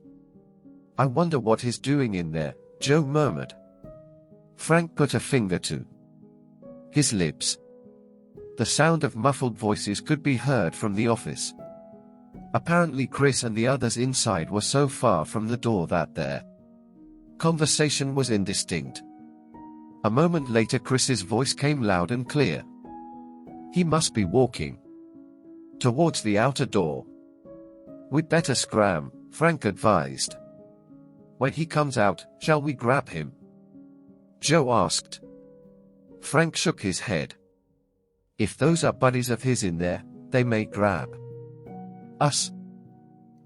I wonder what he's doing in there, Joe murmured. Frank put a finger to his lips. The sound of muffled voices could be heard from the office. Apparently Chris and the others inside were so far from the door that their conversation was indistinct. A moment later Chris's voice came loud and clear. He must be walking towards the outer door. We'd better scram, Frank advised. When he comes out, shall we grab him? Joe asked. Frank shook his head. If those are buddies of his in there, they may grab us.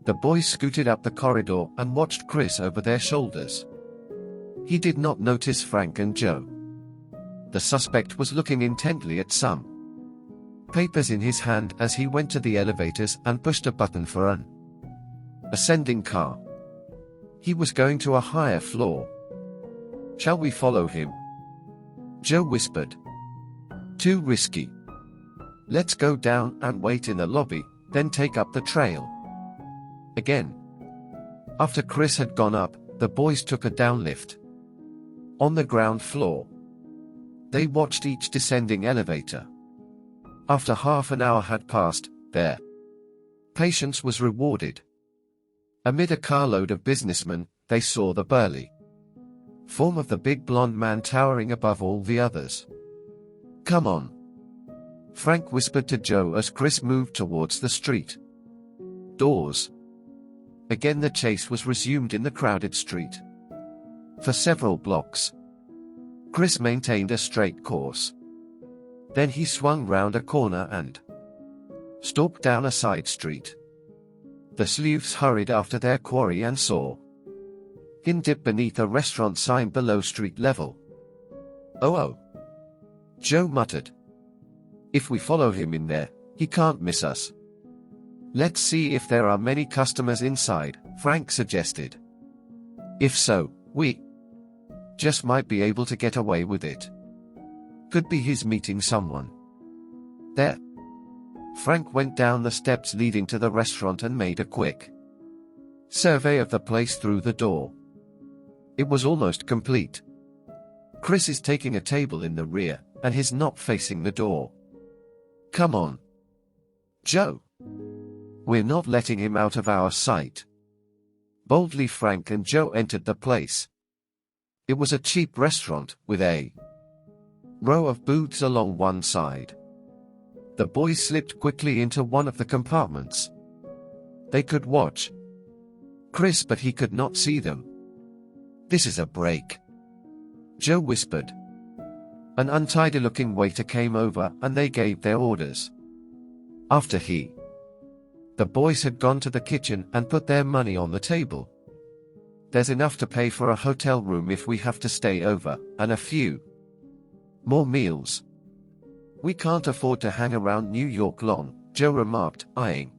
The boys scooted up the corridor and watched Chris over their shoulders. He did not notice Frank and Joe. The suspect was looking intently at some papers in his hand as he went to the elevators and pushed a button for an ascending car. He was going to a higher floor. "Shall we follow him?" Joe whispered. "Too risky. Let's go down and wait in the lobby, then take up the trail." Again. After Chris had gone up, the boys took a downlift. On the ground floor, they watched each descending elevator. After half an hour had passed, their patience was rewarded. Amid a carload of businessmen, they saw the burly form of the big blond man towering above all the others. "Come on," Frank whispered to Joe as Chris moved towards the street doors. Again the chase was resumed in the crowded street. For several blocks, Chris maintained a straight course. Then he swung round a corner and stalked down a side street. The sleuths hurried after their quarry and saw him dip beneath a restaurant sign below street level. Oh, Joe muttered. "If we follow him in there, he can't miss us." "Let's see if there are many customers inside," Frank suggested. "If so, we just might be able to get away with it. Could be he's meeting someone there." Frank went down the steps leading to the restaurant and made a quick survey of the place through the door. It was almost complete. Chris is taking a table in the rear, and he's not facing the door. "Come on, Joe. We're not letting him out of our sight." Boldly Frank and Joe entered the place. It was a cheap restaurant, with a row of booths along one side. The boys slipped quickly into one of the compartments. They could watch Chris, but he could not see them. "This is a break," Joe whispered. An untidy-looking waiter came over and they gave their orders. After the boys had gone to the kitchen and put their money on the table. "There's enough to pay for a hotel room if we have to stay over, and a few more meals. We can't afford to hang around New York long," Joe remarked, eyeing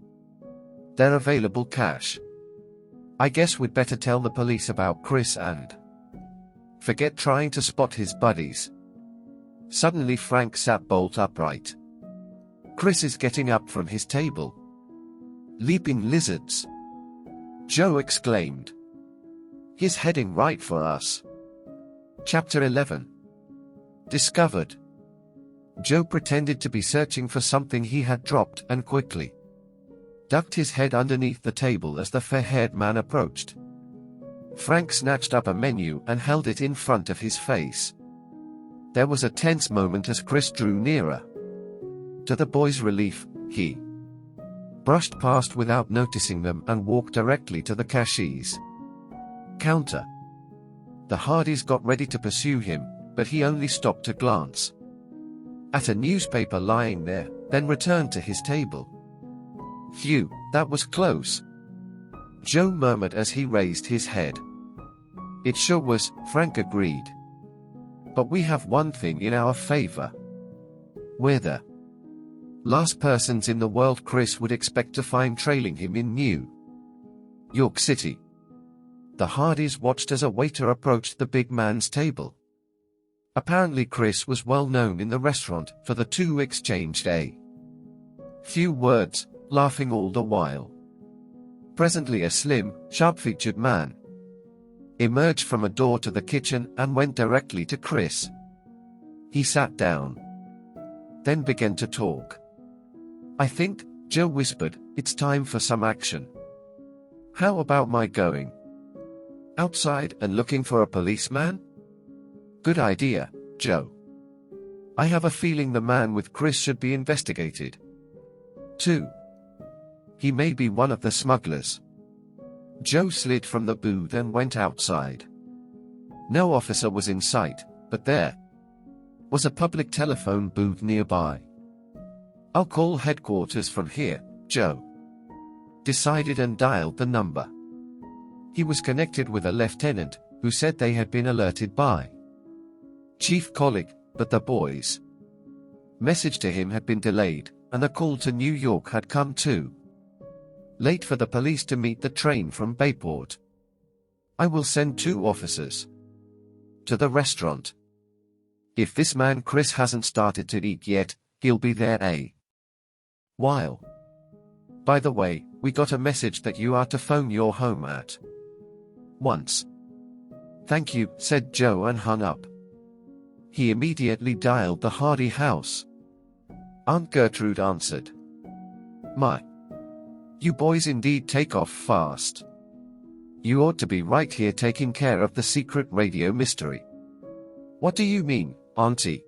their available cash. "I guess we'd better tell the police about Chris and forget trying to spot his buddies." Suddenly Frank sat bolt upright. "Chris is getting up from his table." "Leaping lizards!" Joe exclaimed. "He's heading right for us." Chapter 11. Discovered. Joe pretended to be searching for something he had dropped and quickly ducked his head underneath the table as the fair-haired man approached. Frank snatched up a menu and held it in front of his face. There was a tense moment as Chris drew nearer. To the boys' relief, he brushed past without noticing them and walked directly to the cashier's counter. The Hardys got ready to pursue him, but he only stopped to glance at a newspaper lying there, then returned to his table. "Phew, that was close," Joe murmured as he raised his head. "It sure was," Frank agreed. "But we have one thing in our favor. We're the last persons in the world Chris would expect to find trailing him in New York City." The Hardys watched as a waiter approached the big man's table. Apparently Chris was well known in the restaurant, for the two exchanged a few words, laughing all the while. Presently a slim, sharp-featured man emerged from a door to the kitchen and went directly to Chris. He sat down, then began to talk. "I think," Joe whispered, "it's time for some action. How about my going outside and looking for a policeman?" "Good idea, Joe. I have a feeling the man with Chris should be investigated, too. He may be one of the smugglers." Joe slid from the booth and went outside. No officer was in sight, but there was a public telephone booth nearby. "I'll call headquarters from here," Joe decided and dialed the number. He was connected with a lieutenant, who said they had been alerted by Chief Collick but the boys' message to him had been delayed, and the call to New York had come too late for the police to meet the train from Bayport. I will send 2 officers to the restaurant. If this man Chris hasn't started to eat yet, he'll be there a while. By the way, we got a message that you are to phone your home at once. Thank you, said Joe and hung up. He immediately dialed the Hardy house. Aunt Gertrude answered. My, you boys indeed take off fast. You ought to be right here taking care of the secret radio mystery. What do you mean, Auntie?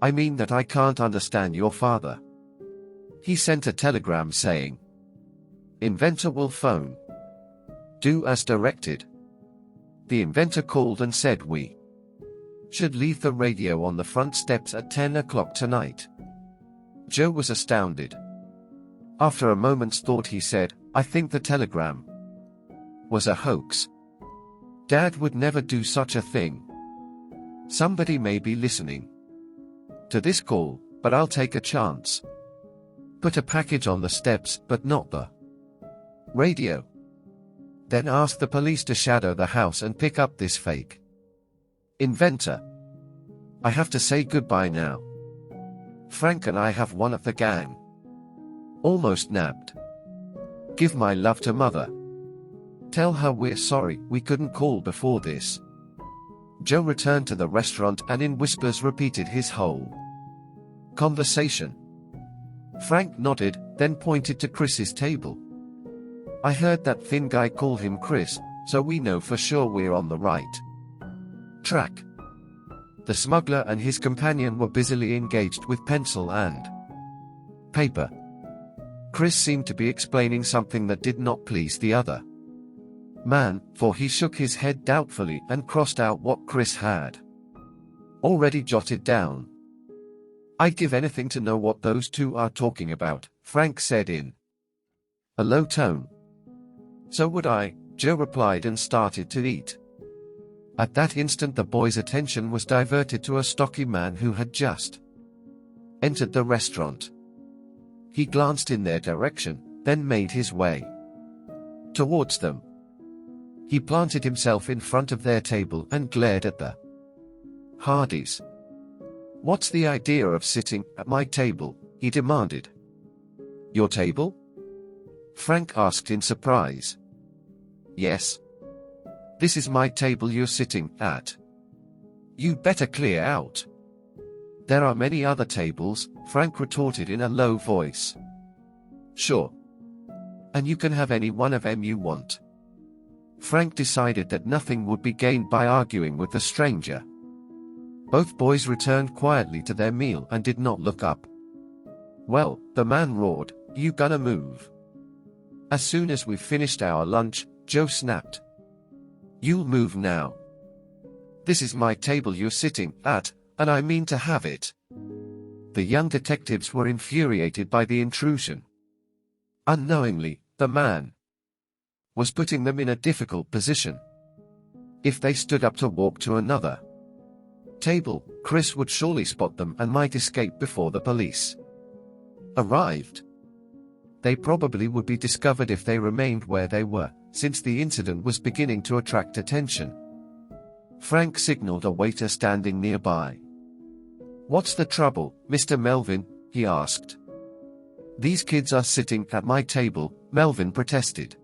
I mean that I can't understand your father. He sent a telegram saying, Inventor will phone. Do as directed. The inventor called and said we should leave the radio on the front steps at 10 o'clock tonight. Joe was astounded. After a moment's thought he said, I think the telegram was a hoax. Dad would never do such a thing. Somebody may be listening to this call, but I'll take a chance. Put a package on the steps, but not the radio. Then ask the police to shadow the house and pick up this fake inventor. I have to say goodbye now. Frank and I have one of the gang almost nabbed. Give my love to Mother. Tell her we're sorry we couldn't call before this. Joe returned to the restaurant and in whispers repeated his whole conversation. Frank nodded, then pointed to Chris's table. I heard that thin guy call him Chris, so we know for sure we're on the right track. The smuggler and his companion were busily engaged with pencil and paper. Chris seemed to be explaining something that did not please the other man, for he shook his head doubtfully and crossed out what Chris had already jotted down. I'd give anything to know what those 2 are talking about, Frank said in a low tone. So would I, Joe replied and started to eat. At that instant the boys' attention was diverted to a stocky man who had just entered the restaurant. He glanced in their direction, then made his way towards them. He planted himself in front of their table and glared at the Hardys. What's the idea of sitting at my table? He demanded. Your table? Frank asked in surprise. Yes. This is my table you're sitting at. You'd better clear out. There are many other tables, Frank retorted in a low voice. Sure. And you can have any one of them you want. Frank decided that nothing would be gained by arguing with the stranger. Both boys returned quietly to their meal and did not look up. Well, the man roared, you gonna move? As soon as we've finished our lunch, Joe snapped. You'll move now. This is my table you're sitting at, and I mean to have it. The young detectives were infuriated by the intrusion. Unknowingly, the man was putting them in a difficult position. If they stood up to walk to another table, Chris would surely spot them and might escape before the police arrived. They probably would be discovered if they remained where they were, since the incident was beginning to attract attention. Frank signaled a waiter standing nearby. What's the trouble, Mr. Melvin? He asked. These kids are sitting at my table, Melvin protested.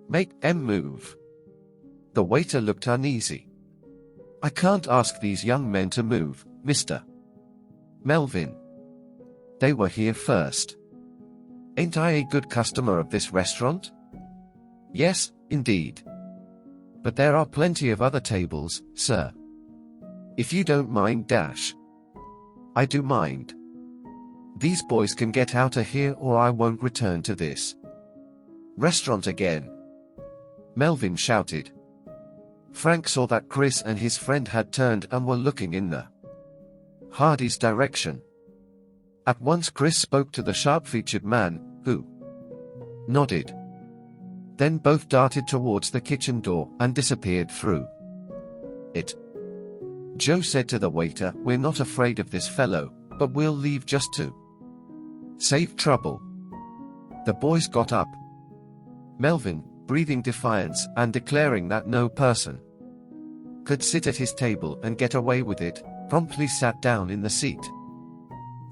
Make them move. The waiter looked uneasy. I can't ask these young men to move, Mr. Melvin. They were here first. Ain't I a good customer of this restaurant? Yes, indeed. But there are plenty of other tables, sir. If you don't mind dash. I do mind. These boys can get out of here or I won't return to this restaurant again. Melvin shouted. Frank saw that Chris and his friend had turned and were looking in the Hardy's direction. At once Chris spoke to the sharp-featured man, who nodded. Then both darted towards the kitchen door and disappeared through it. Joe said to the waiter, "We're not afraid of this fellow, but we'll leave just to save trouble." The boys got up. Melvin, breathing defiance and declaring that no person could sit at his table and get away with it, promptly sat down in the seat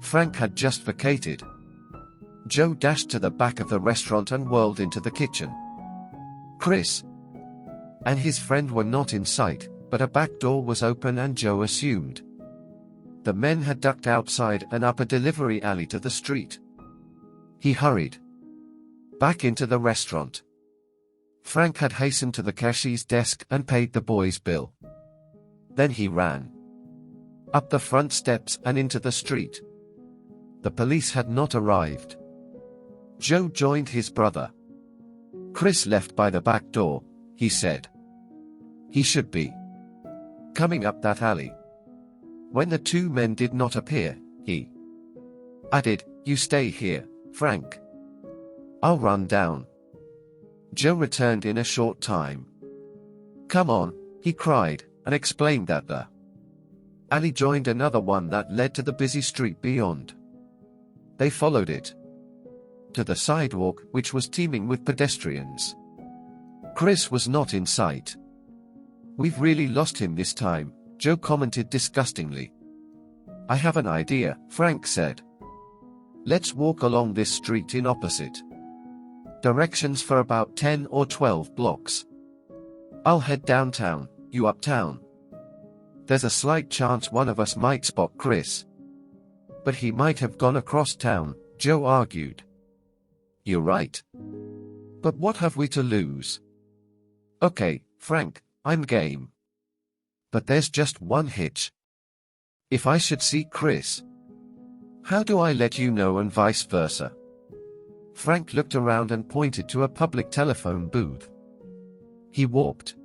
Frank had just vacated. Joe dashed to the back of the restaurant and whirled into the kitchen. Chris and his friend were not in sight, but a back door was open and Joe assumed the men had ducked outside and up a delivery alley to the street. He hurried back into the restaurant. Frank had hastened to the cashier's desk and paid the boys' bill. Then he ran up the front steps and into the street. The police had not arrived. Joe joined his brother. "Chris left by the back door," he said. "He should be coming up that alley." When the two men did not appear, he added, "You stay here, Frank. I'll run down." Joe returned in a short time. "Come on," he cried, and explained that the alley joined another one that led to the busy street beyond. They followed it to the sidewalk, which was teeming with pedestrians. Chris was not in sight. "We've really lost him this time," Joe commented disgustingly. "I have an idea," Frank said. "Let's walk along this street in opposite directions for about 10 or 12 blocks. I'll head downtown, you uptown. There's a slight chance one of us might spot Chris." "But he might have gone across town," Joe argued. "You're right. But what have we to lose?" "Okay, Frank, I'm game. But there's just one hitch. If I should see Chris, how do I let you know, and vice versa?" Frank looked around and pointed to a public telephone booth. He walked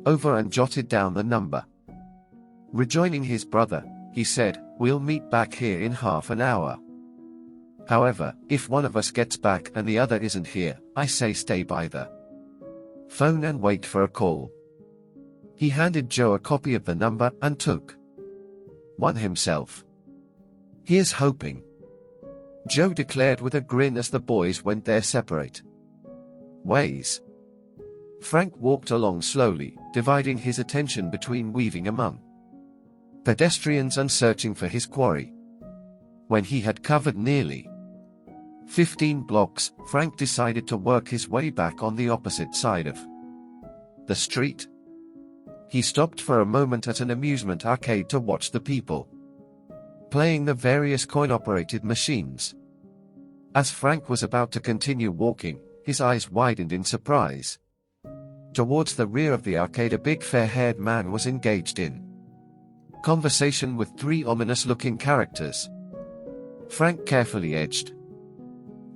over and jotted down the number. Rejoining his brother, he said, "We'll meet back here in half an hour. However, if one of us gets back and the other isn't here, I say stay by the phone and wait for a call." He handed Joe a copy of the number and took one himself. "Here's hoping," Joe declared with a grin as the boys went their separate ways. Frank walked along slowly, dividing his attention between weaving among pedestrians and searching for his quarry. When he had covered nearly 15 blocks, Frank decided to work his way back on the opposite side of the street. He stopped for a moment at an amusement arcade to watch the people playing the various coin-operated machines. As Frank was about to continue walking, his eyes widened in surprise. Towards the rear of the arcade, a big fair-haired man was engaged in conversation with three ominous-looking characters. Frank carefully edged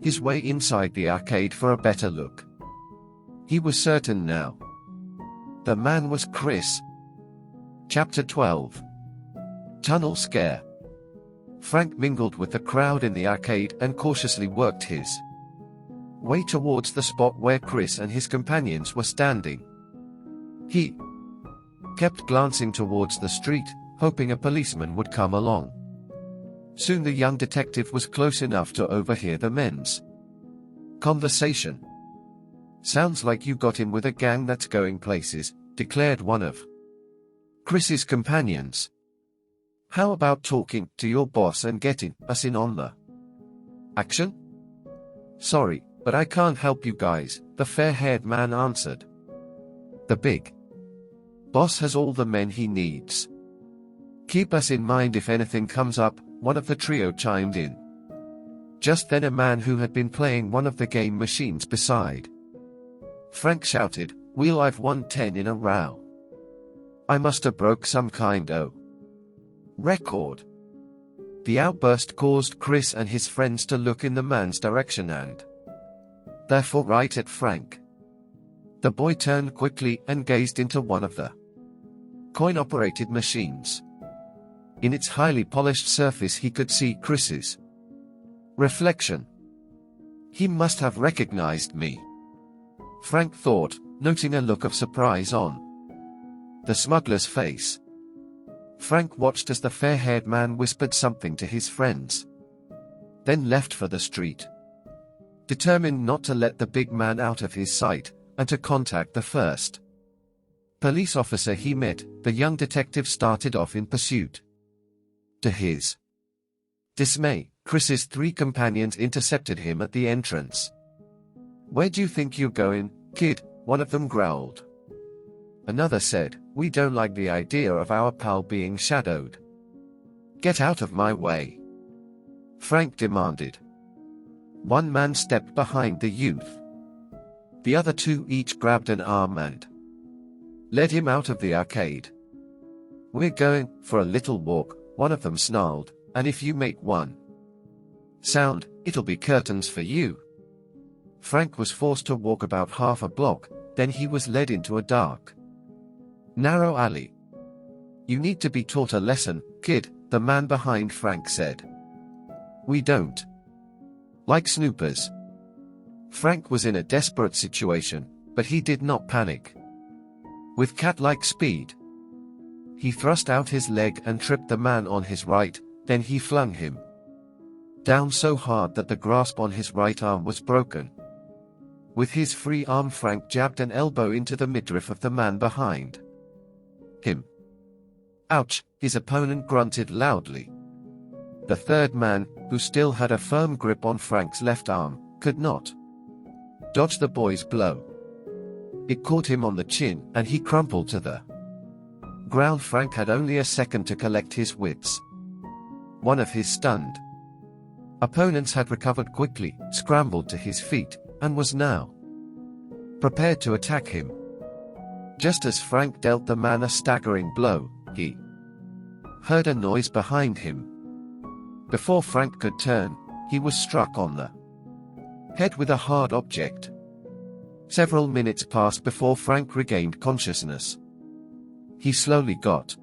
his way inside the arcade for a better look. He was certain now. The man was Chris. Chapter 12. Tunnel Scare. Frank mingled with the crowd in the arcade and cautiously worked his way towards the spot where Chris and his companions were standing. He kept glancing towards the street, hoping a policeman would come along. Soon the young detective was close enough to overhear the men's conversation. "Sounds like you got in with a gang that's going places," declared one of Chris's companions. "How about talking to your boss and getting us in on the action?" "Sorry, but I can't help you guys," the fair-haired man answered. "The big boss has all the men he needs. Keep us in mind if anything comes up," one of the trio chimed in. Just then a man who had been playing one of the game machines beside Frank shouted, "Wheel, I've won 10 in a row. I must have broke some kind of record." The outburst caused Chris and his friends to look in the man's direction and therefore right at Frank. The boy turned quickly and gazed into one of the coin-operated machines. In its highly polished surface he could see Chris's reflection. "He must have recognized me," Frank thought, noting a look of surprise on the smuggler's face. Frank watched as the fair-haired man whispered something to his friends, then left for the street, determined not to let the big man out of his sight, and to contact the first police officer he met. The young detective started off in pursuit. To his dismay, Chris's 3 companions intercepted him at the entrance. "Where do you think you're going, kid?" one of them growled. Another said, "We don't like the idea of our pal being shadowed." "Get out of my way," Frank demanded. One man stepped behind the youth. The other 2 each grabbed an arm and led him out of the arcade. "We're going for a little walk," one of them snarled, "and if you make one sound, it'll be curtains for you." Frank was forced to walk about half a block, then he was led into a dark, narrow alley. "You need to be taught a lesson, kid," the man behind Frank said. "We don't like snoopers." Frank was in a desperate situation, but he did not panic. With cat-like speed, he thrust out his leg and tripped the man on his right, then he flung him down so hard that the grasp on his right arm was broken. With his free arm, Frank jabbed an elbow into the midriff of the man behind him. "Ouch," his opponent grunted loudly. The third man, who still had a firm grip on Frank's left arm, could not dodge the boy's blow. It caught him on the chin, and he crumpled to the ground. Frank had only a second to collect his wits. One of his stunned opponents had recovered quickly, scrambled to his feet, and was now prepared to attack him. Just as Frank dealt the man a staggering blow, he heard a noise behind him. Before Frank could turn, he was struck on the head with a hard object. Several minutes passed before Frank regained consciousness. He slowly got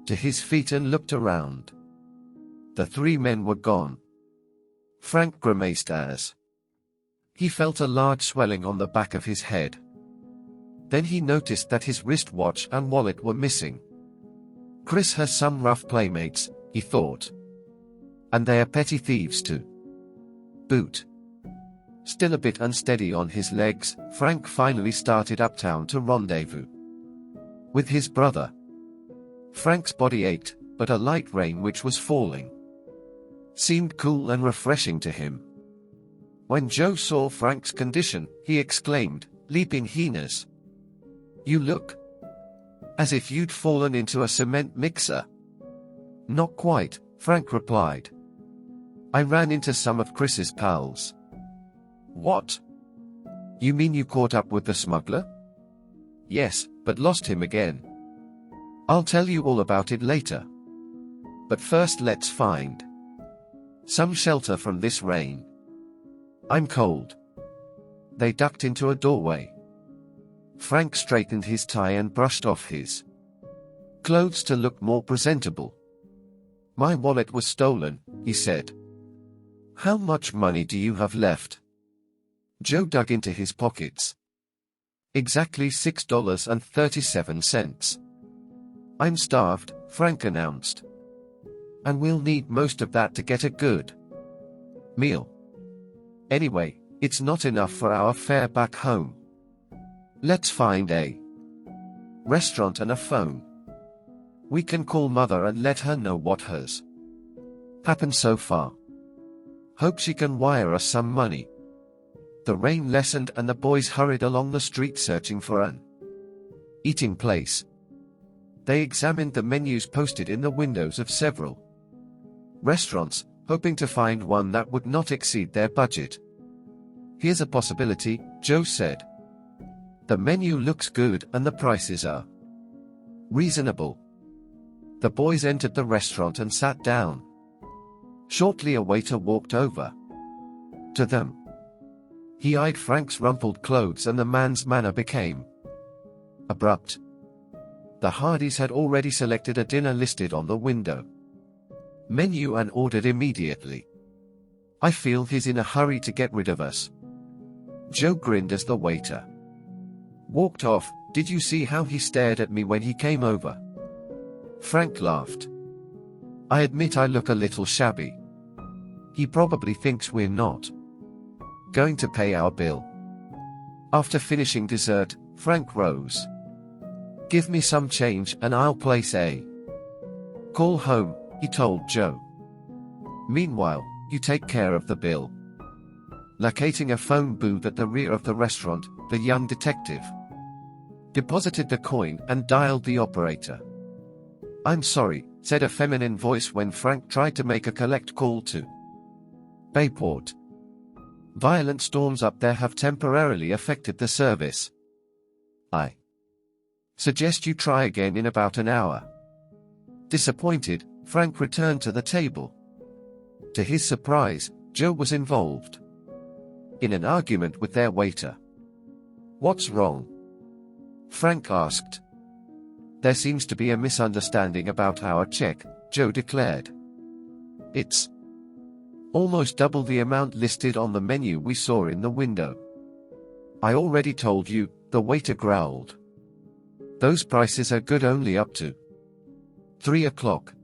to his feet and looked around. The 3 men were gone. Frank grimaced as he felt a large swelling on the back of his head. Then he noticed that his wristwatch and wallet were missing. "Chris has some rough playmates," he thought. "And they are petty thieves to boot." Still a bit unsteady on his legs, Frank finally started uptown to rendezvous with his brother. Frank's body ached, but a light rain which was falling seemed cool and refreshing to him. When Joe saw Frank's condition, he exclaimed, leaping hyenas, "You look as if you'd fallen into a cement mixer." "Not quite," Frank replied. "I ran into some of Chris's pals." "What? You mean you caught up with the smuggler?" "Yes, but lost him again. I'll tell you all about it later. But first let's find some shelter from this rain. I'm cold." They ducked into a doorway. Frank straightened his tie and brushed off his clothes to look more presentable. "My wallet was stolen," he said. "How much money do you have left?" Joe dug into his pockets. "Exactly $6.37. "I'm starved," Frank announced. "And we'll need most of that to get a good meal. Anyway, it's not enough for our fare back home. Let's find a restaurant and a phone. We can call Mother and let her know what has happened so far. Hope she can wire us some money." The rain lessened and the boys hurried along the street searching for an eating place. They examined the menus posted in the windows of several restaurants, hoping to find one that would not exceed their budget. "Here's a possibility," Joe said. "The menu looks good and the prices are reasonable." The boys entered the restaurant and sat down. Shortly a waiter walked over to them. He eyed Frank's rumpled clothes and the man's manner became abrupt. The Hardys had already selected a dinner listed on the window menu and ordered immediately. "I feel he's in a hurry to get rid of us." Joe grinned as the waiter walked off. "Did you see how he stared at me when he came over?" Frank laughed. I admit I look a little shabby. He probably thinks we're not going to pay our bill. After finishing dessert, Frank rose. Give me some change and I'll place a call home, he told Joe. Meanwhile, you take care of the bill. Locating a phone booth at the rear of the restaurant, the young detective deposited the coin and dialed the operator. I'm sorry, said a feminine voice when Frank tried to make a collect call to Bayport. Violent storms up there have temporarily affected the service. I suggest you try again in about an hour. Disappointed, Frank returned to the table. To his surprise, Joe was involved in an argument with their waiter. What's wrong? Frank asked. There seems to be a misunderstanding about our check, Joe declared. It's almost double the amount listed on the menu we saw in the window. I already told you, the waiter growled. Those prices are good only up to 3 o'clock.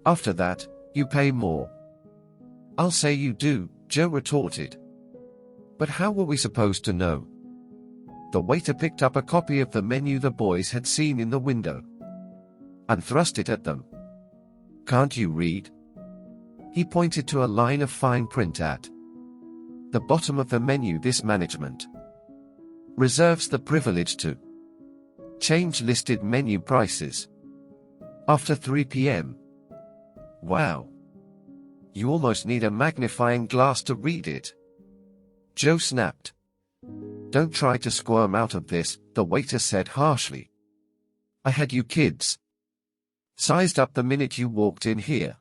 After that, you pay more. I'll say you do, Joe retorted. But how were we supposed to know? The waiter picked up a copy of the menu the boys had seen in the window and thrust it at them. Can't you read? He pointed to a line of fine print at the bottom of the menu. This management reserves the privilege to change listed menu prices after 3 p.m. Wow. You almost need a magnifying glass to read it. Joe snapped. Don't try to squirm out of this, the waiter said harshly. I had you kids sized up the minute you walked in here.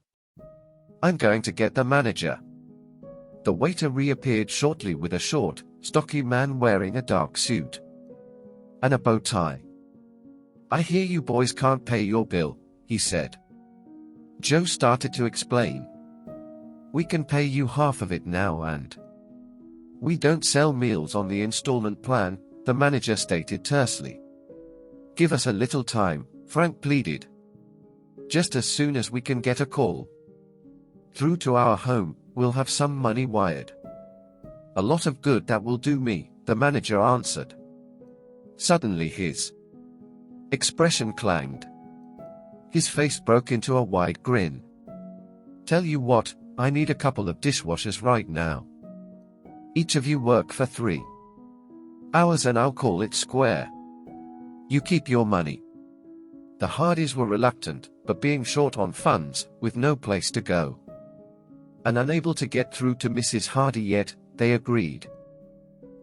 I'm going to get the manager. The waiter reappeared shortly with a short, stocky man wearing a dark suit and a bow tie. I hear you boys can't pay your bill, he said. Joe started to explain. We can pay you half of it now and we don't sell meals on the installment plan, the manager stated tersely. Give us a little time, Frank pleaded. Just as soon as we can get a call through to our home, we'll have some money wired. A lot of good that will do me, the manager answered. Suddenly his expression clanged. His face broke into a wide grin. Tell you what, I need a couple of dishwashers right now. Each of you work for 3 hours and I'll call it square. You keep your money. The Hardys were reluctant, but being short on funds, with no place to go and unable to get through to Mrs. Hardy yet, they agreed.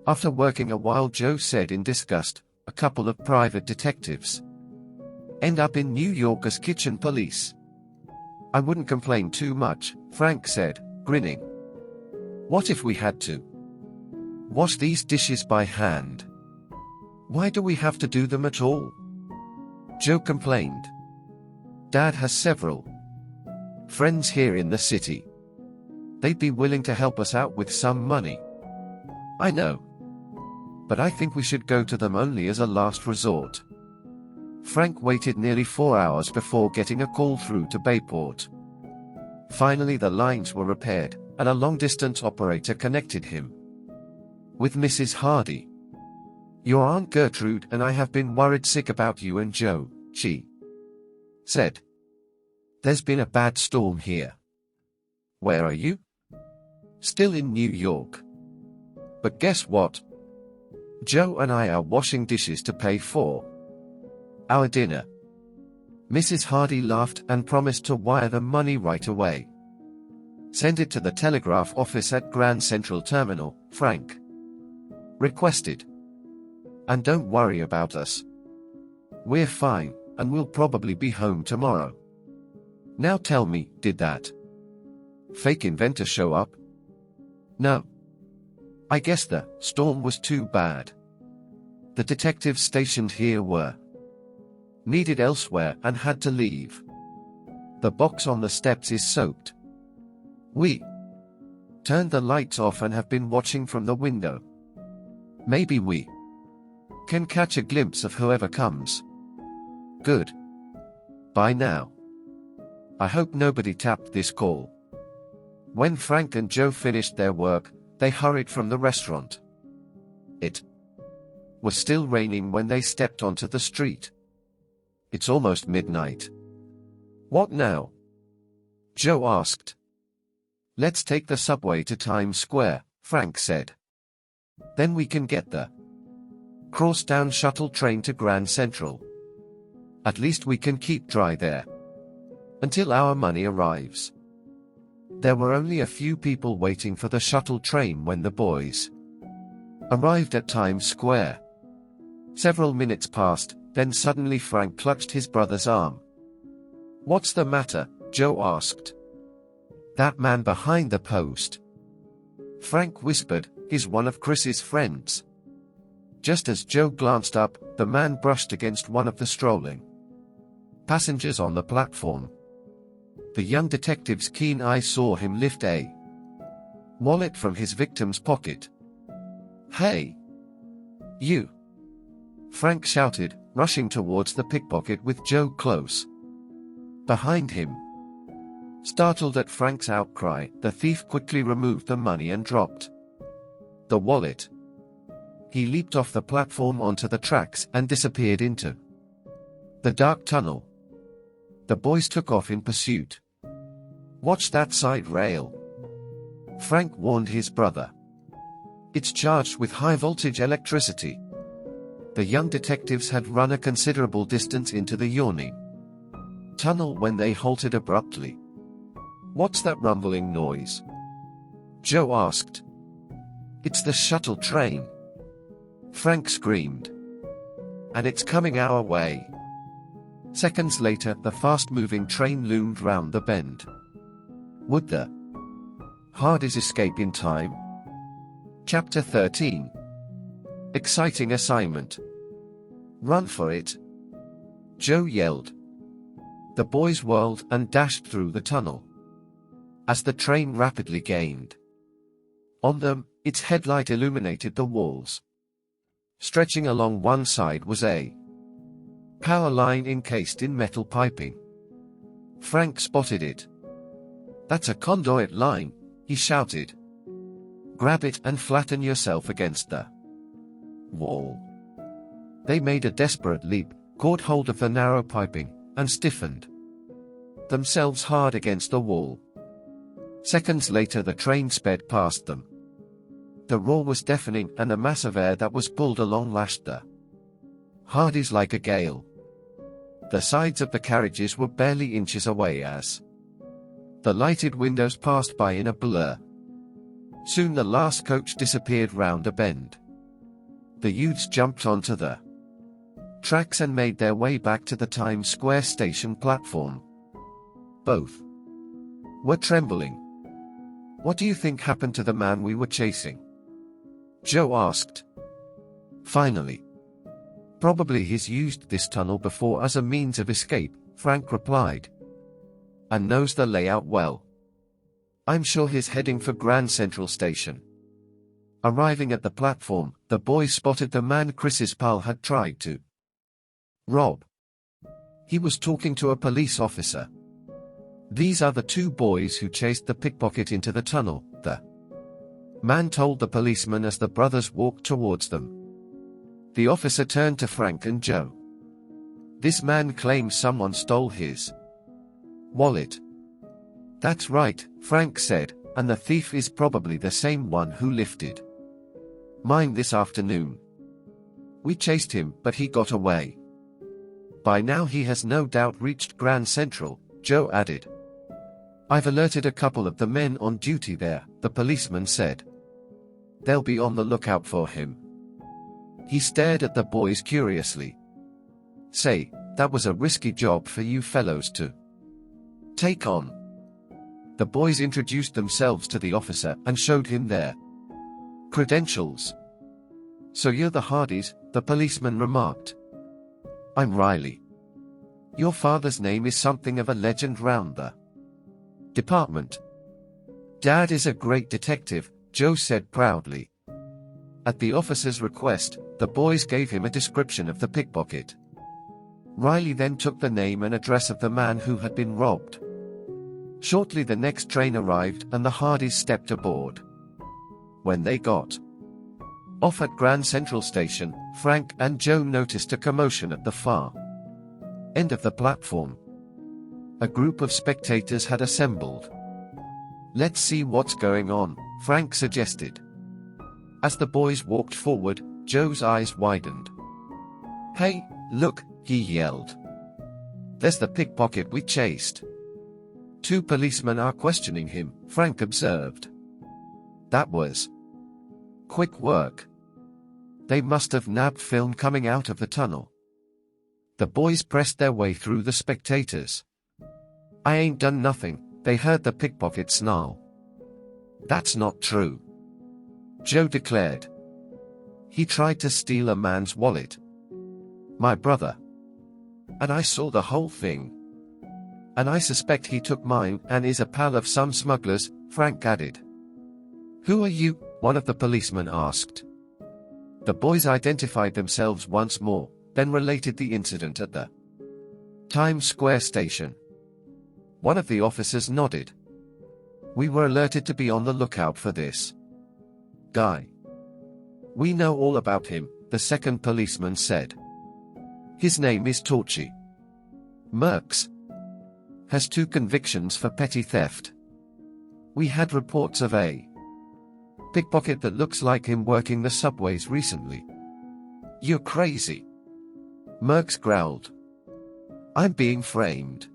After working a while, Joe said in disgust, a couple of private detectives end up in New York as kitchen police. I wouldn't complain too much, Frank said, grinning. What if we had to wash these dishes by hand? Why do we have to do them at all? Joe complained. Dad has several friends here in the city. They'd be willing to help us out with some money. I know. But I think we should go to them only as a last resort. Frank waited nearly 4 hours before getting a call through to Bayport. Finally the lines were repaired, and a long-distance operator connected him with Mrs. Hardy. Your Aunt Gertrude and I have been worried sick about you and Joe, she said. There's been a bad storm here. Where are you? Still in New York. But guess what? Joe and I are washing dishes to pay for our dinner. Mrs. Hardy laughed and promised to wire the money right away. Send it to the telegraph office at Grand Central Terminal, Frank requested. And don't worry about us. We're fine, and we'll probably be home tomorrow. Now tell me, did that fake inventor show up? No. I guess the storm was too bad. The detectives stationed here were needed elsewhere and had to leave. The box on the steps is soaked. We turned the lights off and have been watching from the window. Maybe we can catch a glimpse of whoever comes. Good. Bye now. I hope nobody tapped this call. When Frank and Joe finished their work, they hurried from the restaurant. It was still raining when they stepped onto the street. It's almost midnight. What now? Joe asked. Let's take the subway to Times Square, Frank said. Then we can get the crosstown shuttle train to Grand Central. At least we can keep dry there until our money arrives. There were only a few people waiting for the shuttle train when the boys arrived at Times Square. Several minutes passed, then suddenly Frank clutched his brother's arm. What's the matter? Joe asked. That man behind the post, Frank whispered, is one of Chris's friends. Just as Joe glanced up, the man brushed against one of the strolling passengers on the platform. The young detective's keen eye saw him lift a wallet from his victim's pocket. Hey! You! Frank shouted, rushing towards the pickpocket with Joe close behind him. Startled at Frank's outcry, the thief quickly removed the money and dropped the wallet. He leaped off the platform onto the tracks and disappeared into the dark tunnel. The boys took off in pursuit. Watch that side rail, Frank warned his brother. It's charged with high-voltage electricity. The young detectives had run a considerable distance into the yawning tunnel when they halted abruptly. What's that rumbling noise? Joe asked. It's the shuttle train, Frank screamed. And it's coming our way. Seconds later, the fast-moving train loomed round the bend. Would the Hardys escape in time? Chapter 13. Exciting assignment. Run for it, Joe yelled. The boys whirled and dashed through the tunnel. As the train rapidly gained on them, its headlight illuminated the walls. Stretching along one side was a power line encased in metal piping. Frank spotted it. That's a conduit line, he shouted. Grab it and flatten yourself against the wall. They made a desperate leap, caught hold of the narrow piping, and stiffened themselves hard against the wall. Seconds later the train sped past them. The roar was deafening and a mass of air that was pulled along lashed the Hardys like a gale. The sides of the carriages were barely inches away as the lighted windows passed by in a blur. Soon the last coach disappeared round a bend. The youths jumped onto the tracks and made their way back to the Times Square station platform. Both were trembling. What do you think happened to the man we were chasing? Joe asked. Finally. Probably he's used this tunnel before as a means of escape, Frank replied. And knows the layout well. I'm sure he's heading for Grand Central Station. Arriving at the platform, the boys spotted the man Chris's pal had tried to rob. He was talking to a police officer. These are the two boys who chased the pickpocket into the tunnel, the man told the policeman as the brothers walked towards them. The officer turned to Frank and Joe. This man claims someone stole his wallet. That's right, Frank said, and the thief is probably the same one who lifted mine this afternoon. We chased him, but he got away. By now he has no doubt reached Grand Central, Joe added. I've alerted a couple of the men on duty there, the policeman said. They'll be on the lookout for him. He stared at the boys curiously. Say, that was a risky job for you fellows to take on. The boys introduced themselves to the officer and showed him their credentials. So you're the Hardys, the policeman remarked. I'm Riley. Your father's name is something of a legend round the department. Dad is a great detective, Joe said proudly. At the officer's request, the boys gave him a description of the pickpocket. Riley then took the name and address of the man who had been robbed. Shortly the next train arrived and the Hardys stepped aboard. When they got off at Grand Central Station, Frank and Joe noticed a commotion at the far end of the platform. A group of spectators had assembled. "Let's see what's going on," Frank suggested. As the boys walked forward, Joe's eyes widened. "Hey, look," he yelled. "There's the pickpocket we chased." "Two policemen are questioning him," Frank observed. "That was quick work. They must have nabbed film coming out of the tunnel." The boys pressed their way through the spectators. "I ain't done nothing," they heard the pickpocket snarl. "That's not true," Joe declared. "He tried to steal a man's wallet. My brother. And I saw the whole thing. And I suspect he took mine and is a pal of some smugglers," Frank added. "Who are you?" one of the policemen asked. The boys identified themselves once more, then related the incident at the Times Square station. One of the officers nodded. "We were alerted to be on the lookout for this guy. We know all about him," the second policeman said. "His name is Torchy. Merks. Has 2 convictions for petty theft. We had reports of a pickpocket that looks like him working the subways recently." "You're crazy," Merks growled. "I'm being framed."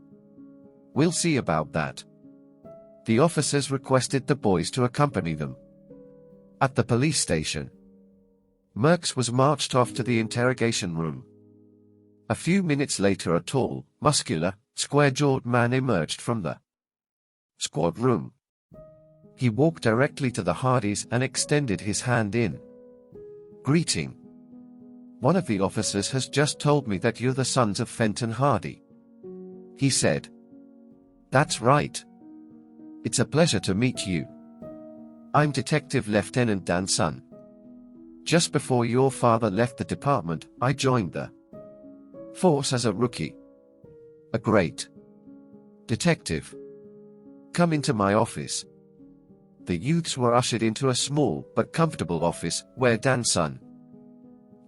"We'll see about that." The officers requested the boys to accompany them. At the police station, Merks was marched off to the interrogation room. A few minutes later a tall, muscular, square-jawed man emerged from the squad room. He walked directly to the Hardys and extended his hand in greeting. "One of the officers has just told me that you're the sons of Fenton Hardy," he said. "That's right. It's a pleasure to meet you. I'm Detective Lieutenant Dixon. Just before your father left the department, I joined the force as a rookie. A great detective. Come into my office." The youths were ushered into a small but comfortable office, where Dixon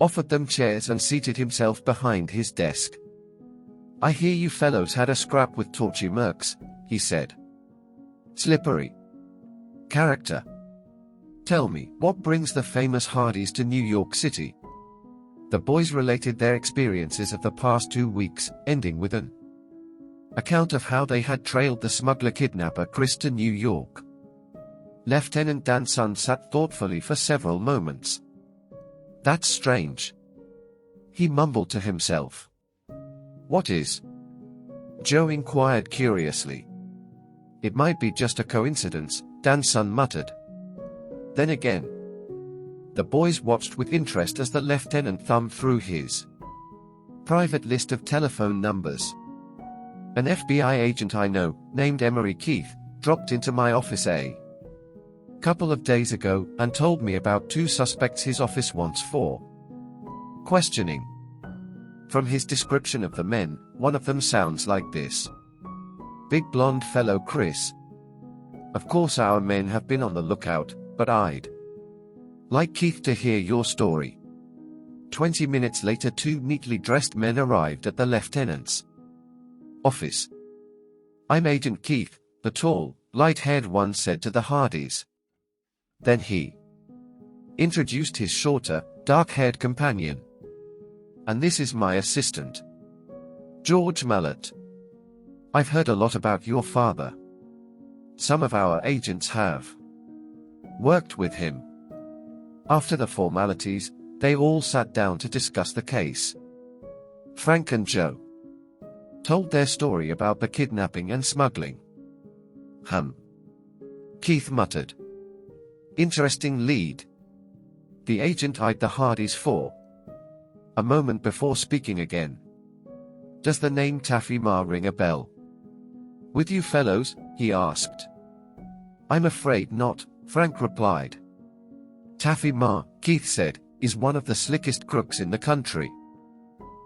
offered them chairs and seated himself behind his desk. "I hear you fellows had a scrap with Torchy Merks," he said. "Slippery character. Tell me, what brings the famous Hardys to New York City?" The boys related their experiences of the past 2 weeks, ending with an account of how they had trailed the smuggler-kidnapper Chris to New York. Lieutenant Dixon sat thoughtfully for several moments. "That's strange," he mumbled to himself. "What is?" Joe inquired curiously. "It might be just a coincidence," Dixon muttered. Then again. The boys watched with interest as the lieutenant thumbed through his private list of telephone numbers. "An FBI agent I know, named Emery Keith, dropped into my office a couple of days ago and told me about 2 suspects his office wants for questioning. From his description of the men, one of them sounds like this. Big blonde fellow Chris. Of course our men have been on the lookout, but I'd like Keith to hear your story." 20 minutes later 2 neatly dressed men arrived at the lieutenant's office. "I'm Agent Keith," the tall, light-haired one said to the Hardys. Then he introduced his shorter, dark-haired companion. "And this is my assistant, George Mallet. I've heard a lot about your father. Some of our agents have worked with him." After the formalities, they all sat down to discuss the case. Frank and Joe told their story about the kidnapping and smuggling. Keith muttered. "Interesting lead." The agent eyed the Hardys for a moment before speaking again. "Does the name Taffy Ma ring a bell with you fellows?" he asked. "I'm afraid not," Frank replied. "Taffy Ma," Keith said, "is one of the slickest crooks in the country.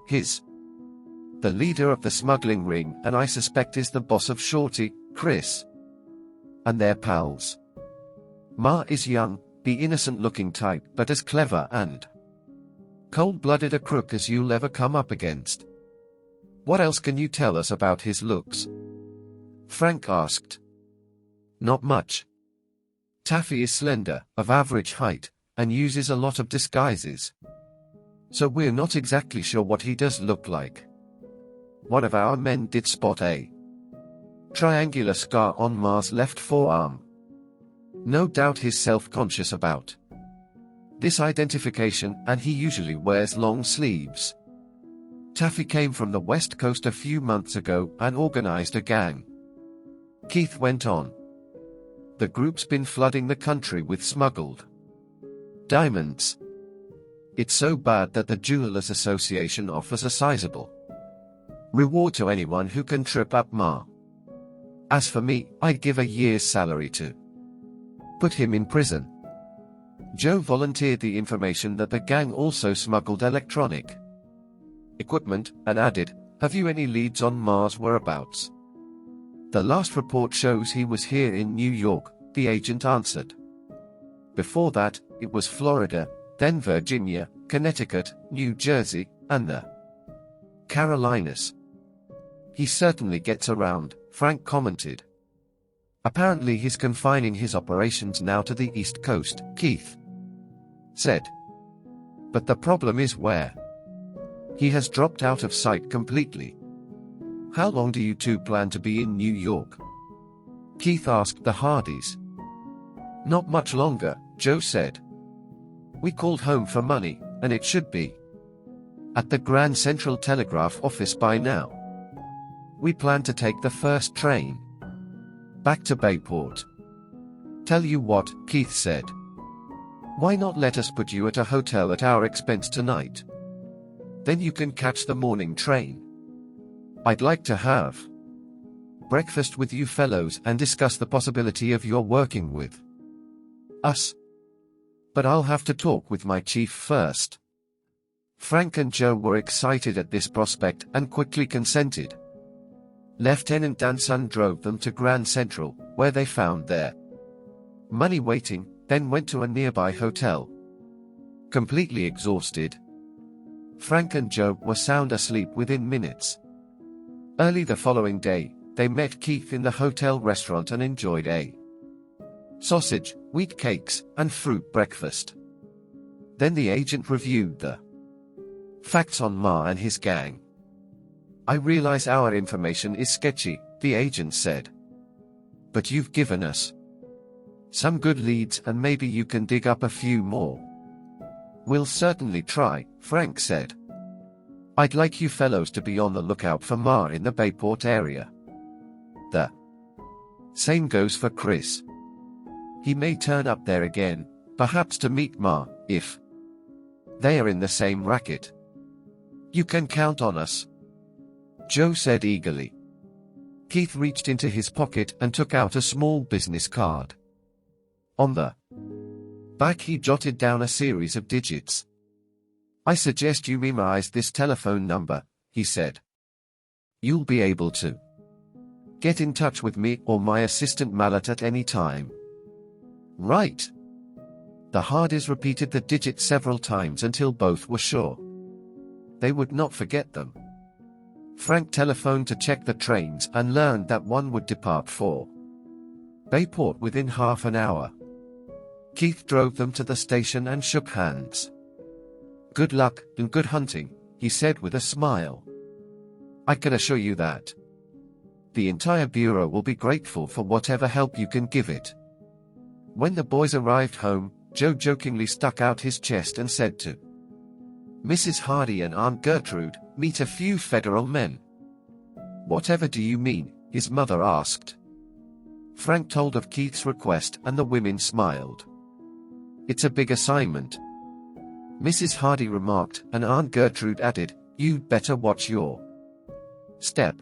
His the leader of the smuggling ring, and I suspect is the boss of Shorty, Chris. And they're pals. Ma is young, the innocent-looking type, but as clever and cold-blooded a crook as you'll ever come up against. What else can you tell us about his looks? Frank asked. Not much. Taffy is slender, of average height, and uses a lot of disguises. So we're not exactly sure what he does look like. One of our men did spot a triangular scar on Ma's left forearm. No doubt he's self-conscious about this identification, and he usually wears long sleeves. Taffy came from the West Coast a few months ago and organized a gang. Keith went on. The group's been flooding the country with smuggled diamonds. It's so bad that the Jewelers Association offers a sizable reward to anyone who can trip up Ma. As for me, I'd give a year's salary to put him in prison. Joe volunteered the information that the gang also smuggled electronic equipment, and added, "Have you any leads on Ma's whereabouts?" "The last report shows he was here in New York," the agent answered. Before that, it was Florida, then Virginia, Connecticut, New Jersey, and the Carolinas. "He certainly gets around," Frank commented. "Apparently he's confining his operations now to the East Coast," Keith said. "But the problem is where? He has dropped out of sight completely." "How long do you two plan to be in New York?" Keith asked the Hardys. "Not much longer," Joe said. "We called home for money, and it should be at the Grand Central Telegraph office by now. We plan to take the first train back to Bayport." "Tell you what," Keith said. "Why not let us put you at a hotel at our expense tonight? Then you can catch the morning train. I'd like to have breakfast with you fellows and discuss the possibility of your working with us. But I'll have to talk with my chief first." Frank and Joe were excited at this prospect and quickly consented. Lieutenant Danson drove them to Grand Central, where they found their money waiting, then went to a nearby hotel. Completely exhausted, Frank and Joe were sound asleep within minutes. Early the following day, they met Keith in the hotel restaurant and enjoyed a sausage, wheat cakes, and fruit breakfast. Then the agent reviewed the facts on Ma and his gang. "I realize our information is sketchy," the agent said. "But you've given us some good leads, and maybe you can dig up a few more." "We'll certainly try," Frank said. "I'd like you fellows to be on the lookout for Ma in the Bayport area. The same goes for Chris. He may turn up there again, perhaps to meet Ma, if they are in the same racket. You can count on us," Joe said eagerly. Keith reached into his pocket and took out a small business card. On the back he jotted down a series of digits. "I suggest you memorize this telephone number," he said. "You'll be able to get in touch with me or my assistant Mallet at any time." "Right." The Hardys repeated the digits several times until both were sure they would not forget them. Frank telephoned to check the trains and learned that one would depart for Bayport within half an hour. Keith drove them to the station and shook hands. "Good luck and good hunting," he said with a smile. "I can assure you that the entire bureau will be grateful for whatever help you can give it." When the boys arrived home, Joe jokingly stuck out his chest and said to Mrs. Hardy and Aunt Gertrude, "Meet a few federal men." "Whatever do you mean?" his mother asked. Frank told of Keith's request and the women smiled. "It's a big assignment," Mrs. Hardy remarked, and Aunt Gertrude added, "You'd better watch your step.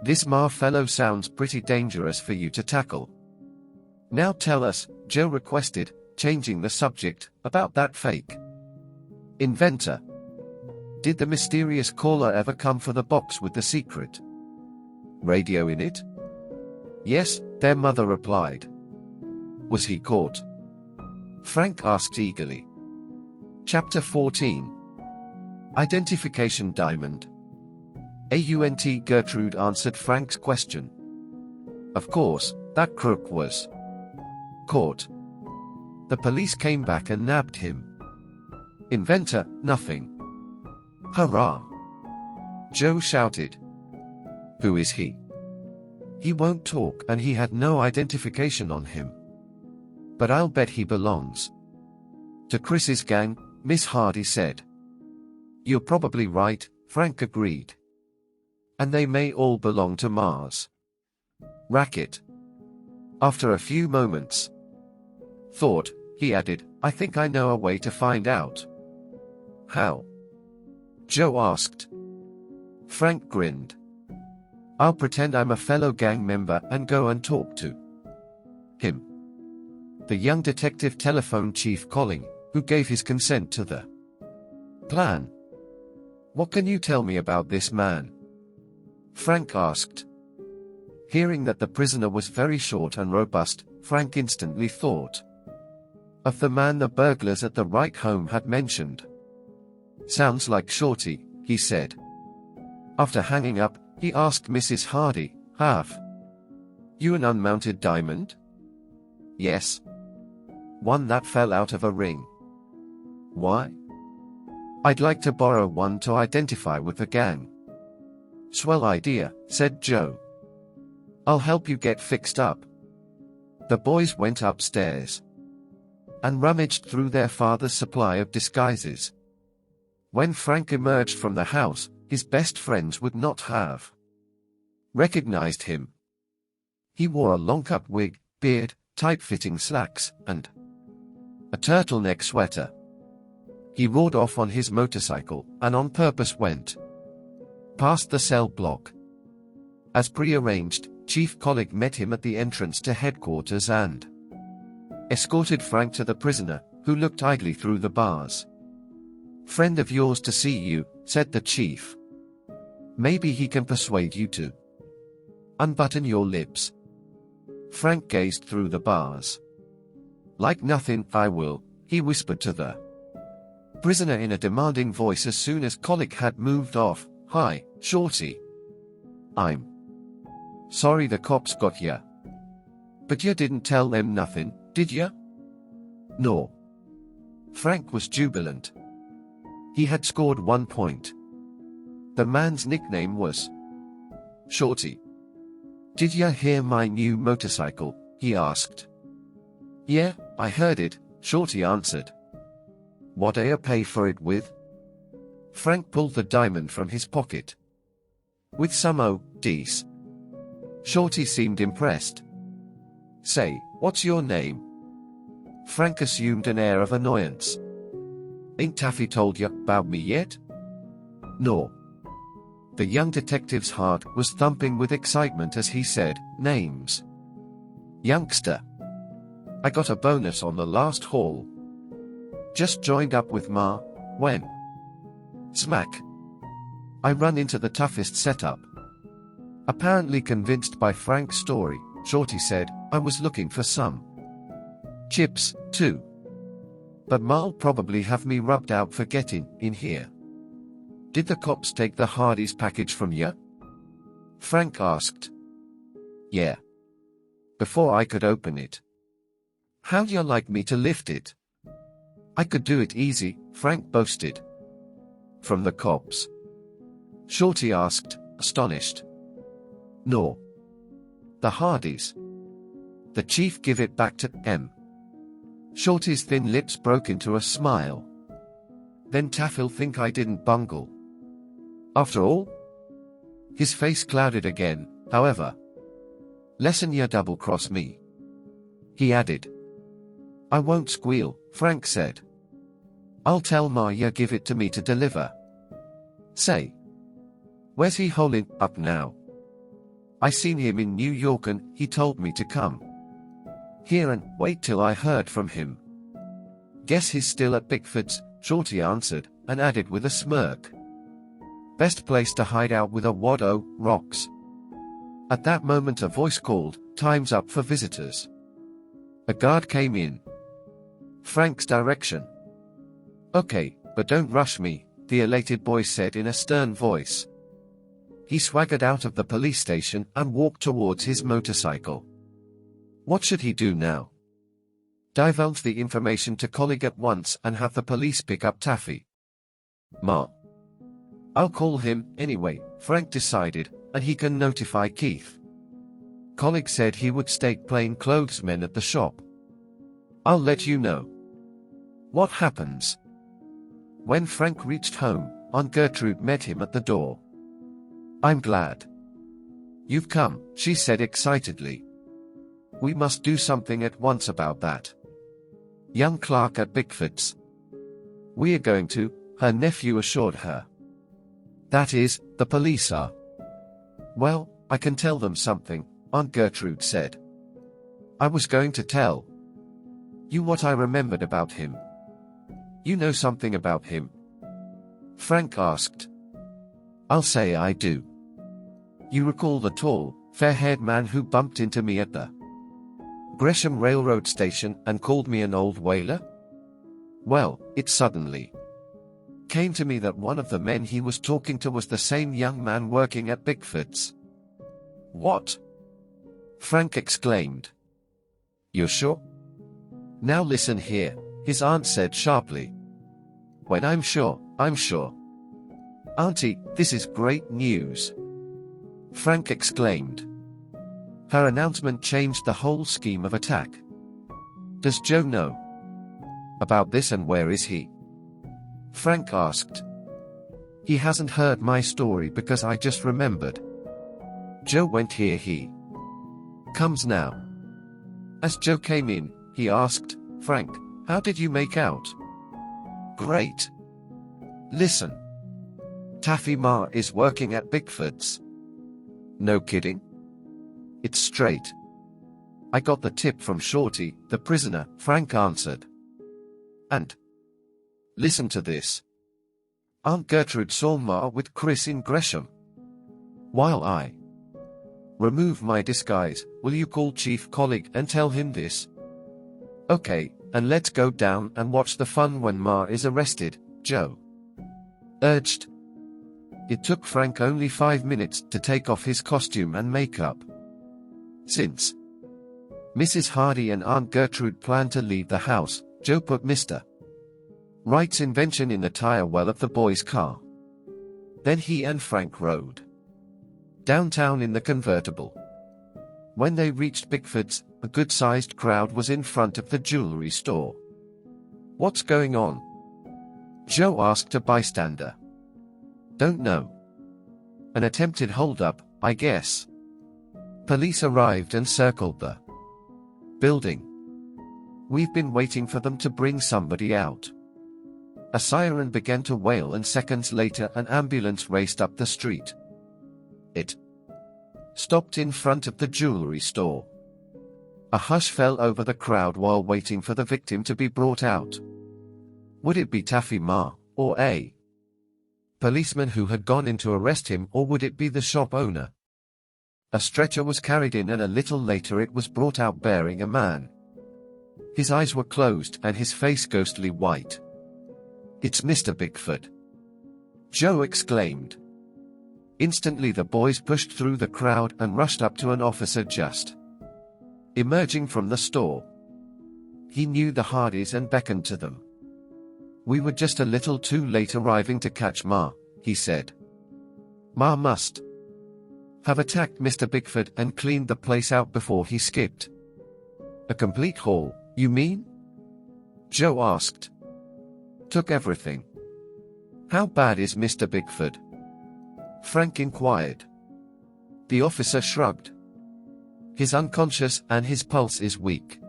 This Ma fellow sounds pretty dangerous for you to tackle." "Now tell us," Joe requested, changing the subject, "about that fake inventor." Did the mysterious caller ever come for the box with the secret radio in it? Yes, their mother replied. Was he caught? Frank asked eagerly. Chapter 14. Identification Diamond. Aunt Gertrude answered Frank's question. Of course, that crook was caught. The police came back and nabbed him. Inventor, nothing. Hurrah! Joe shouted. Who is he? He won't talk and he had no identification on him. But I'll bet he belongs to Chris's gang, Miss Hardy said. You're probably right, Frank agreed. And they may all belong to Mars Racket. After a few moments thought, he added, I think I know a way to find out. How? Joe asked. Frank grinned. I'll pretend I'm a fellow gang member and go and talk to him. The young detective telephoned Chief Colling, who gave his consent to the plan. What can you tell me about this man? Frank asked. Hearing that the prisoner was very short and robust, Frank instantly thought of the man the burglars at the Wright home had mentioned. Sounds like Shorty, he said. After hanging up, he asked Mrs. Hardy, have you an unmounted diamond? Yes. One that fell out of a ring. Why? I'd like to borrow one to identify with the gang. Swell idea, said Joe. I'll help you get fixed up. The boys went upstairs and rummaged through their father's supply of disguises. When Frank emerged from the house, his best friends would not have recognized him. He wore a long-cut wig, beard, tight-fitting slacks, and a turtleneck sweater. He rode off on his motorcycle, and on purpose went past the cell block. As prearranged, Chief Collig met him at the entrance to headquarters and escorted Frank to the prisoner, who looked idly through the bars. Friend of yours to see you, said the chief. Maybe he can persuade you to unbutton your lips. Frank gazed through the bars. Like nothing, I will, he whispered to the prisoner in a demanding voice as soon as Collig had moved off. Hi, Shorty. I'm sorry the cops got ya. But you didn't tell them nothing, did ya? No. Frank was jubilant. He had scored 1 point. The man's nickname was Shorty. Did ya hear my new motorcycle? He asked. Yeah, I heard it, Shorty answered. What do you pay for it with? Frank pulled the diamond from his pocket. With some ODs. Shorty seemed impressed. Say, what's your name? Frank assumed an air of annoyance. Ain't Taffy told you about me yet? No. The young detective's heart was thumping with excitement as he said, names. Youngster. I got a bonus on the last haul. Just joined up with Ma, when? Smack. I run into the toughest setup. Apparently convinced by Frank's story, Shorty said, I was looking for some chips, too. But Ma'll probably have me rubbed out for getting in here. Did the cops take the Hardy's package from ya? Frank asked. Yeah. Before I could open it. How'd you like me to lift it? I could do it easy, Frank boasted. From the cops? Shorty asked, astonished. No. The Hardys. The chief give it back to M. Shorty's thin lips broke into a smile. Then Taffy'll think I didn't bungle. After all? His face clouded again, however. Lessen ya double-cross me. He added. I won't squeal, Frank said. I'll tell Ma ya give it to me to deliver. Say. Where's he holding up now? I seen him in New York and he told me to come here and wait till I heard from him. Guess he's still at Bickford's, Shorty answered, and added with a smirk. Best place to hide out with a wad o' rocks. At that moment a voice called, "Time's up for visitors." A guard came in Frank's direction. "Okay, but don't rush me," the elated boy said in a stern voice. He swaggered out of the police station and walked towards his motorcycle. What should he do now? Divulge the information to colleague at once and have the police pick up Taffy. Ma. I'll call him, anyway, Frank decided, and he can notify Keith. Colleague said he would stake plainclothesmen at the shop. I'll let you know. What happens? When Frank reached home, Aunt Gertrude met him at the door. I'm glad you've come, she said excitedly. We must do something at once about that young clerk at Bickford's. We're going to, her nephew assured her. That is, the police are. Well, I can tell them something, Aunt Gertrude said. I was going to tell you what I remembered about him. You know something about him? Frank asked. I'll say I do. You recall the tall, fair-haired man who bumped into me at the Gresham Railroad Station and called me an old whaler? Well, it suddenly came to me that one of the men he was talking to was the same young man working at Bickford's. What? Frank exclaimed. You're sure? Now listen here, his aunt said sharply. When I'm sure, I'm sure. Auntie, this is great news, Frank exclaimed. Her announcement changed the whole scheme of attack. Does Joe know about this and where is he? Frank asked. He hasn't heard my story because I just remembered. Joe went here. He comes now. As Joe came in, he asked, Frank, how did you make out? Great. Listen. Taffy Ma is working at Bickford's. No kidding? It's straight. I got the tip from Shorty, the prisoner, Frank answered. And listen to this. Aunt Gertrude saw Ma with Chris in Gresham. While I remove my disguise, will you call Chief Colleague and tell him this? Okay, and let's go down and watch the fun when Ma is arrested, Joe urged. It took Frank only 5 minutes to take off his costume and makeup. Since Mrs. Hardy and Aunt Gertrude planned to leave the house, Joe put Mr. Wright's invention in the tire well of the boy's car. Then he and Frank rode downtown in the convertible. When they reached Bickford's, a good-sized crowd was in front of the jewelry store. What's going on? Joe asked a bystander. Don't know. An attempted hold-up, I guess. Police arrived and circled the building. We've been waiting for them to bring somebody out. A siren began to wail and seconds later an ambulance raced up the street. It stopped in front of the jewelry store. A hush fell over the crowd while waiting for the victim to be brought out. Would it be Taffy Ma, or a policeman who had gone in to arrest him, or would it be the shop owner? A stretcher was carried in and a little later it was brought out bearing a man. His eyes were closed and his face ghostly white. It's Mr. Bickford, Joe exclaimed. Instantly the boys pushed through the crowd and rushed up to an officer just emerging from the store. He knew the Hardys and beckoned to them. We were just a little too late arriving to catch Ma, he said. Ma must have attacked Mr. Bickford and cleaned the place out before he skipped. A complete haul, you mean? Joe asked. Took everything. How bad is Mr. Bickford? Frank inquired. The officer shrugged. He's unconscious and his pulse is weak.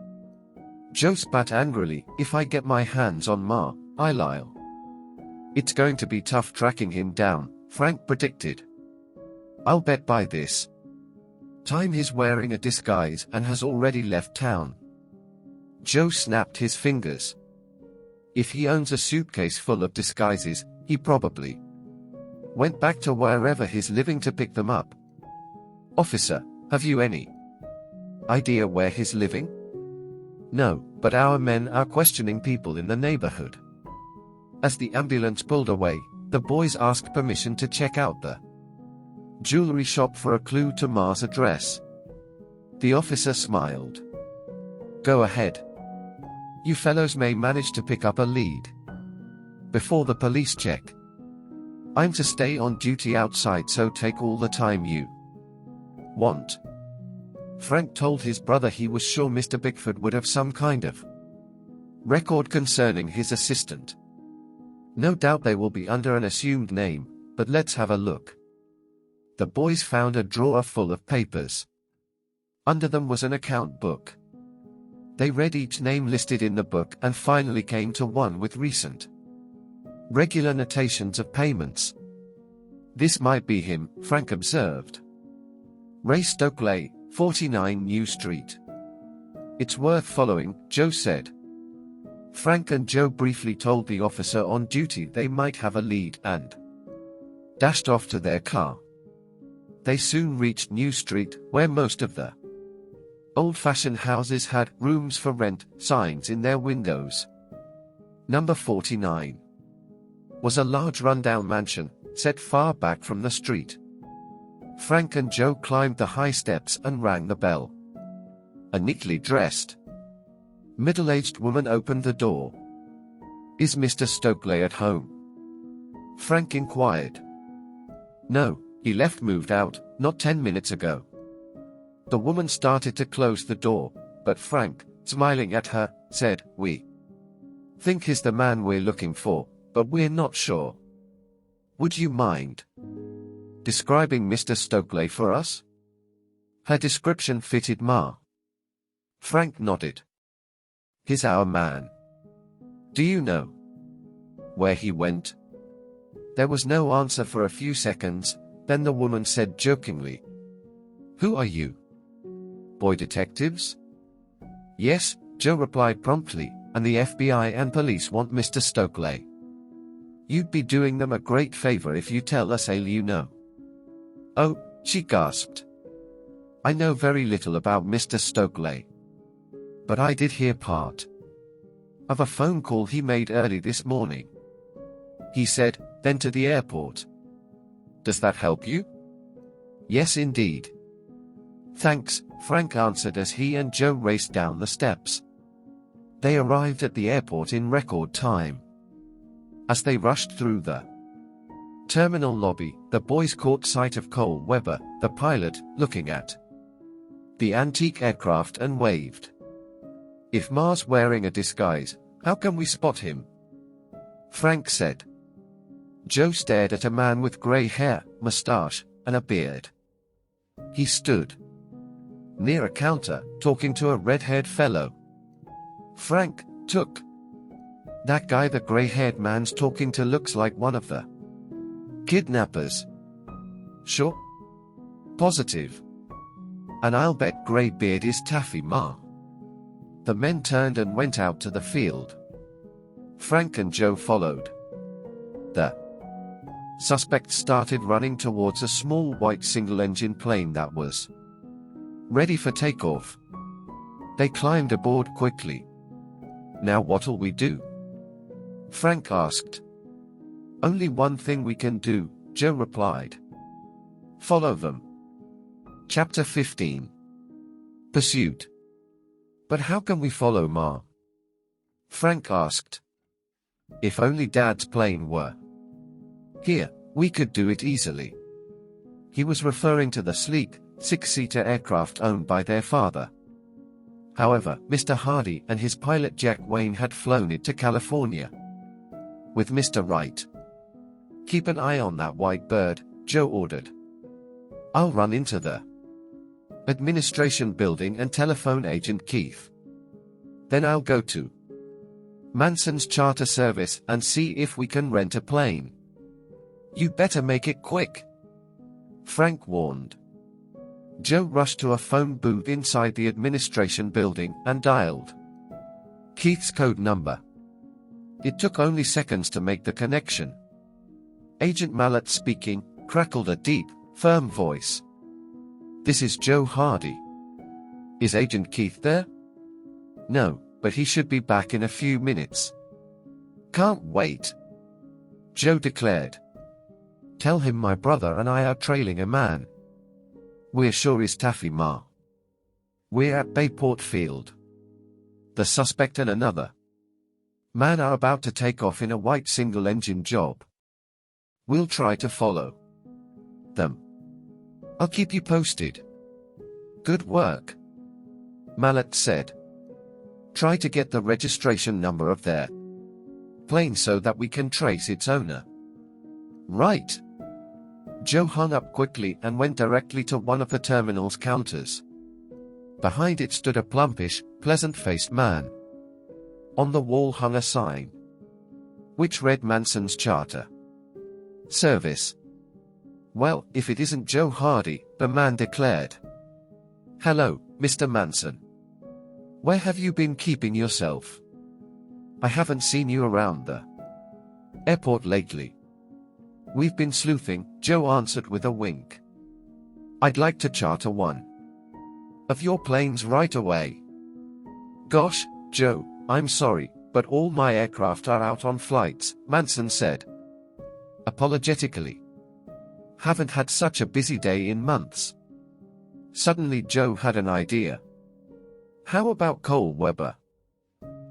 Joe spat angrily. If I get my hands on Ma, I'll. It's going to be tough tracking him down, Frank predicted. I'll bet by this time he's wearing a disguise and has already left town. Joe snapped his fingers. If he owns a suitcase full of disguises, he probably went back to wherever he's living to pick them up. Officer, have you any idea where he's living? No, but our men are questioning people in the neighborhood. As the ambulance pulled away, the boys asked permission to check out the jewelry shop for a clue to Ma's address. The officer smiled. Go ahead. You fellows may manage to pick up a lead before the police check. I'm to stay on duty outside, so take all the time you want. Frank told his brother he was sure Mr. Bickford would have some kind of record concerning his assistant. No doubt they will be under an assumed name, but let's have a look. The boys found a drawer full of papers. Under them was an account book. They read each name listed in the book and finally came to one with recent regular notations of payments. This might be him, Frank observed. Ray Stokely, 49 New Street. It's worth following, Joe said. Frank and Joe briefly told the officer on duty they might have a lead and dashed off to their car. They soon reached New Street, where most of the old-fashioned houses had rooms for rent signs in their windows. Number 49 was a large rundown mansion, set far back from the street. Frank and Joe climbed the high steps and rang the bell. A neatly dressed, middle-aged woman opened the door. Is Mr. Stokely at home? Frank inquired. No, he moved out, not 10 minutes ago. The woman started to close the door, but Frank, smiling at her, said, We think he's the man we're looking for, but we're not sure. Would you mind describing Mr. Stokely for us? Her description fitted Ma. Frank nodded. He's our man. Do you know where he went? There was no answer for a few seconds, then the woman said jokingly, Who are you? Boy detectives? Yes, Joe replied promptly, and the FBI and police want Mr. Stokely. You'd be doing them a great favor if you tell us all you know. Oh, she gasped. I know very little about Mr. Stokely. But I did hear part of a phone call he made early this morning. He said, then to the airport. Does that help you? Yes, indeed. Thanks, Frank answered as he and Joe raced down the steps. They arrived at the airport in record time. As they rushed through the terminal lobby, the boys caught sight of Cole Webber, the pilot, looking at the antique aircraft and waved. If Ma's wearing a disguise, how can we spot him? Frank said. Joe stared at a man with grey hair, mustache, and a beard. He stood near a counter, talking to a red-haired fellow. Frank took that guy the grey-haired man's talking to looks like one of the kidnappers. Sure? Positive. And I'll bet Greybeard is Taffy Ma. The men turned and went out to the field. Frank and Joe followed. The suspect started running towards a small white single-engine plane that was ready for takeoff. They climbed aboard quickly. Now what'll we do? Frank asked. Only one thing we can do, Joe replied. Follow them. Chapter 15. Pursuit. But how can we follow Ma? Frank asked. If only Dad's plane were here, we could do it easily. He was referring to the sleek, six-seater aircraft owned by their father. However, Mr. Hardy and his pilot Jack Wayne had flown it to California with Mr. Wright. Keep an eye on that white bird, Joe ordered. I'll run into the administration building and telephone Agent Keith. Then I'll go to Manson's charter service and see if we can rent a plane. You better make it quick, Frank warned. Joe rushed to a phone booth inside the administration building and dialed Keith's code number. It took only seconds to make the connection. Agent Mallet speaking, crackled a deep, firm voice. This is Joe Hardy. Is Agent Keith there? No, but he should be back in a few minutes. Can't wait, Joe declared. Tell him my brother and I are trailing a man. We're sure he's Taffy Ma. We're at Bayport Field. The suspect and another man are about to take off in a white single-engine job. We'll try to follow them. I'll keep you posted. Good work, Mallet said. Try to get the registration number of their plane so that we can trace its owner. Right. Joe hung up quickly and went directly to one of the terminal's counters. Behind it stood a plumpish, pleasant-faced man. On the wall hung a sign, which read Manson's Charter Service. Well, if it isn't Joe Hardy, the man declared. Hello, Mr. Manson. Where have you been keeping yourself? I haven't seen you around the airport lately. We've been sleuthing, Joe answered with a wink. I'd like to charter one of your planes right away. Gosh, Joe, I'm sorry, but all my aircraft are out on flights, Manson said apologetically. Haven't had such a busy day in months. Suddenly Joe had an idea. How about Cole Weber?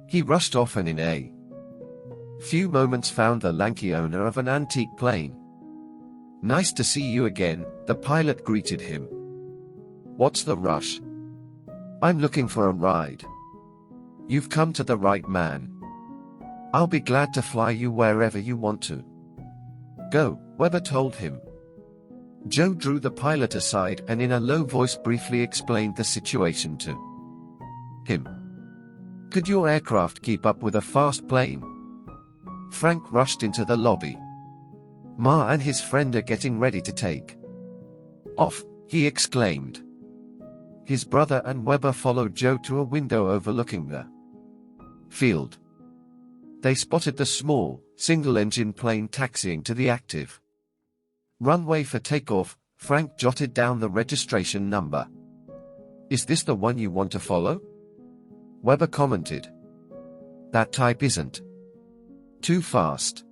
He rushed off and in a few moments found the lanky owner of an antique plane. Nice to see you again, the pilot greeted him. What's the rush? I'm looking for a ride. You've come to the right man. I'll be glad to fly you wherever you want to go, Weber told him. Joe drew the pilot aside and in a low voice briefly explained the situation to him. Could your aircraft keep up with a fast plane? Frank rushed into the lobby. Ma and his friend are getting ready to take off, he exclaimed. His brother and Weber followed Joe to a window overlooking the field. They spotted the small, single-engine plane taxiing to the active runway for takeoff. Frank jotted down the registration number. Is this the one you want to follow? Weber commented. That type isn't too fast.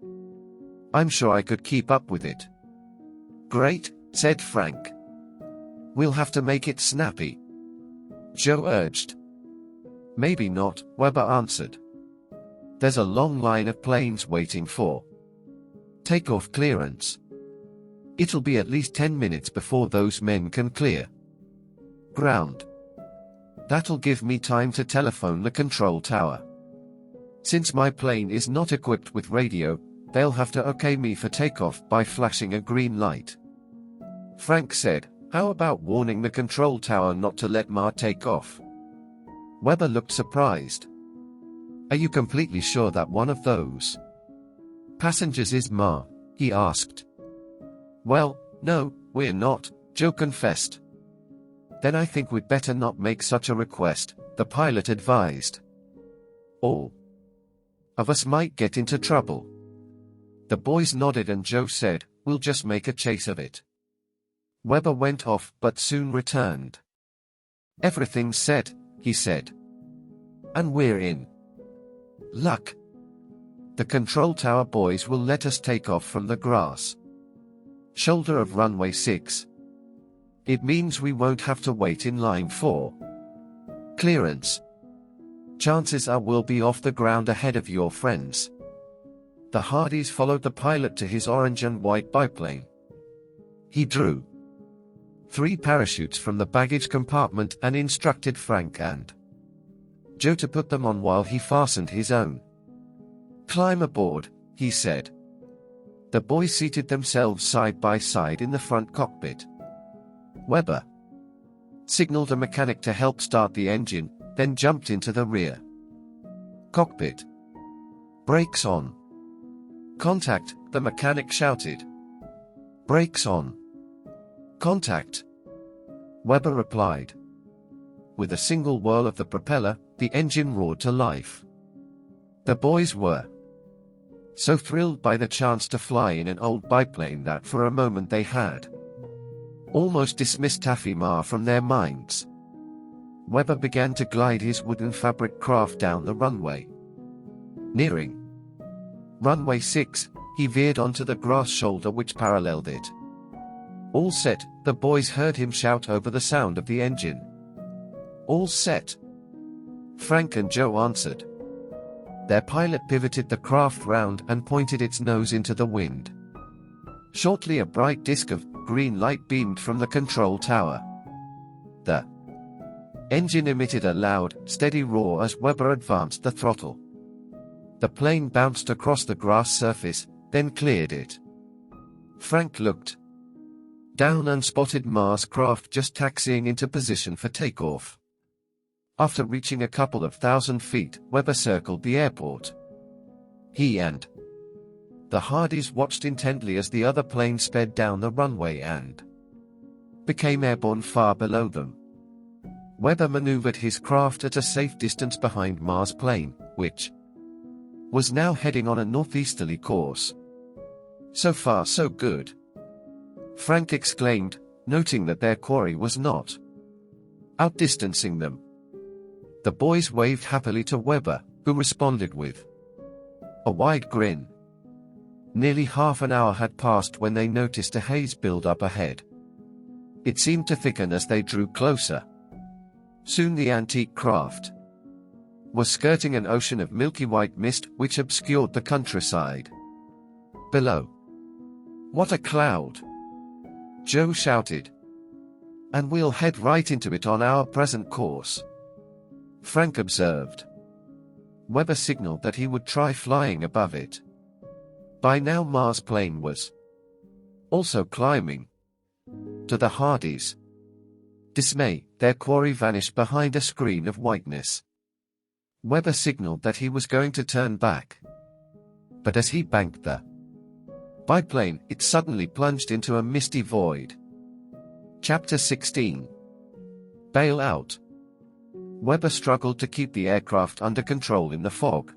I'm sure I could keep up with it. Great, said Frank. We'll have to make it snappy, Joe urged. Maybe not, Weber answered. There's a long line of planes waiting for takeoff clearance. It'll be at least 10 minutes before those men can clear ground. That'll give me time to telephone the control tower. Since my plane is not equipped with radio, they'll have to okay me for takeoff by flashing a green light. Frank said, how about warning the control tower not to let Ma take off? Weber looked surprised. Are you completely sure that one of those passengers is Ma? He asked. Well, no, we're not, Joe confessed. Then I think we'd better not make such a request, the pilot advised. All of us might get into trouble. The boys nodded and Joe said, we'll just make a chase of it. Weber went off but soon returned. Everything's set, he said. And we're in luck. The control tower boys will let us take off from the grass shoulder of runway 6. It means we won't have to wait in line for clearance. Chances are we'll be off the ground ahead of your friends. The Hardys followed the pilot to his orange and white biplane. He drew 3 parachutes from the baggage compartment and instructed Frank and Joe to put them on while he fastened his own. Climb aboard, he said. The boys seated themselves side by side in the front cockpit. Weber signaled a mechanic to help start the engine, then jumped into the rear cockpit. Brakes on. Contact, the mechanic shouted. Brakes on. Contact. Weber replied. With a single whirl of the propeller, the engine roared to life. The boys were so thrilled by the chance to fly in an old biplane that for a moment they had almost dismissed Taffy Ma from their minds. Webber began to glide his wooden fabric craft down the runway. Nearing runway 6, he veered onto the grass shoulder which paralleled it. "All set," the boys heard him shout over the sound of the engine. "All set," Frank and Joe answered. Their pilot pivoted the craft round and pointed its nose into the wind. Shortly a bright disk of green light beamed from the control tower. The engine emitted a loud, steady roar as Webber advanced the throttle. The plane bounced across the grass surface, then cleared it. Frank looked down and spotted Ma's craft just taxiing into position for takeoff. After reaching a couple of thousand feet, Webber circled the airport. He and the Hardys watched intently as the other plane sped down the runway and became airborne far below them. Webber maneuvered his craft at a safe distance behind Ma's plane, which was now heading on a northeasterly course. "So far so good," Frank exclaimed, noting that their quarry was not outdistancing them. The boys waved happily to Webber, who responded with a wide grin. Nearly half an hour had passed when they noticed a haze build up ahead. It seemed to thicken as they drew closer. Soon the antique craft was skirting an ocean of milky white mist which obscured the countryside below. "What a cloud!" Joe shouted. "And we'll head right into it on our present course," Frank observed. Webber signaled that he would try flying above it. By now Ma's plane was also climbing. To the Hardys' dismay, their quarry vanished behind a screen of whiteness. Webber signaled that he was going to turn back. But as he banked the biplane, it suddenly plunged into a misty void. Chapter 16. Bail out. Webber struggled to keep the aircraft under control in the fog.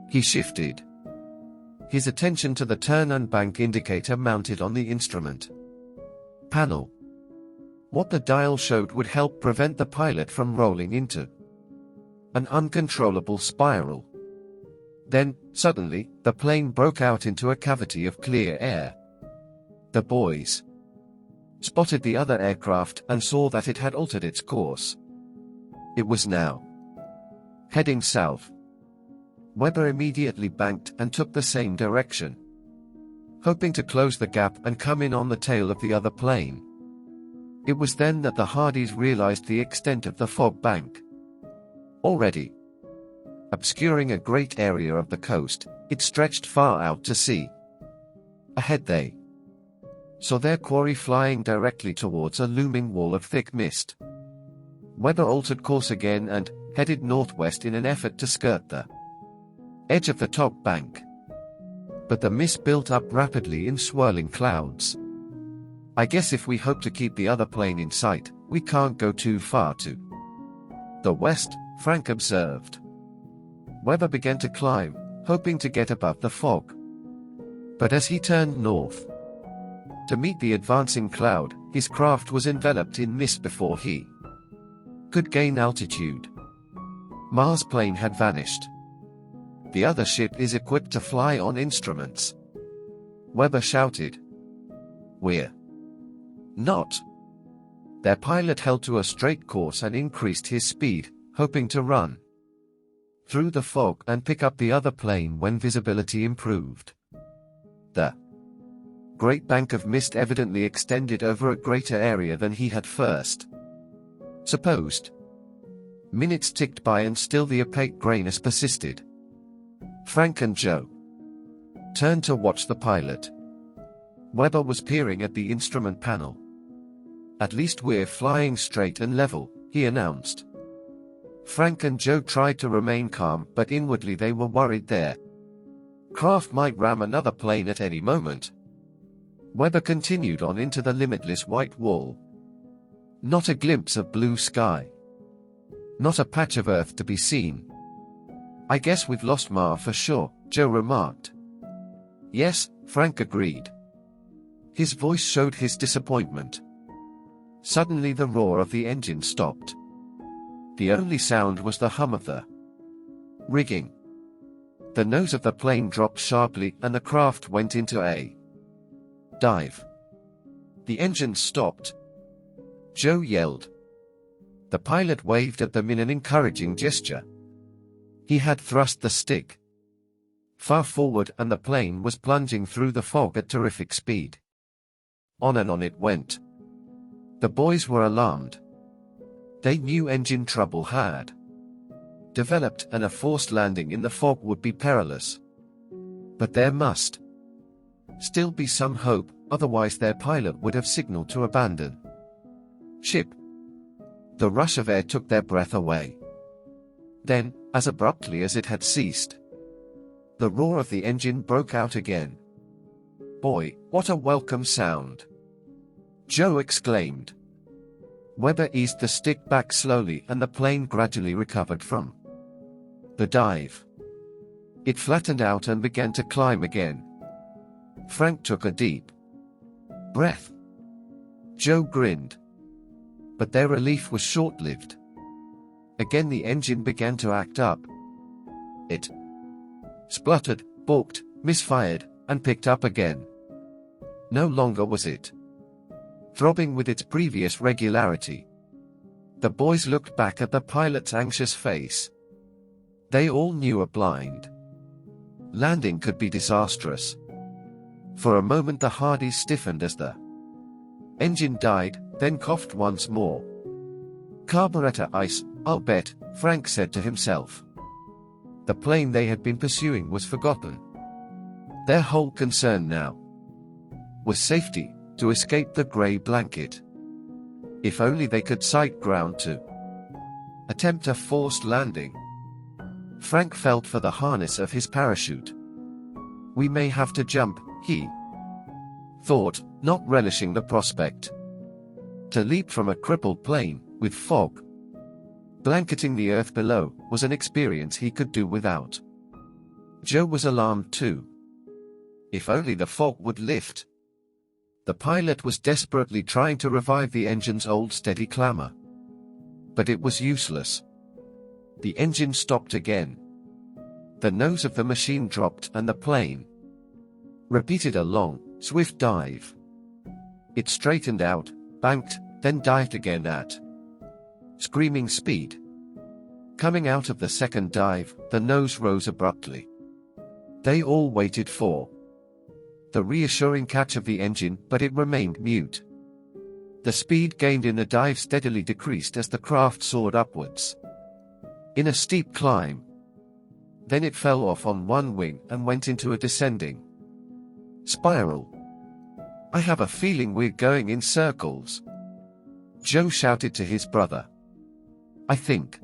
He shifted his attention to the turn and bank indicator mounted on the instrument panel. What the dial showed would help prevent the pilot from rolling into an uncontrollable spiral. Then, suddenly, the plane broke out into a cavity of clear air. The boys spotted the other aircraft and saw that it had altered its course. It was now heading south. Webber immediately banked and took the same direction, hoping to close the gap and come in on the tail of the other plane. It was then that the Hardys realized the extent of the fog bank. Already obscuring a great area of the coast, it stretched far out to sea. Ahead they saw their quarry flying directly towards a looming wall of thick mist. Webber altered course again and headed northwest in an effort to skirt the edge of the top bank. But the mist built up rapidly in swirling clouds. "I guess if we hope to keep the other plane in sight, we can't go too far to the west," Frank observed. Webber began to climb, hoping to get above the fog. But as he turned north to meet the advancing cloud, his craft was enveloped in mist before he could gain altitude. Ma's plane had vanished. "The other ship is equipped to fly on instruments," Webber shouted. "We're not." Their pilot held to a straight course and increased his speed, hoping to run through the fog and pick up the other plane when visibility improved. The great bank of mist evidently extended over a greater area than he had first supposed. Minutes ticked by and still the opaque grayness persisted. Frank and Joe turned to watch the pilot. Webber was peering at the instrument panel. "At least we're flying straight and level," he announced. Frank and Joe tried to remain calm, but inwardly they were worried their craft might ram another plane at any moment. Webber continued on into the limitless white wall. Not a glimpse of blue sky. Not a patch of earth to be seen. "I guess we've lost Ma for sure," Joe remarked. Yes, Frank agreed. His voice showed his disappointment. Suddenly the roar of the engine stopped. The only sound was the hum of the rigging. The nose of the plane dropped sharply and the craft went into a dive. The engine stopped. Joe yelled. The pilot waved at them in an encouraging gesture. He had thrust the stick far forward and the plane was plunging through the fog at terrific speed. On and on it went. The boys were alarmed. They knew engine trouble had developed and a forced landing in the fog would be perilous. But there must still be some hope, otherwise their pilot would have signaled to abandon ship. The rush of air took their breath away. Then, as abruptly as it had ceased, the roar of the engine broke out again. Boy, what a welcome sound! Joe exclaimed. Webber eased the stick back slowly and the plane gradually recovered from the dive. It flattened out and began to climb again. Frank took a deep breath. Joe grinned. But their relief was short-lived. Again the engine began to act up. It spluttered, balked, misfired, and picked up again. No longer was it throbbing with its previous regularity. The boys looked back at the pilot's anxious face. They all knew a blind landing could be disastrous. For a moment the Hardys stiffened as the engine died, then coughed once more. Carburetor ice, I'll bet, Frank said to himself. The plane they had been pursuing was forgotten. Their whole concern now was safety, to escape the grey blanket. If only they could sight ground to attempt a forced landing. Frank felt for the harness of his parachute. We may have to jump, he thought, not relishing the prospect. To leap from a crippled plane, with fog blanketing the earth below, was an experience he could do without. Joe was alarmed too. If only the fog would lift. The pilot was desperately trying to revive the engine's old steady clamor. But it was useless. The engine stopped again. The nose of the machine dropped and the plane repeated a long, swift dive. It straightened out, banked, then dived again at screaming speed. Coming out of the second dive, the nose rose abruptly. They all waited for the reassuring catch of the engine, but it remained mute. The speed gained in the dive steadily decreased as the craft soared upwards in a steep climb. Then it fell off on one wing and went into a descending spiral. I have a feeling we're going in circles, Joe shouted to his brother. I think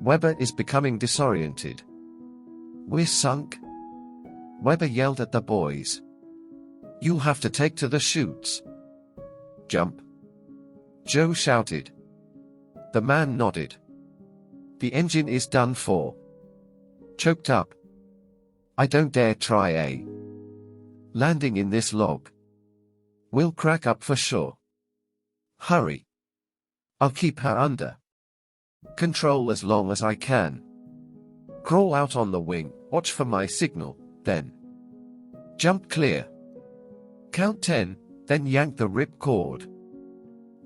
Webber is becoming disoriented. We're sunk? Webber yelled at the boys. You'll have to take to the chutes. Jump, Joe shouted. The man nodded. The engine is done for. Choked up. I don't dare try a landing in this log. We'll crack up for sure. Hurry. I'll keep her under control as long as I can. Crawl out on the wing, watch for my signal, then jump clear. Count 10, then yank the rip cord.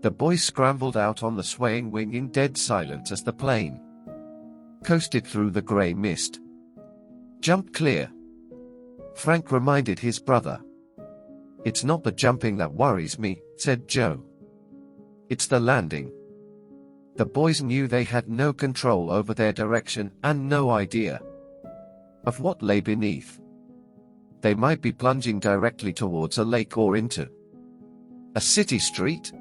The boys scrambled out on the swaying wing in dead silence as the plane coasted through the grey mist. Jump clear, Frank reminded his brother. It's not the jumping that worries me, said Joe. It's the landing. The boys knew they had no control over their direction and no idea of what lay beneath. They might be plunging directly towards a lake or into a city street.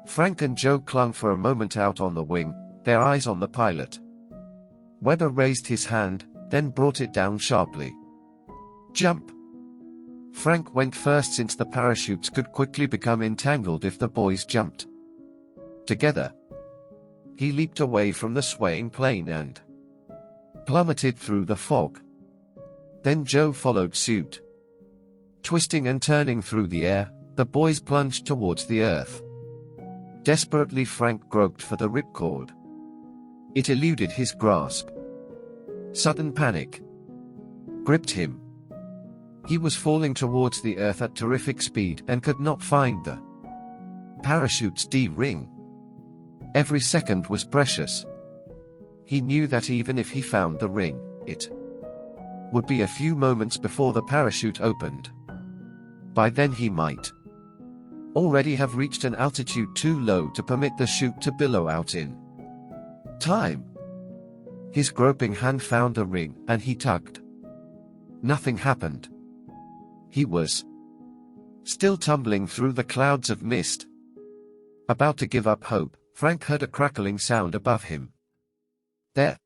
Frank and Joe clung for a moment out on the wing, their eyes on the pilot. Webber raised his hand, then brought it down sharply. Jump! Frank went first since the parachutes could quickly become entangled if the boys jumped together. He leaped away from the swaying plane and plummeted through the fog. Then Joe followed suit. Twisting and turning through the air, the boys plunged towards the earth. Desperately, Frank groped for the ripcord. It eluded his grasp. Sudden panic gripped him. He was falling towards the earth at terrific speed and could not find the parachute's D-ring. Every second was precious. He knew that even if he found the ring, it would be a few moments before the parachute opened. By then he might already have reached an altitude too low to permit the chute to billow out in time. His groping hand found the ring, and he tugged. Nothing happened. He was still tumbling through the clouds of mist. About to give up hope, Frank heard a crackling sound above him. There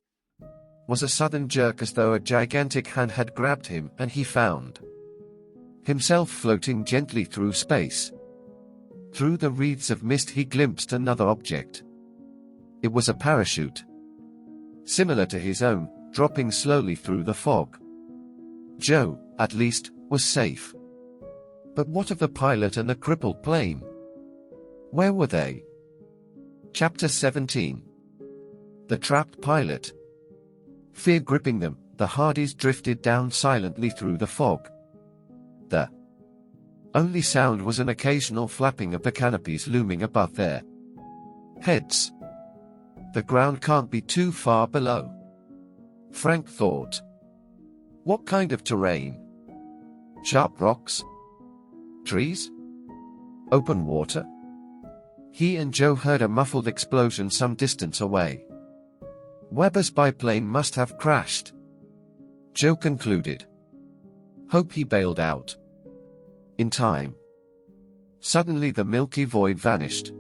was a sudden jerk as though a gigantic hand had grabbed him, and he found himself floating gently through space. Through the wreaths of mist he glimpsed another object. It was a parachute, similar to his own, dropping slowly through the fog. Joe, at least, was safe. But what of the pilot and the crippled plane? Where were they? Chapter 17. The trapped pilot. Fear gripping them, the Hardys drifted down silently through the fog. The only sound was an occasional flapping of the canopies looming above their heads. The ground can't be too far below, Frank thought. What kind of terrain? Sharp rocks? Trees? Open water? He and Joe heard a muffled explosion some distance away. Weber's biplane must have crashed, Joe concluded. Hope he bailed out in time. Suddenly the milky void vanished.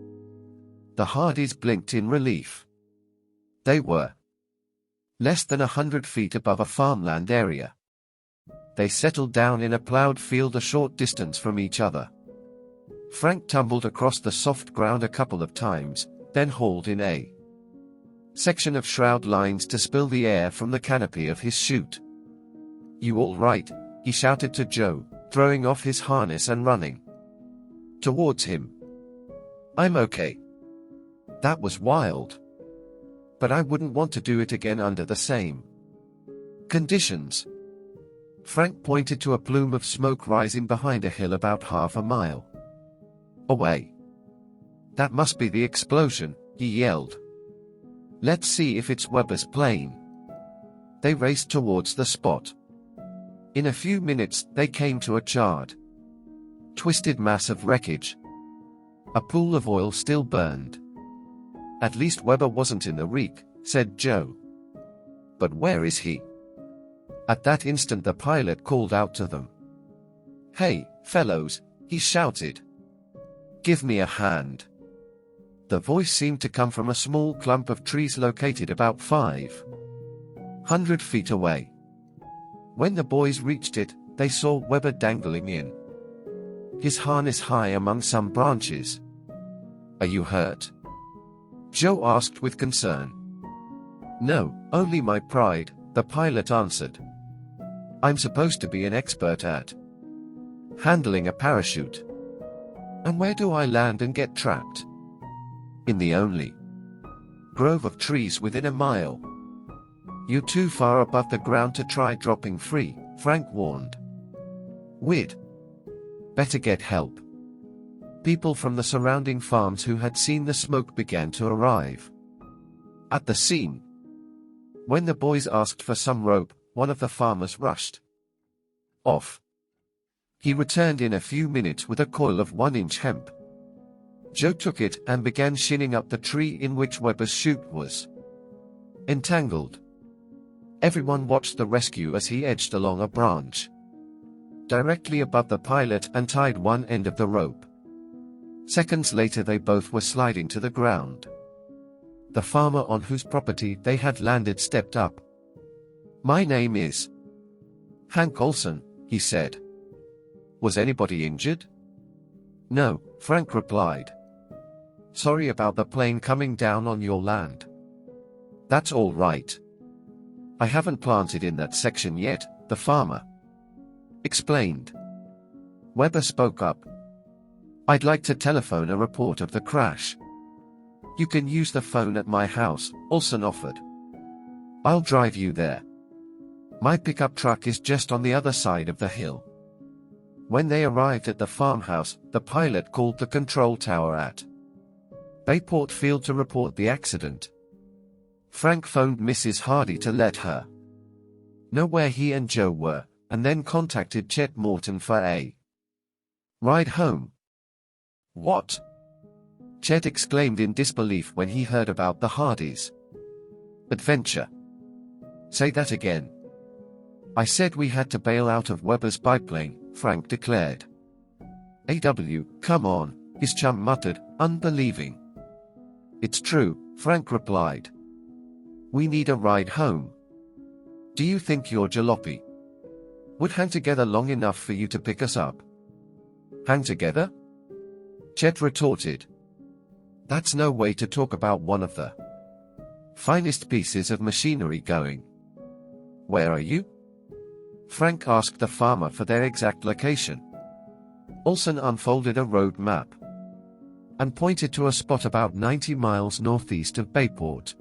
The Hardys blinked in relief. They were less than 100 feet above a farmland area. They settled down in a plowed field a short distance from each other. Frank tumbled across the soft ground a couple of times, then hauled in a section of shroud lines to spill the air from the canopy of his chute. "You all right?" he shouted to Joe, throwing off his harness and running towards him. "I'm okay. That was wild. But I wouldn't want to do it again under the same conditions." Frank pointed to a plume of smoke rising behind a hill about half a mile away. "That must be the explosion," he yelled. "Let's see if it's Weber's plane." They raced towards the spot. In a few minutes, they came to a charred, twisted mass of wreckage. A pool of oil still burned. "At least Weber wasn't in the reek," said Joe. "But where is he?" At that instant the pilot called out to them. "Hey, fellows," he shouted. "Give me a hand." The voice seemed to come from a small clump of trees located about 500 feet away. When the boys reached it, they saw Weber dangling in his harness high among some branches. "Are you hurt?" Joe asked with concern. "No, only my pride," the pilot answered. "I'm supposed to be an expert at handling a parachute. And where do I land and get trapped?" "In the only grove of trees within a mile. You're too far above the ground to try dropping free," Frank warned. "We'd better get help." People from the surrounding farms who had seen the smoke began to arrive at the scene. When the boys asked for some rope, one of the farmers rushed off. He returned in a few minutes with a coil of 1-inch hemp. Joe took it and began shinning up the tree in which Weber's chute was entangled. Everyone watched the rescue as he edged along a branch directly above the pilot and tied one end of the rope. Seconds later they both were sliding to the ground. The farmer on whose property they had landed stepped up. "My name is Hank Olson," he said. "Was anybody injured?" "No," Frank replied. "Sorry about the plane coming down on your land." "That's all right. I haven't planted in that section yet," the farmer explained. Webber spoke up. "I'd like to telephone a report of the crash." "You can use the phone at my house," Olsen offered. "I'll drive you there. My pickup truck is just on the other side of the hill." When they arrived at the farmhouse, the pilot called the control tower at Bayport Field to report the accident. Frank phoned Mrs. Hardy to let her know where he and Joe were, and then contacted Chet Morton for a ride home. "What?" Chet exclaimed in disbelief when he heard about the Hardys' adventure. "Say that again." "I said we had to bail out of Webber's biplane," Frank declared. "AW, come on," his chum muttered, unbelieving. "It's true," Frank replied. "We need a ride home. Do you think your jalopy would hang together long enough for you to pick us up?" "Hang together?" Chet retorted. "That's no way to talk about one of the finest pieces of machinery going." "Where are you?" Frank asked the farmer for their exact location. Olsen unfolded a road map and pointed to a spot about 90 miles northeast of Bayport.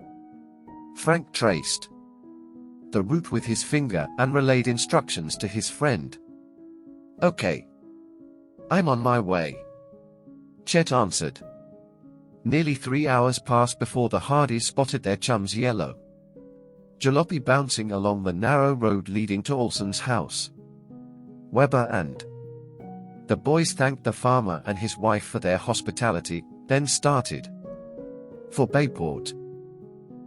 Frank traced the route with his finger and relayed instructions to his friend. "Okay. I'm on my way," Chet answered. Nearly 3 hours passed before the Hardys spotted their chum's yellow jalopy bouncing along the narrow road leading to Olsen's house. Webber and the boys thanked the farmer and his wife for their hospitality, then started for Bayport.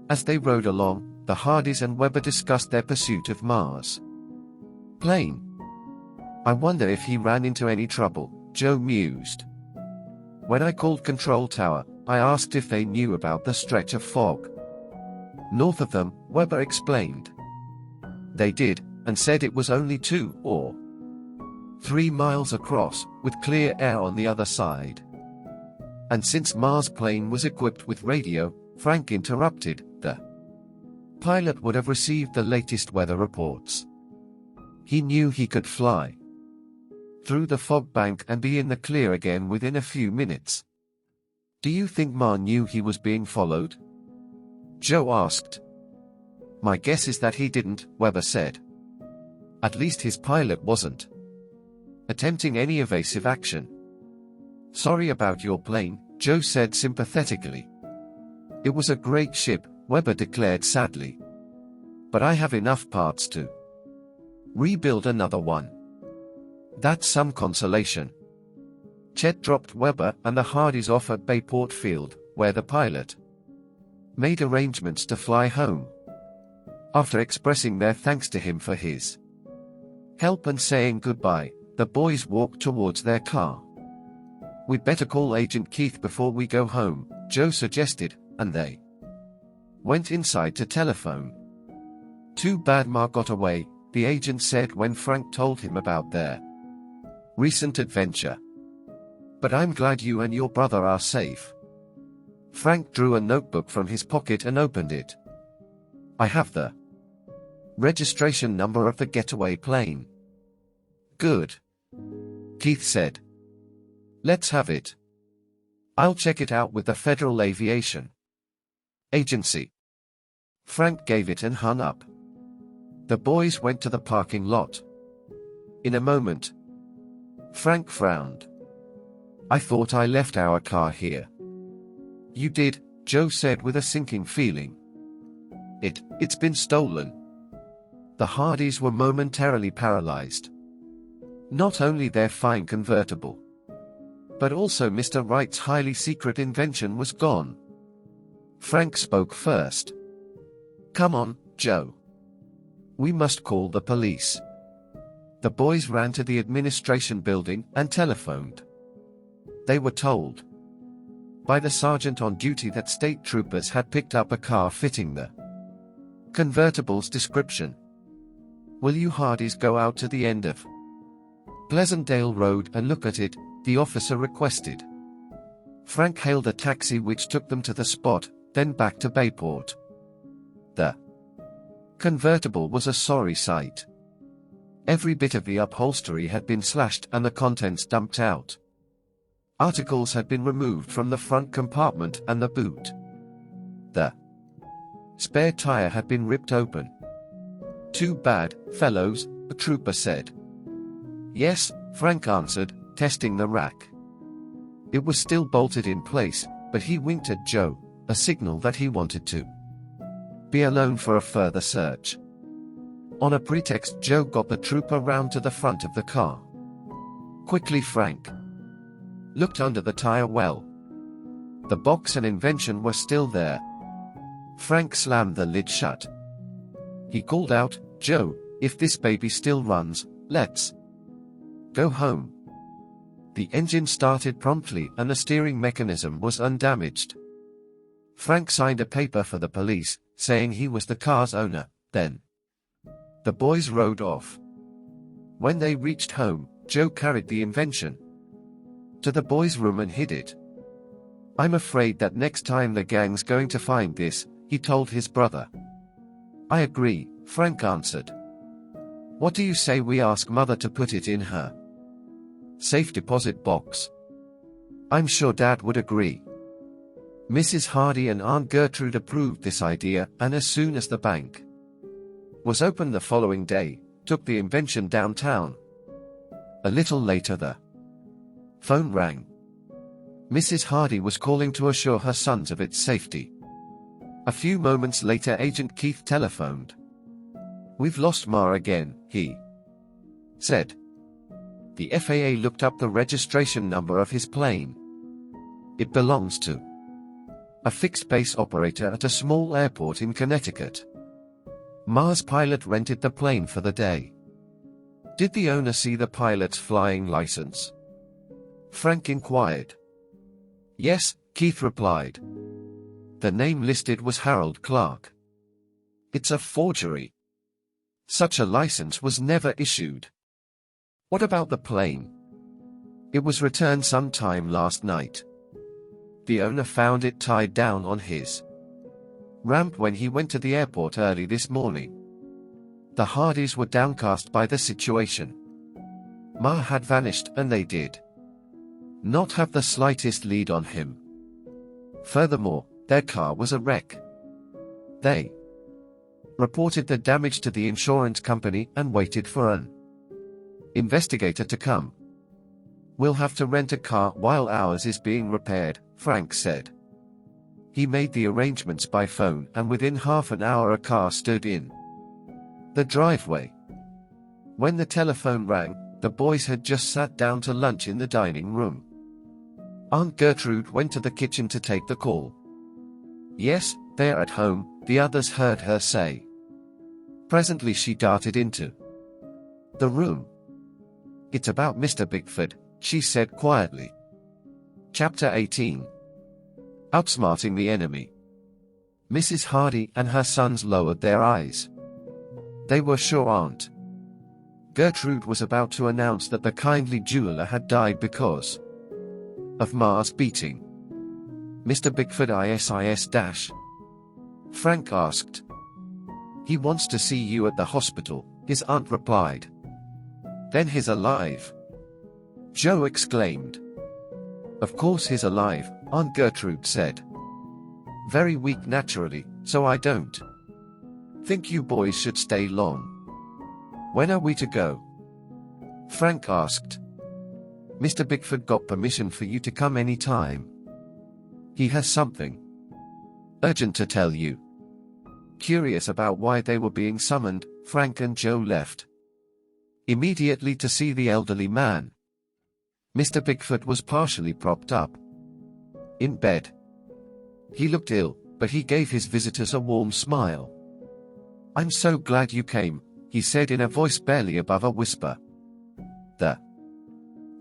As they rode along, the Hardys and Webber discussed their pursuit of Mars' plane. "I wonder if he ran into any trouble," Joe mused. "When I called Control Tower, I asked if they knew about the stretch of fog north of them," Webber explained. "They did, and said it was only 2 or 3 miles across, with clear air on the other side." And since Mars' plane was equipped with radio, Frank interrupted, the pilot would have received the latest weather reports. He knew he could fly through the fog bank and be in the clear again within a few minutes. "Do you think Ma knew he was being followed?" Joe asked. "My guess is that he didn't," Webber said. "At least his pilot wasn't attempting any evasive action." "Sorry about your plane," Joe said sympathetically. "It was a great ship," Webber declared sadly. "But I have enough parts to rebuild another one." "That's some consolation." Chet dropped Webber and the Hardys off at Bayport Field, where the pilot made arrangements to fly home. After expressing their thanks to him for his help and saying goodbye, the boys walked towards their car. "We'd better call Agent Keith before we go home," Joe suggested, and they went inside to telephone. "Too bad Ma got away," the agent said when Frank told him about their recent adventure. "But I'm glad you and your brother are safe." Frank drew a notebook from his pocket and opened it. "I have the registration number of the getaway plane." "Good," Keith said. "Let's have it. I'll check it out with the Federal Aviation Agency." Frank gave it and hung up. The boys went to the parking lot. In a moment, Frank frowned. "I thought I left our car here." "You did," Joe said with a sinking feeling. It's been stolen." The Hardys were momentarily paralyzed. Not only their fine convertible, but also Mr. Wright's highly secret invention was gone. Frank spoke first. "Come on, Joe. We must call the police." The boys ran to the administration building and telephoned. They were told by the sergeant on duty that state troopers had picked up a car fitting the convertible's description. "Will you Hardys go out to the end of Pleasantdale Road and look at it?" the officer requested. Frank hailed a taxi which took them to the spot, then back to Bayport. The convertible was a sorry sight. Every bit of the upholstery had been slashed and the contents dumped out. Articles had been removed from the front compartment and the boot. The spare tire had been ripped open. "Too bad, fellows," the trooper said. "Yes," Frank answered, testing the rack. It was still bolted in place, but he winked at Joe, a signal that he wanted to be alone for a further search. On a pretext, Joe got the trooper round to the front of the car. Quickly, Frank looked under the tire well. The box and invention were still there. Frank slammed the lid shut. He called out, "Joe, if this baby still runs, let's go home." The engine started promptly and the steering mechanism was undamaged. Frank signed a paper for the police, saying he was the car's owner. Then the boys rode off. When they reached home, Joe carried the invention to the boys' room and hid it. "I'm afraid that next time the gang's going to find this," he told his brother. "I agree," Frank answered. "What do you say we ask Mother to put it in her safe deposit box?" "I'm sure Dad would agree." Mrs. Hardy and Aunt Gertrude approved this idea, and as soon as the bank was open the following day, took the invention downtown. A little later the phone rang. Mrs. Hardy was calling to assure her sons of its safety. A few moments later, Agent Keith telephoned. "We've lost Ma again," he said. The FAA looked up the registration number of his plane. It belongs to a fixed-base operator at a small airport in Connecticut. Ma's pilot rented the plane for the day. "Did the owner see the pilot's flying license?" Frank inquired. "Yes," Keith replied. "The name listed was Harold Clark. It's a forgery. Such a license was never issued." "What about the plane?" "It was returned sometime last night. The owner found it tied down on his ramp when he went to the airport early this morning." The Hardys were downcast by the situation. Ma had vanished and they did not have the slightest lead on him. Furthermore, their car was a wreck. They reported the damage to the insurance company and waited for an investigator to come. "We'll have to rent a car while ours is being repaired," Frank said. He made the arrangements by phone, and within half an hour a car stood in the driveway. When the telephone rang, the boys had just sat down to lunch in the dining room. Aunt Gertrude went to the kitchen to take the call. "Yes, they're at home," the others heard her say. Presently she darted into the room. "It's about Mr. Bickford," she said quietly. Chapter 18. Outsmarting the enemy. Mrs. Hardy and her sons lowered their eyes. They were sure Aunt Gertrude was about to announce that the kindly jeweler had died because of Ma's beating. "Mr. Bickford is. Frank asked. "He wants to see you at the hospital," his aunt replied. "Then he's alive?" Joe exclaimed. "Of course he's alive," Aunt Gertrude said. "Very weak naturally, so I don't think you boys should stay long." "When are we to go?" Frank asked. "Mr. Bickford got permission for you to come any time. He has something urgent to tell you." Curious about why they were being summoned, Frank and Joe left immediately to see the elderly man. Mr. Bickford was partially propped up in bed. He looked ill, but he gave his visitors a warm smile. "I'm so glad you came," he said in a voice barely above a whisper. "The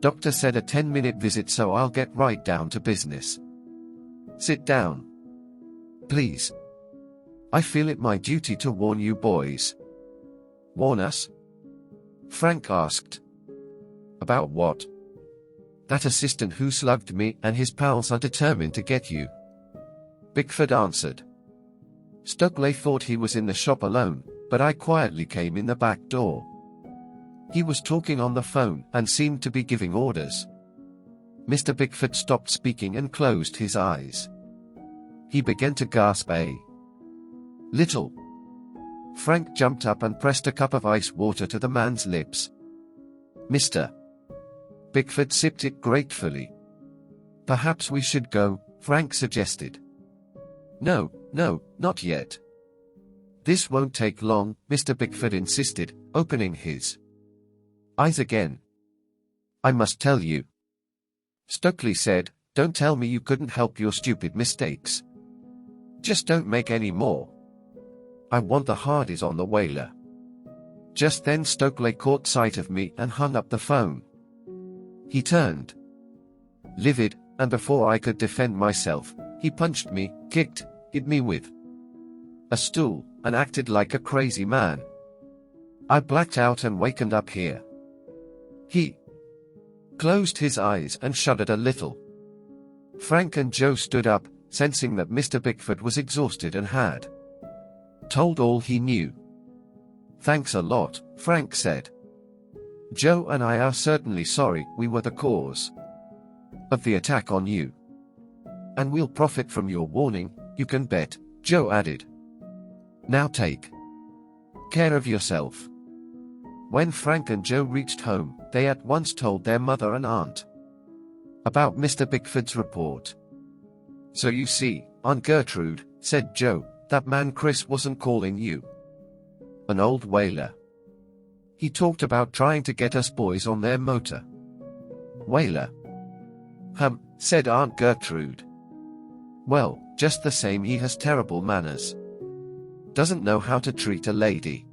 doctor said a 10-minute visit, so I'll get right down to business. Sit down, please. I feel it my duty to warn you boys." "Warn us?" Frank asked. "About what?" "That assistant who slugged me and his pals are determined to get you," Bickford answered. "Stokely thought he was in the shop alone, but I quietly came in the back door. He was talking on the phone and seemed to be giving orders. Mr. Bickford stopped speaking and closed his eyes. He began to gasp a little. Frank jumped up and pressed a cup of ice water to the man's lips. Mr. Bickford sipped it gratefully. Perhaps we should go, Frank suggested. No, not yet. This won't take long, Mr. Bickford insisted, opening his eyes again. I must tell you. Stokely said, don't tell me you couldn't help your stupid mistakes. Just don't make any more. I want the Hardys on the whaler. Just then Stokely caught sight of me and hung up the phone. He turned livid, and before I could defend myself, he punched me, kicked, hit me with a stool, and acted like a crazy man. I blacked out and wakened up here. He closed his eyes and shuddered a little. Frank and Joe stood up, sensing that Mr. Bickford was exhausted and had told all he knew. Thanks a lot, Frank said. Joe and I are certainly sorry we were the cause of the attack on you. And we'll profit from your warning, you can bet, Joe added. Now take care of yourself. When Frank and Joe reached home, they at once told their mother and aunt about Mr. Bickford's report. So you see, Aunt Gertrude, said Joe, that man Chris wasn't calling you an old whaler. He talked about trying to get us boys on their motor whaler. Said Aunt Gertrude. Well, just the same he has terrible manners. Doesn't know how to treat a lady.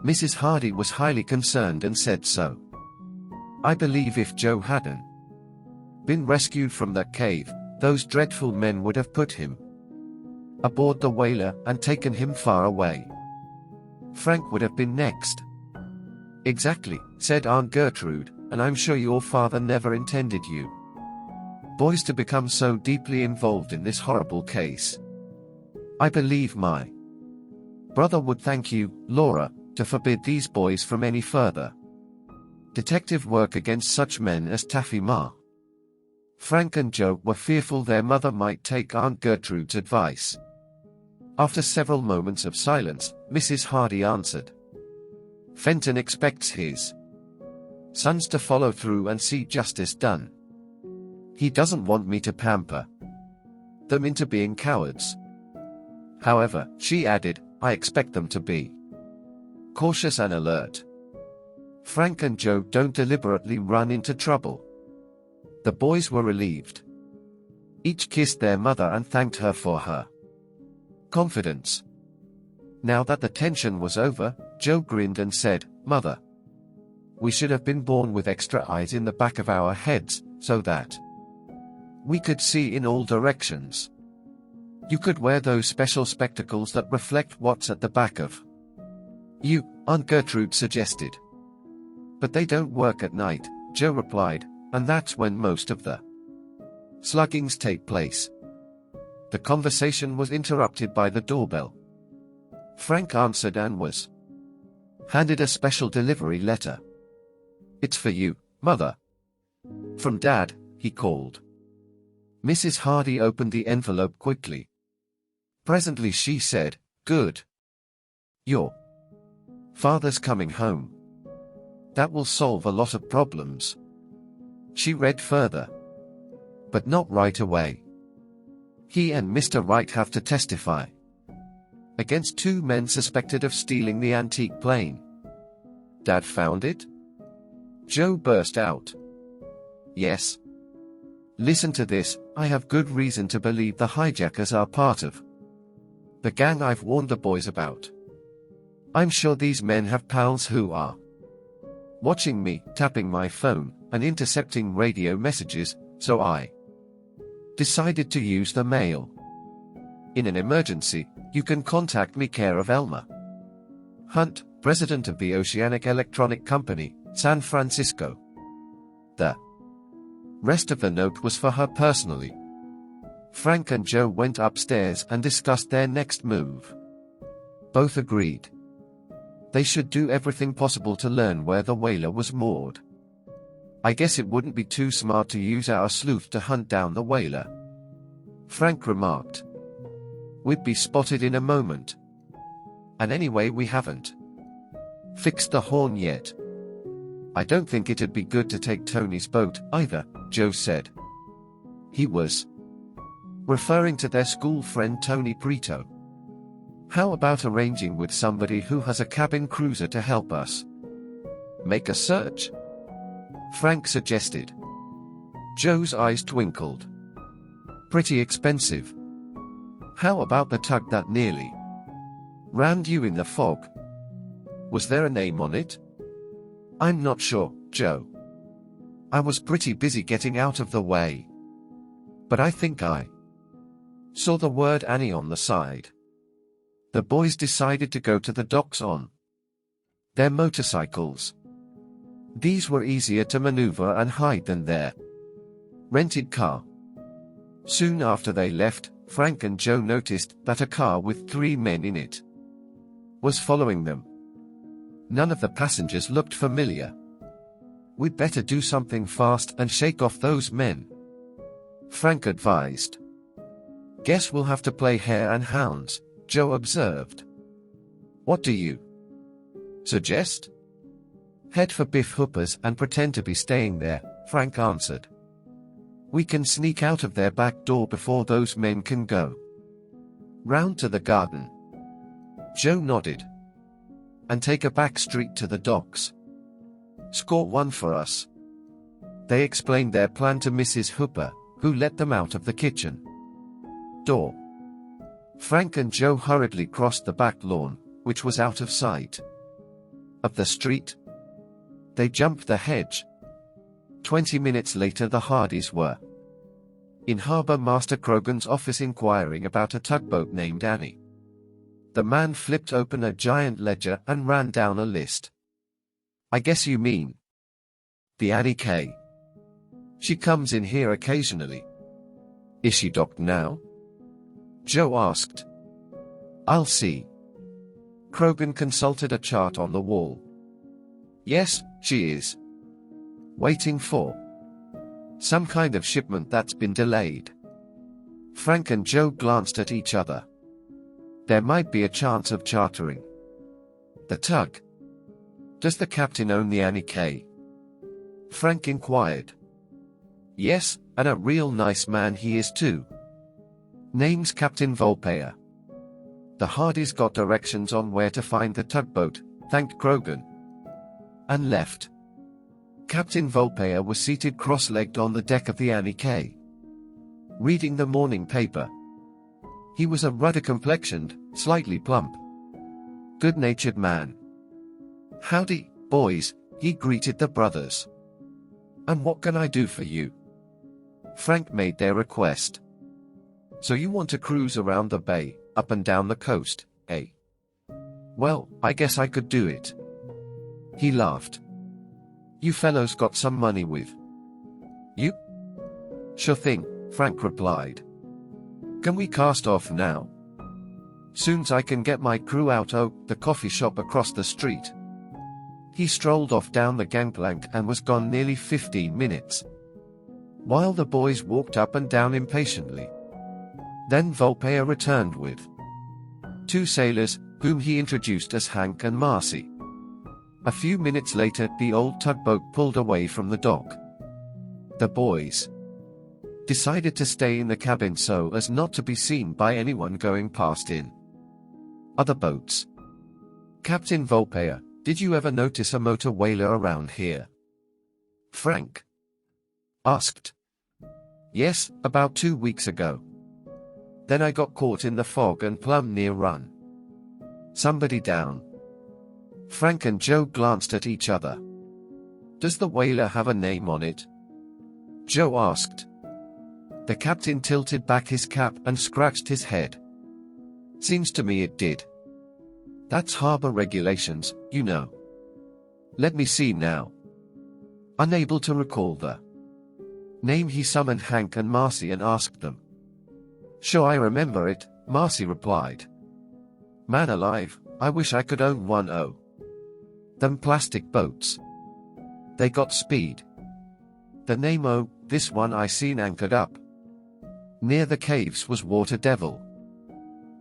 Mrs. Hardy was highly concerned and said so. I believe if Joe hadn't been rescued from that cave, those dreadful men would have put him aboard the whaler and taken him far away. Frank would have been next. Exactly, said Aunt Gertrude, and I'm sure your father never intended you boys to become so deeply involved in this horrible case. I believe my brother would thank you, Laura, to forbid these boys from any further detective work against such men as Taffy Ma. Frank and Joe were fearful their mother might take Aunt Gertrude's advice. After several moments of silence, Mrs. Hardy answered. Fenton expects his sons to follow through and see justice done. He doesn't want me to pamper them into being cowards. However, she added, I expect them to be cautious and alert. Frank and Joe don't deliberately run into trouble. The boys were relieved. Each kissed their mother and thanked her for her confidence. Now that the tension was over, Joe grinned and said, Mother, we should have been born with extra eyes in the back of our heads, so that we could see in all directions. You could wear those special spectacles that reflect what's at the back of you, Aunt Gertrude suggested. But they don't work at night, Joe replied, and that's when most of the sluggings take place. The conversation was interrupted by the doorbell. Frank answered and was handed a special delivery letter. It's for you, Mother. From Dad, he called. Mrs. Hardy opened the envelope quickly. Presently she said, Good. Your father's coming home. That will solve a lot of problems. She read further. But not right away. He and Mr. Wright have to testify against 2 men suspected of stealing the antique plane. Dad found it? Joe burst out. Yes. Listen to this, I have good reason to believe the hijackers are part of the gang I've warned the boys about. I'm sure these men have pals who are watching me, tapping my phone, and intercepting radio messages, so I decided to use the mail. In an emergency, you can contact me care of Elmer Hunt, president of the Oceanic Electronic Company, San Francisco. The rest of the note was for her personally. Frank and Joe went upstairs and discussed their next move. Both agreed. They should do everything possible to learn where the whaler was moored. I guess it wouldn't be too smart to use our sleuth to hunt down the whaler, Frank remarked. We'd be spotted in a moment. And anyway, we haven't fixed the horn yet. I don't think it'd be good to take Tony's boat, either, Joe said. He was referring to their school friend Tony Brito. How about arranging with somebody who has a cabin cruiser to help us make a search? Frank suggested. Joe's eyes twinkled. Pretty expensive. How about the tug that nearly rammed you in the fog? Was there a name on it? I'm not sure, Joe. I was pretty busy getting out of the way. But I think I saw the word Annie on the side. The boys decided to go to the docks on their motorcycles. These were easier to maneuver and hide than their rented car. Soon after they left, Frank and Joe noticed that a car with 3 men in it was following them. None of the passengers looked familiar. We'd better do something fast and shake off those men, Frank advised. Guess we'll have to play hare and hounds, Joe observed. What do you suggest? Head for Biff Hooper's and pretend to be staying there, Frank answered. We can sneak out of their back door before those men can go round to the garden. Joe nodded. And take a back street to the docks. Score 1 for us. They explained their plan to Mrs. Hooper, who let them out of the kitchen door. Frank and Joe hurriedly crossed the back lawn, which was out of sight of the street. They jumped the hedge. 20 minutes later the Hardys were in Harbor Master Croghan's office inquiring about a tugboat named Annie. The man flipped open a giant ledger and ran down a list. I guess you mean the Annie K. She comes in here occasionally. Is she docked now? Joe asked. I'll see. Croghan consulted a chart on the wall. Yes, she is. Waiting for some kind of shipment that's been delayed. Frank and Joe glanced at each other. There might be a chance of chartering the tug. Does the captain own the Annie K? Frank inquired. Yes, and a real nice man he is too. Name's Captain Volpeyer. The Hardys got directions on where to find the tugboat, thanked Croghan, and left. Captain Volpeyer was seated cross-legged on the deck of the Annie K, reading the morning paper. He was a ruddy-complexioned, slightly plump, good-natured man. Howdy, boys, he greeted the brothers. And what can I do for you? Frank made their request. So you want to cruise around the bay, up and down the coast, eh? Well, I guess I could do it. He laughed. You fellows got some money with you? Sure thing, Frank replied. Can we cast off now? Soon's I can get my crew out o' the coffee shop across the street. He strolled off down the gangplank and was gone nearly 15 minutes. While the boys walked up and down impatiently. Then Volpeyer returned with 2 sailors, whom he introduced as Hank and Marcy. A few minutes later, the old tugboat pulled away from the dock. The boys decided to stay in the cabin so as not to be seen by anyone going past in other boats. Captain Volpeyer, did you ever notice a motor whaler around here? Frank asked. Yes, about 2 weeks ago. Then I got caught in the fog and plumb near run somebody down. Frank and Joe glanced at each other. Does the whaler have a name on it? Joe asked. The captain tilted back his cap and scratched his head. Seems to me it did. That's harbor regulations, you know. Let me see now. Unable to recall the name, he summoned Hank and Marcy and asked them. Sure, I remember it, Marcy replied. Man alive, I wish I could own one. Oh. Them plastic boats. They got speed. The name oh, this one I seen anchored up near the caves was Water Devil.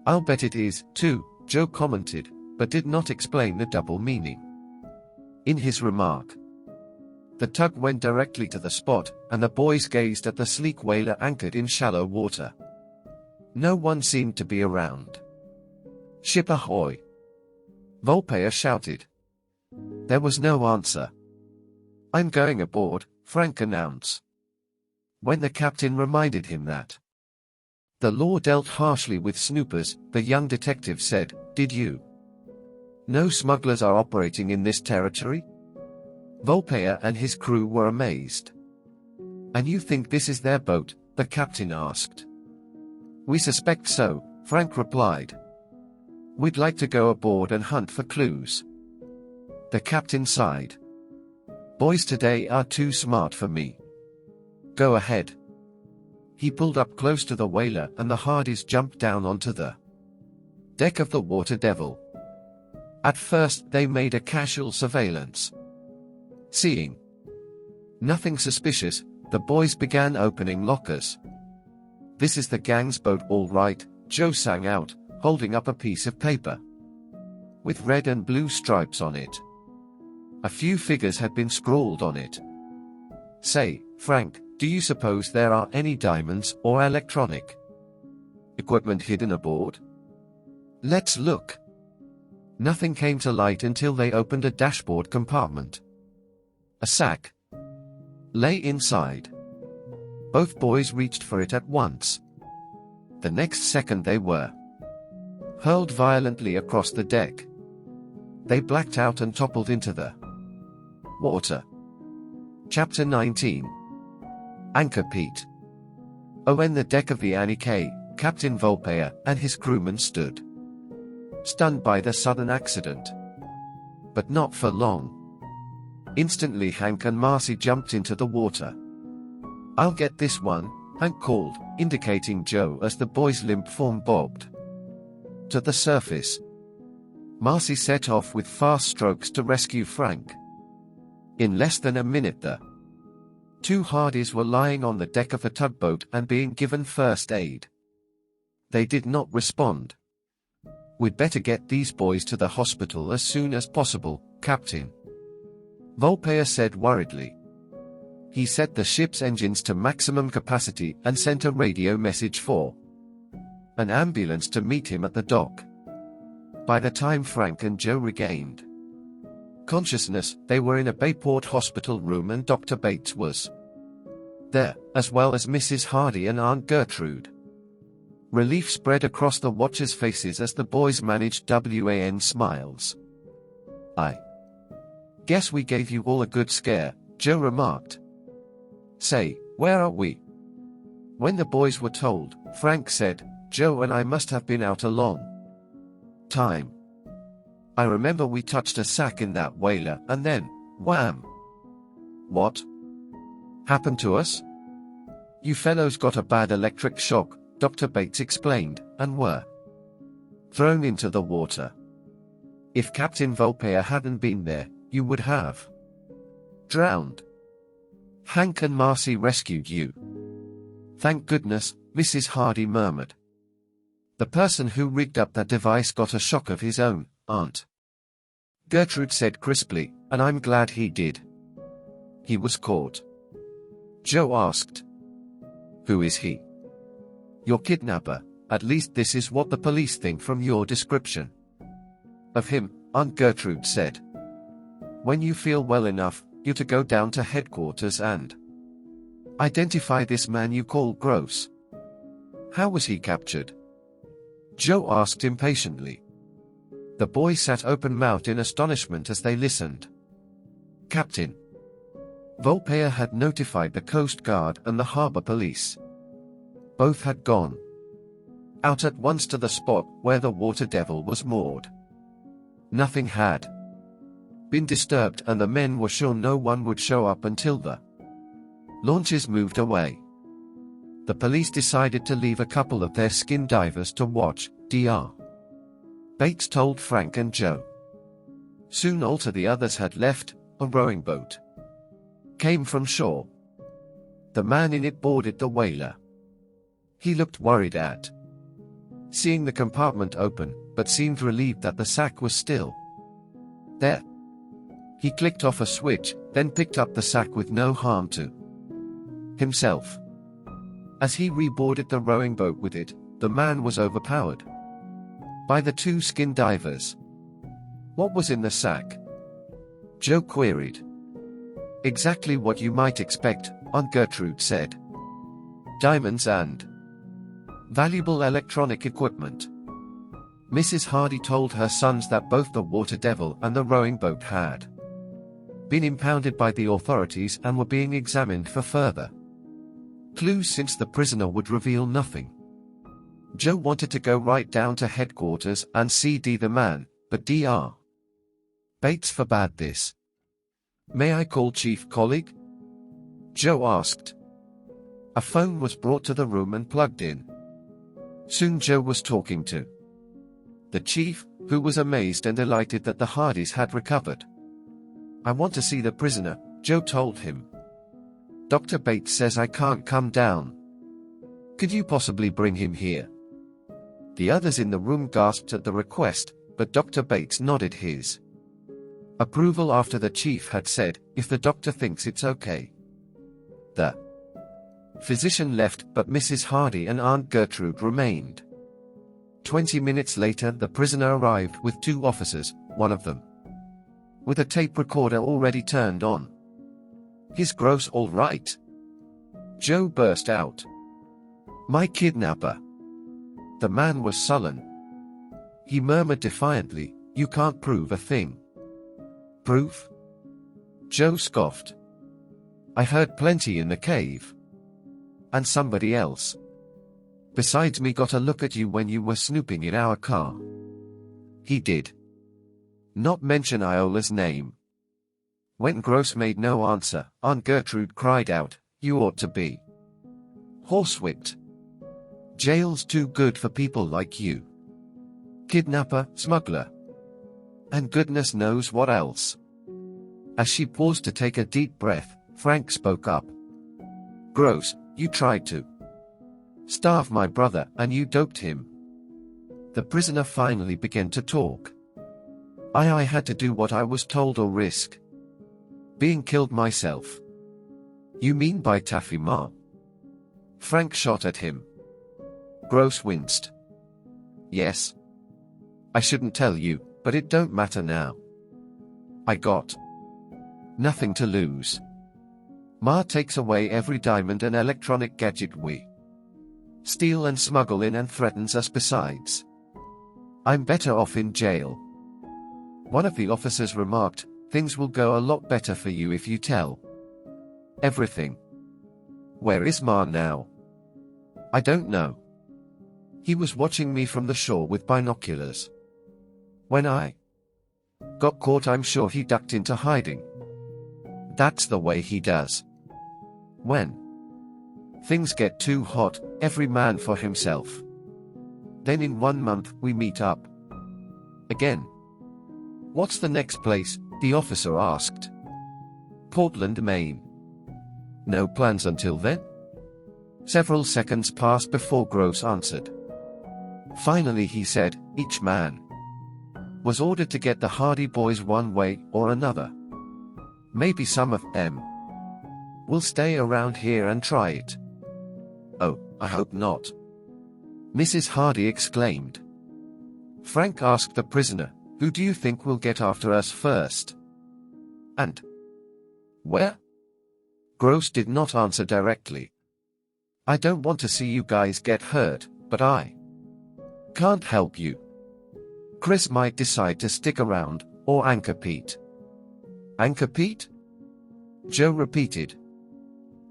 I'll bet it is, too, Joe commented, but did not explain the double meaning in his remark. The tug went directly to the spot, and the boys gazed at the sleek whaler anchored in shallow water. No one seemed to be around. "Ship ahoy!" Volpeya shouted. There was no answer. "I'm going aboard," Frank announced. When the captain reminded him that the law dealt harshly with snoopers, the young detective said, "Did you know smugglers are operating in this territory?" Volpeya and his crew were amazed. "And you think this is their boat?" the captain asked. "We suspect so," Frank replied. "We'd like to go aboard and hunt for clues." The captain sighed. "Boys today are too smart for me. Go ahead." He pulled up close to the whaler and the Hardys jumped down onto the deck of the Water Devil. At first they made a casual surveillance. Seeing nothing suspicious, the boys began opening lockers. "This is the gang's boat all right," Joe sang out, holding up a piece of paper with red and blue stripes on it. A few figures had been scrawled on it. "Say, Frank, do you suppose there are any diamonds or electronic equipment hidden aboard? Let's look." Nothing came to light until they opened a dashboard compartment. A sack lay inside. Both boys reached for it at once. The next second they were hurled violently across the deck. They blacked out and toppled into the water. Chapter 19. Anchor Pete. On the deck of the Annie K, Captain Volpeya and his crewmen stood, stunned by the sudden accident. But not for long. Instantly Hank and Marcy jumped into the water. "I'll get this one," Hank called, indicating Joe as the boy's limp form bobbed to the surface. Marcy set off with fast strokes to rescue Frank. In less than a minute the two Hardys were lying on the deck of the tugboat and being given first aid. They did not respond. "We'd better get these boys to the hospital as soon as possible, Captain," Volpeya said worriedly. He set the ship's engines to maximum capacity and sent a radio message for an ambulance to meet him at the dock. By the time Frank and Joe regained consciousness, they were in a Bayport hospital room and Dr. Bates was there, as well as Mrs. Hardy and Aunt Gertrude. Relief spread across the watchers' faces as the boys managed WAN smiles. "I guess we gave you all a good scare," Joe remarked. "Say, where are we?" When the boys were told, Frank said, "Joe and I must have been out a long time. I remember we touched a sack in that whaler and then, wham!" "What happened to us?" "You fellows got a bad electric shock," Dr. Bates explained, "and were thrown into the water. If Captain Volpeya hadn't been there, you would have drowned. Hank and Marcy rescued you." "Thank goodness," Mrs. Hardy murmured. "The person who rigged up that device got a shock of his own, Aunt Gertrude said crisply, "and I'm glad he did." "He was caught?" Joe asked. "Who is he?" "Your kidnapper, at least this is what the police think from your description of him," Aunt Gertrude said. "When you feel well enough, you're to go down to headquarters and identify this man you call Gross." "How was he captured?" Joe asked impatiently. The boys sat open-mouthed in astonishment as they listened. Captain Volpeya had notified the Coast Guard and the harbor police. Both had gone out at once to the spot where the Water Devil was moored. Nothing had been disturbed and the men were sure no one would show up until the launches moved away. The police decided to leave a couple of their skin divers to watch. Dr. Bates told Frank and Joe. Soon all the others had left. A rowing boat came from shore. The man in it boarded the whaler. He looked worried at seeing the compartment open, but seemed relieved that the sack was still there. He clicked off a switch, then picked up the sack with no harm to himself. As he reboarded the rowing boat with it, the man was overpowered by the two skin divers. What was in the sack? Joe queried. Exactly what you might expect, Aunt Gertrude said. Diamonds and valuable electronic equipment. Mrs. Hardy told her sons that both the Water Devil and the rowing boat had been impounded by the authorities and were being examined for further clues, since the prisoner would reveal nothing. Joe wanted to go right down to headquarters and see the man, but Dr. Bates forbade this. May I call Chief Colleague? Joe asked. A phone was brought to the room and plugged in. Soon Joe was talking to the chief, who was amazed and delighted that the Hardys had recovered. I want to see the prisoner, Joe told him. Dr. Bates says I can't come down. Could you possibly bring him here? The others in the room gasped at the request, but Dr. Bates nodded his approval after the chief had said, if the doctor thinks it's okay. The physician left, but Mrs. Hardy and Aunt Gertrude remained. 20 minutes later, the prisoner arrived with two officers, one of them with a tape recorder already turned on. Is Gross all right? Joe burst out. My kidnapper. The man was sullen. He murmured defiantly, you can't prove a thing. Proof? Joe scoffed. I heard plenty in the cave. And somebody else besides me got a look at you when you were snooping in our car. He did not mention Iola's name. When Gross made no answer, Aunt Gertrude cried out, you ought to be horsewhipped. Jail's too good for people like you. Kidnapper, smuggler, and goodness knows what else. As she paused to take a deep breath, Frank spoke up. Gross, you tried to starve my brother and you doped him. The prisoner finally began to talk. I had to do what I was told or risk being killed myself. You mean by Taffy Ma? Frank shot at him. Gross winced. Yes. I shouldn't tell you, but it don't matter now. I got nothing to lose. Ma takes away every diamond and electronic gadget we steal and smuggle in and threatens us besides. I'm better off in jail. One of the officers remarked, things will go a lot better for you if you tell everything. Where is Ma now? I don't know. He was watching me from the shore with binoculars. When I got caught, I'm sure he ducked into hiding. That's the way he does. When things get too hot, every man for himself. Then in 1 month, we meet up again. What's the next place? The officer asked. Portland, Maine. No plans until then? Several seconds passed before Gross answered. Finally he said, each man was ordered to get the Hardy boys one way or another. Maybe some of them will stay around here and try it. Oh, I hope not. Mrs. Hardy exclaimed. Frank asked the prisoner, who do you think will get after us first? And where? Gross did not answer directly. I don't want to see you guys get hurt, but I can't help you. Chris might decide to stick around, or Anchor Pete. Anchor Pete? Joe repeated.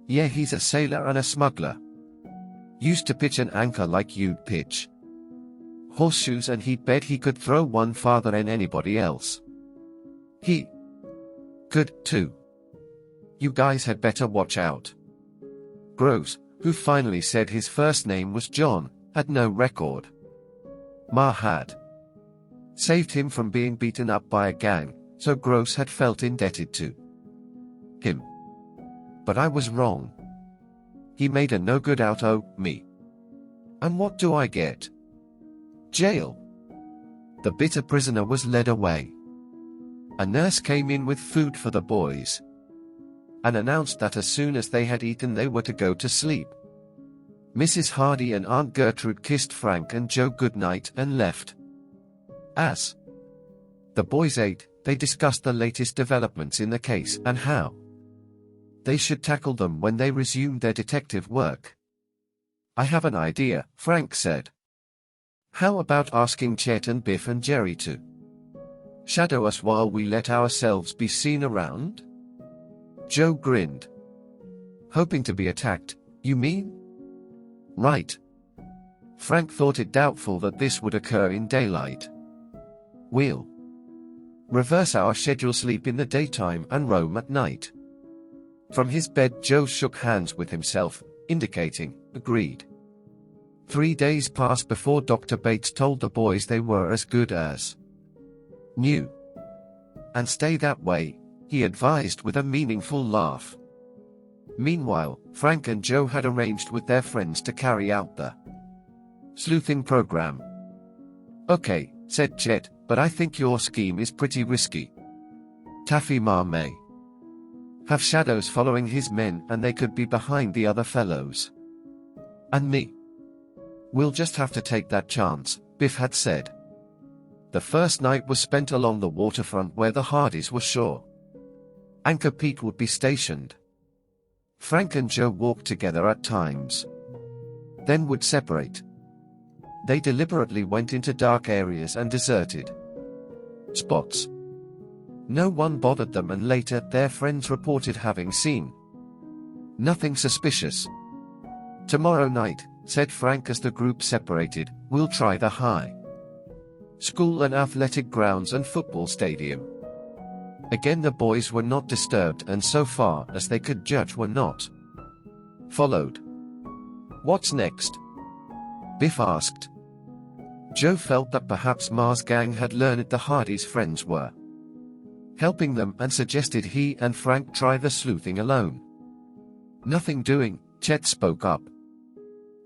Yeah, he's a sailor and a smuggler. Used to pitch an anchor like you'd pitch horseshoes, and he'd bet he could throw one farther than anybody else. He could, too. You guys had better watch out. Gross, who finally said his first name was John, had no record. Ma had saved him from being beaten up by a gang, so Grosset felt indebted to him. But I was wrong. He made a no good out of me. And what do I get? Jail. The bitter prisoner was led away. A nurse came in with food for the boys and announced that as soon as they had eaten they were to go to sleep. Mrs. Hardy and Aunt Gertrude kissed Frank and Joe goodnight and left. As the boys ate, they discussed the latest developments in the case and how they should tackle them when they resumed their detective work. I have an idea, Frank said. How about asking Chet and Biff and Jerry to shadow us while we let ourselves be seen around? Joe grinned. Hoping to be attacked, you mean? Right. Frank thought it doubtful that this would occur in daylight. We'll reverse our schedule, sleep in the daytime and roam at night. From his bed Joe shook hands with himself, indicating, agreed. 3 days passed before Dr. Bates told the boys they were as good as new. And stay that way, he advised with a meaningful laugh. Meanwhile, Frank and Joe had arranged with their friends to carry out the sleuthing program. Okay, said Chet, but I think your scheme is pretty risky. Taffy Ma may have shadows following his men and they could be behind the other fellows. And me. We'll just have to take that chance, Biff had said. The first night was spent along the waterfront where the Hardys were sure Anchor Pete would be stationed. Frank and Joe walked together at times, then would separate. They deliberately went into dark areas and deserted spots. No one bothered them, and later their friends reported having seen nothing suspicious. Tomorrow night, said Frank as the group separated, we'll try the high school and athletic grounds and football stadium. Again the boys were not disturbed and so far as they could judge were not followed. What's next? Biff asked. Joe felt that perhaps Ma's gang had learned the Hardys' friends were helping them and suggested he and Frank try the sleuthing alone. Nothing doing, Chet spoke up.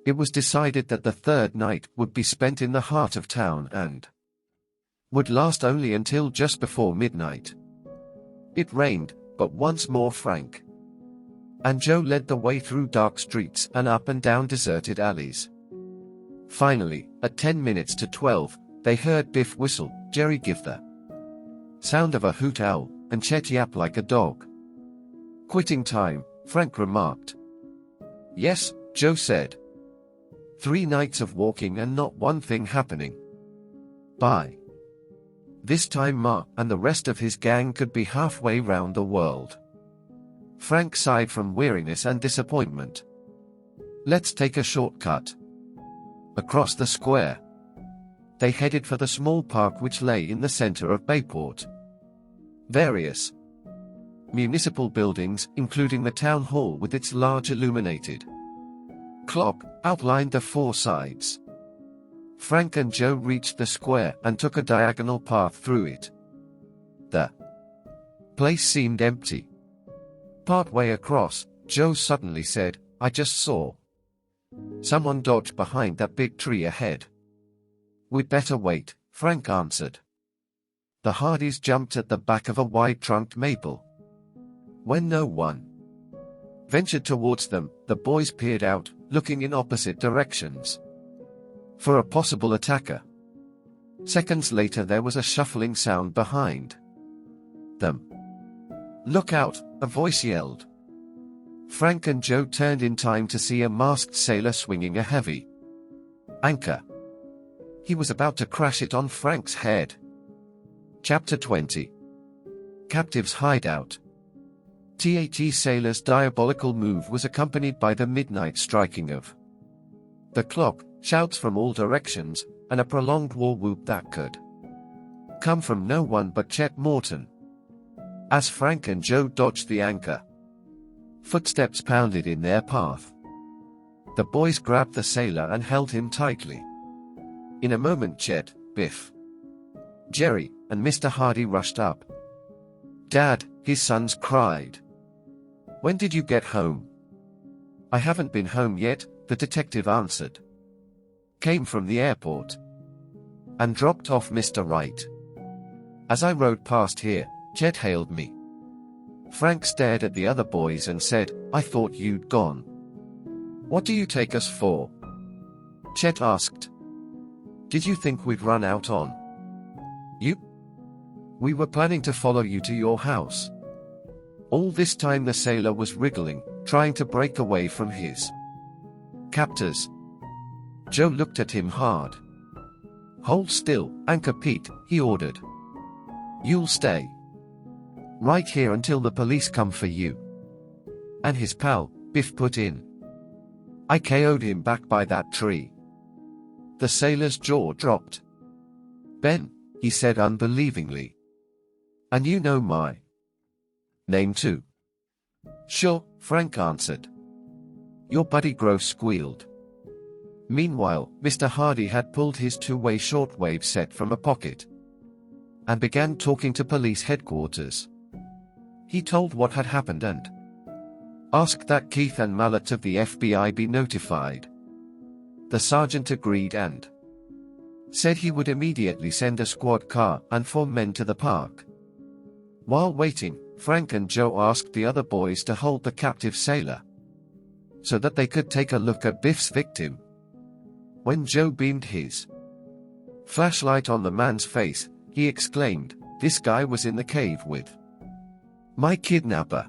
It was decided that the third night would be spent in the heart of town and would last only until just before midnight. It rained, but once more Frank and Joe led the way through dark streets and up and down deserted alleys. Finally, at 10 minutes to 12, they heard Biff whistle, Jerry give the sound of a hoot owl, and Chet yap like a dog. Quitting time, Frank remarked. Yes, Joe said. 3 nights of walking and not one thing happening. Bye. This time Ma and the rest of his gang could be halfway round the world. Frank sighed from weariness and disappointment. Let's take a shortcut across the square. They headed for the small park which lay in the center of Bayport. Various municipal buildings, including the town hall with its large illuminated clock, outlined the 4 sides. Frank and Joe reached the square and took a diagonal path through it. The place seemed empty. Partway across, Joe suddenly said, I just saw someone dodge behind that big tree ahead. We'd better wait, Frank answered. The Hardys jumped at the back of a wide-trunked maple. When no one ventured towards them, the boys peered out, looking in opposite directions for a possible attacker. Seconds later there was a shuffling sound behind them. Look out, a voice yelled. Frank and Joe turned in time to see a masked sailor swinging a heavy anchor. He was about to crash it on Frank's head. Chapter 20. Captives' Hideout. The sailor's diabolical move was accompanied by the midnight striking of the clock, shouts from all directions, and a prolonged war whoop that could come from no one but Chet Morton. As Frank and Joe dodged the anchor, footsteps pounded in their path. The boys grabbed the sailor and held him tightly. In a moment Chet, Biff, Jerry, and Mr. Hardy rushed up. "Dad," his sons cried. "When did you get home?" "I haven't been home yet," the detective answered. "Came from the airport. And dropped off Mr. Wright. As I rode past here, Chet hailed me." Frank stared at the other boys and said, "I thought you'd gone." "What do you take us for?" Chet asked. "Did you think we'd run out on you? We were planning to follow you to your house." All this time the sailor was wriggling, trying to break away from his captors. Joe looked at him hard. "Hold still, Anchor Pete," he ordered. "You'll stay right here until the police come for you." And his pal, Biff, put in. "I KO'd him back by that tree." The sailor's jaw dropped. "Ben," he said unbelievingly. "And you know my name too?" "Sure," Frank answered. Your buddy Gross squealed. Meanwhile, Mr. Hardy had pulled his two-way shortwave set from a pocket and began talking to police headquarters. He told what had happened and asked that Keith and Mallet of the FBI be notified. The sergeant agreed and said he would immediately send a squad car and 4 men to the park. While waiting, Frank and Joe asked the other boys to hold the captive sailor so that they could take a look at Biff's victim. When Joe beamed his flashlight on the man's face, he exclaimed, "This guy was in the cave with my kidnapper."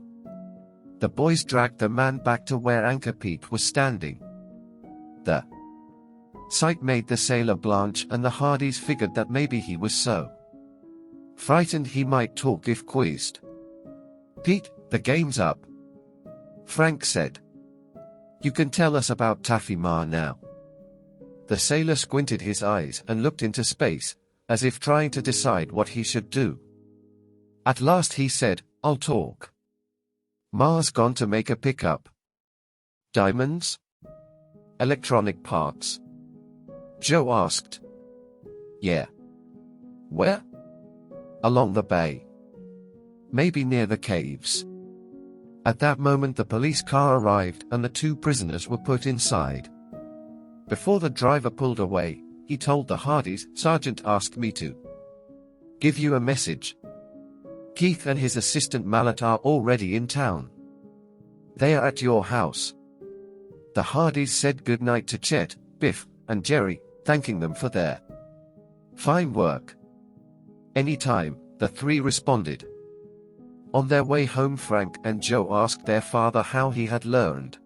The boys dragged the man back to where Anchor Pete was standing. The sight made the sailor blanch, and the Hardys figured that maybe he was so frightened he might talk if quizzed. "Pete, the game's up," Frank said. "You can tell us about Taffy Ma now." The sailor squinted his eyes and looked into space, as if trying to decide what he should do. At last he said, "I'll talk. Ma's gone to make a pickup." "Diamonds? Electronic parts?" Joe asked. "Yeah." "Where?" "Along the bay. Maybe near the caves." At that moment the police car arrived and the 2 prisoners were put inside. Before the driver pulled away, he told the Hardys, "Sergeant asked me to give you a message. Keith and his assistant Mallet are already in town. They are at your house." The Hardys said goodnight to Chet, Biff, and Jerry, thanking them for their fine work. "Anytime," the 3 responded. On their way home, Frank and Joe asked their father how he had learned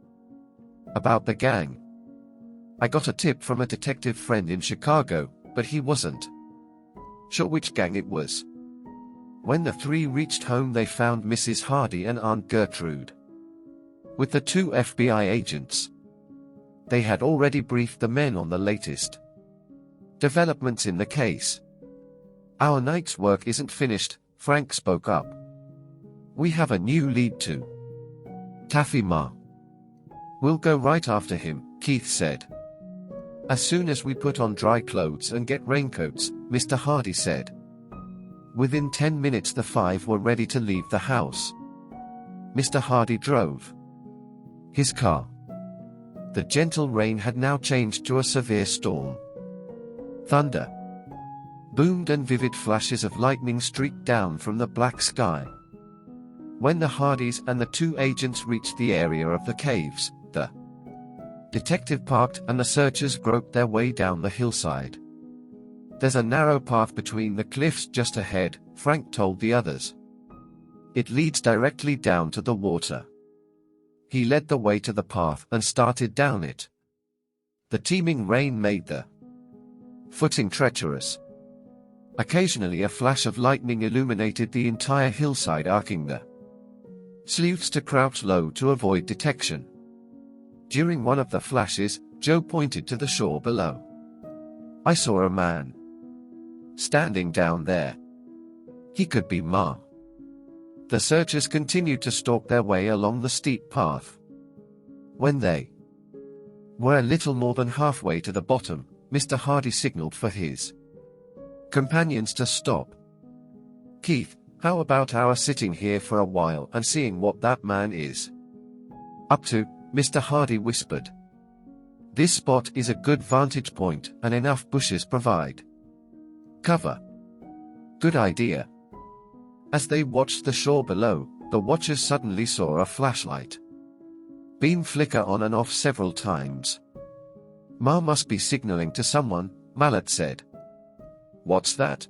about the gang. "I got a tip from a detective friend in Chicago, but he wasn't sure which gang it was." When the 3 reached home, they found Mrs. Hardy and Aunt Gertrude with the 2 FBI agents. They had already briefed the men on the latest developments in the case. "Our night's work isn't finished," Frank spoke up. "We have a new lead too. Taffy Ma. We'll go right after him," Keith said. "As soon as we put on dry clothes and get raincoats," Mr. Hardy said. Within 10 minutes the 5 were ready to leave the house. Mr. Hardy drove his car. The gentle rain had now changed to a severe storm. Thunder boomed and vivid flashes of lightning streaked down from the black sky. When the Hardys and the 2 agents reached the area of the caves, the detective parked and the searchers groped their way down the hillside. "There's a narrow path between the cliffs just ahead," Frank told the others. "It leads directly down to the water." He led the way to the path and started down it. The teeming rain made the footing treacherous. Occasionally a flash of lightning illuminated the entire hillside, asking the sleuths to crouch low to avoid detection. During one of the flashes, Joe pointed to the shore below. "I saw a man standing down there. He could be Ma." The searchers continued to stalk their way along the steep path. When they were a little more than halfway to the bottom, Mr. Hardy signaled for his companions to stop. "Keith, How about our sitting here for a while and seeing what that man is up to? Mr. Hardy whispered. This spot is a good vantage point and enough bushes provide cover. Good idea. As they watched the shore below, the watchers suddenly saw a flashlight beam flicker on and off several times. Ma must be signaling to someone, Mallet said. What's that?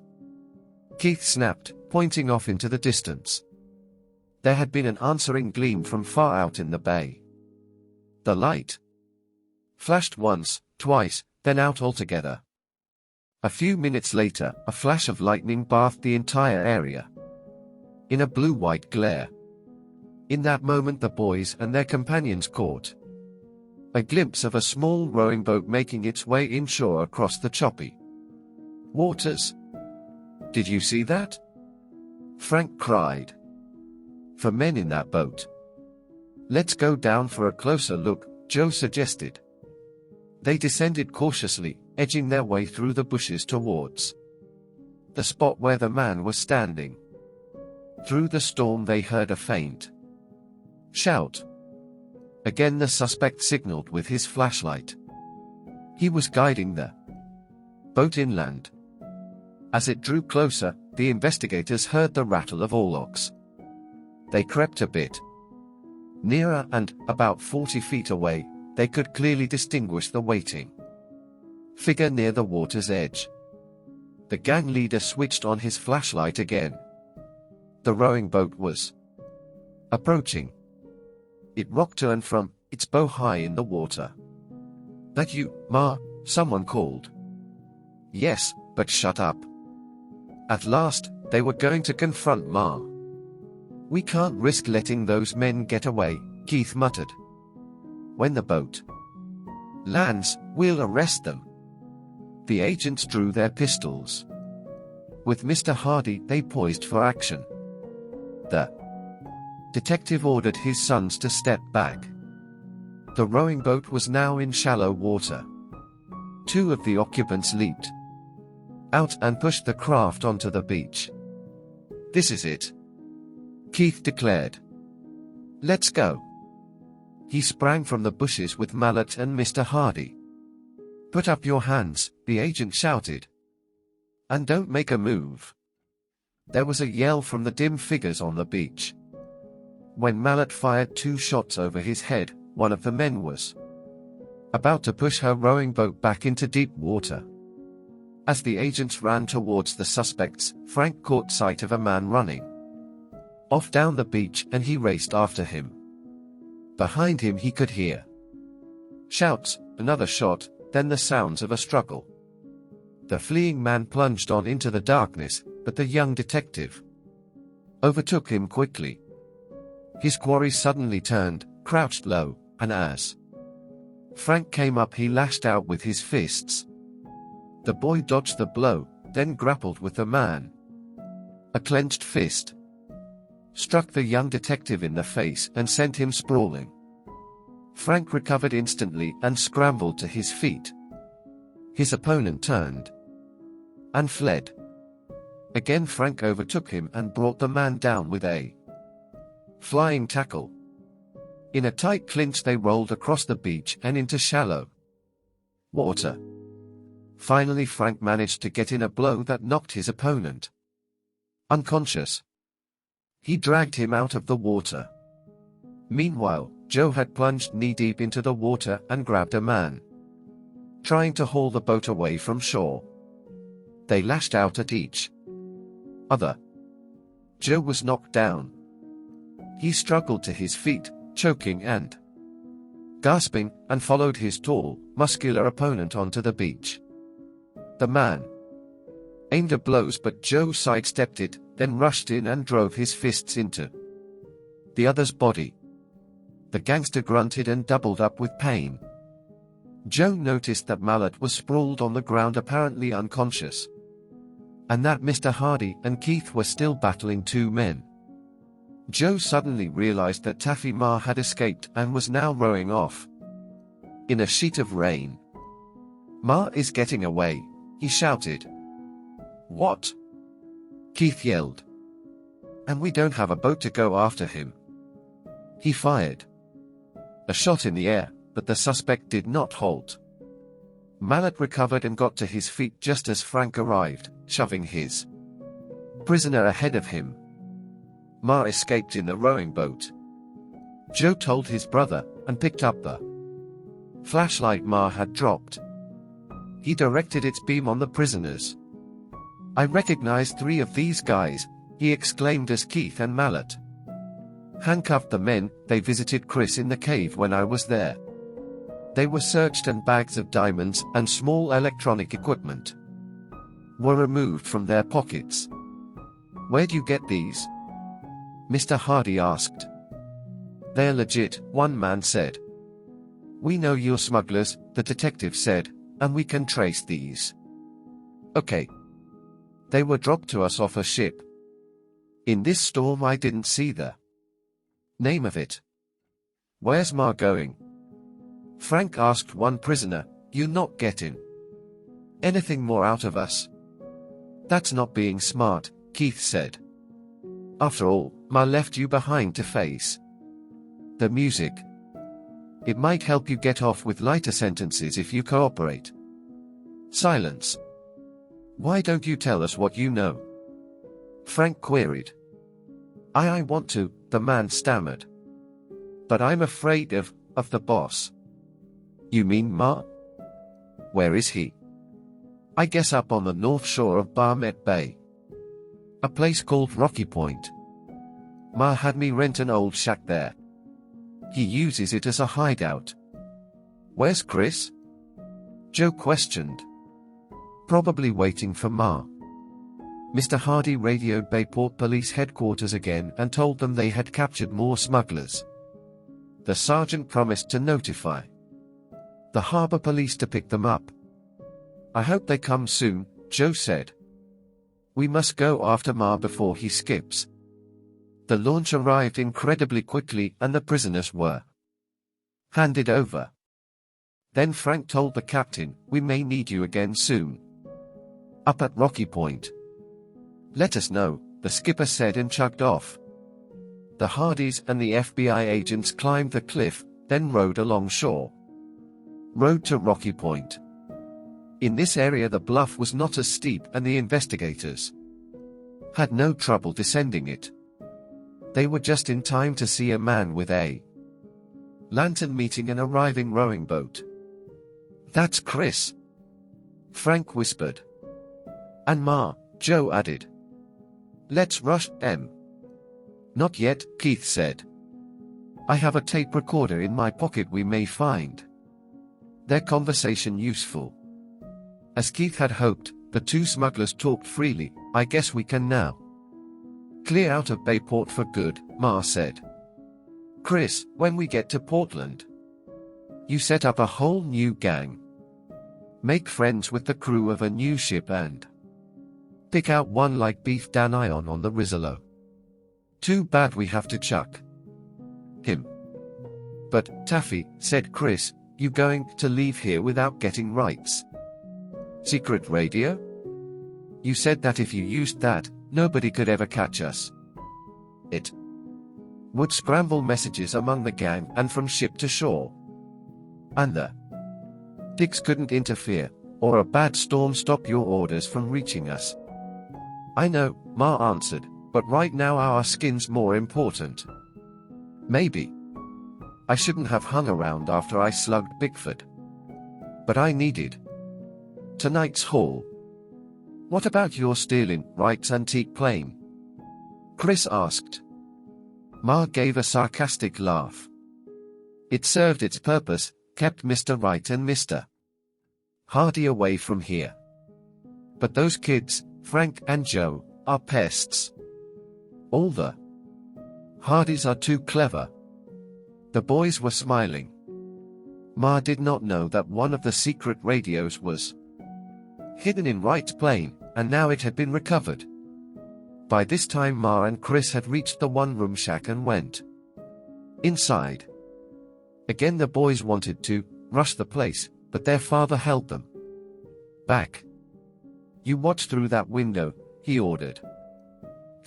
Keith snapped, pointing off into the distance. There had been an answering gleam from far out in the bay. The light flashed once, twice, then out altogether. A few minutes later, a flash of lightning bathed the entire area in a blue-white glare. In that moment the boys and their companions caught a glimpse of a small rowing boat making its way inshore across the choppy waters. Did you see that? Frank cried. 4 men in that boat. Let's go down for a closer look, Joe suggested. They descended cautiously, edging their way through the bushes towards the spot where the man was standing. Through the storm they heard a faint shout. Again the suspect signaled with his flashlight. He was guiding the boat inland. As it drew closer, the investigators heard the rattle of oarlocks. They crept a bit nearer and, about 40 feet away, they could clearly distinguish the waiting figure near the water's edge. The gang leader switched on his flashlight again. The rowing boat was approaching. It rocked to and from, its bow high in the water. That you, Ma? Someone called. Yes, but shut up. At last, they were going to confront Ma. We can't risk letting those men get away, Keith muttered. When the boat lands, we'll arrest them. The agents drew their pistols. With Mr. Hardy, they poised for action. The detective ordered his sons to step back. The rowing boat was now in shallow water. 2 of the occupants leaped out and pushed the craft onto the beach. This is it, Keith declared. Let's go. He sprang from the bushes with Mallet and Mr. Hardy. Put up your hands, the agent shouted. And don't make a move. There was a yell from the dim figures on the beach. When Mallet fired 2 shots over his head, one of the men was about to push her rowing boat back into deep water. As the agents ran towards the suspects, Frank caught sight of a man running off down the beach and he raced after him. Behind him he could hear shouts, another shot, then the sounds of a struggle. The fleeing man plunged on into the darkness, but the young detective overtook him quickly. His quarry suddenly turned, crouched low, and as Frank came up he lashed out with his fists. The boy dodged the blow, then grappled with the man. A clenched fist struck the young detective in the face and sent him sprawling. Frank recovered instantly and scrambled to his feet. His opponent turned and fled. Again Frank overtook him and brought the man down with a flying tackle. In a tight clinch they rolled across the beach and into shallow water. Finally Frank managed to get in a blow that knocked his opponent unconscious. He dragged him out of the water. Meanwhile, Joe had plunged knee-deep into the water and grabbed a man trying to haul the boat away from shore. They lashed out at each other. Joe was knocked down. He struggled to his feet, choking and gasping, and followed his tall, muscular opponent onto the beach. The man aimed at blows but Joe sidestepped it, then rushed in and drove his fists into the other's body. The gangster grunted and doubled up with pain. Joe noticed that Mallet was sprawled on the ground apparently unconscious, and that Mr. Hardy and Keith were still battling 2 men. Joe suddenly realized that Taffy Ma had escaped and was now rowing off in a sheet of rain. Ma is getting away, he shouted. What? Keith yelled. And we don't have a boat to go after him. He fired a shot in the air, but the suspect did not halt. Mallet recovered and got to his feet just as Frank arrived, shoving his prisoner ahead of him. Ma escaped in the rowing boat. Joe told his brother, and picked up the flashlight Ma had dropped. He directed its beam on the prisoners. "I recognized 3 of these guys," he exclaimed as Keith and Mallet handcuffed the men. "They visited Chris in the cave when I was there. They were searched and bags of diamonds and small electronic equipment were removed from their pockets." "Where'd you get these?" Mr. Hardy asked. "They're legit," one man said. "We know you're smugglers," the detective said, "and we can trace these." "Okay. They were dropped to us off a ship. In this storm I didn't see the name of it." "Where's Ma going?" Frank asked one prisoner. "You're not getting anything more out of us." "That's not being smart," Keith said. "After all, Ma left you behind to face the music. It might help you get off with lighter sentences if you cooperate." Silence. "Why don't you tell us what you know?" Frank queried. I want to," the man stammered. "But I'm afraid of the boss." "You mean Ma? Where is he?" "I guess up on the north shore of Barmet Bay. A place called Rocky Point. Ma had me rent an old shack there. He uses it as a hideout." "Where's Chris?" Joe questioned. "Probably waiting for Ma." Mr. Hardy radioed Bayport Police Headquarters again and told them they had captured more smugglers. The sergeant promised to notify the harbor police to pick them up. "I hope they come soon," Joe said. "We must go after Ma before he skips." The launch arrived incredibly quickly and the prisoners were handed over. Then Frank told the captain, "We may need you again soon up at Rocky Point." "Let us know," the skipper said and chugged off. The Hardys and the FBI agents climbed the cliff, then rowed along shore. Rowed to Rocky Point. In this area the bluff was not as steep and the investigators had no trouble descending it. They were just in time to see a man with a lantern meeting an arriving rowing boat. "That's Chris," Frank whispered. "And Ma," Joe added. "Let's rush them." "Not yet," Keith said. "I have a tape recorder in my pocket. We may find their conversation useful." As Keith had hoped, the 2 smugglers talked freely. "I guess we can now clear out of Bayport for good," Ma said. "Chris, when we get to Portland, you set up a whole new gang. Make friends with the crew of a new ship and pick out one like Beef Danion on the Rizzolo. Too bad we have to chuck him." "But, Taffy," said Chris, "you going to leave here without getting rights? Secret radio? You said that if you used that, nobody could ever catch us. It would scramble messages among the gang and from ship to shore. And the Dix couldn't interfere, or a bad storm stop your orders from reaching us." "I know," Ma answered, "but right now our skin's more important." "Maybe. I shouldn't have hung around after I slugged Bigfoot. But I needed tonight's haul." "What about your stealing Wright's antique plane?" Chris asked. Ma gave a sarcastic laugh. "It served its purpose, kept Mr. Wright and Mr. Hardy away from here. But those kids, Frank and Joe, are pests. All the Hardys are too clever." The boys were smiling. Ma did not know that one of the secret radios was hidden in Wright's plane, and now it had been recovered. By this time Ma and Chris had reached the one-room shack and went inside. Again the boys wanted to rush the place, but their father held them back. "You watch through that window," he ordered.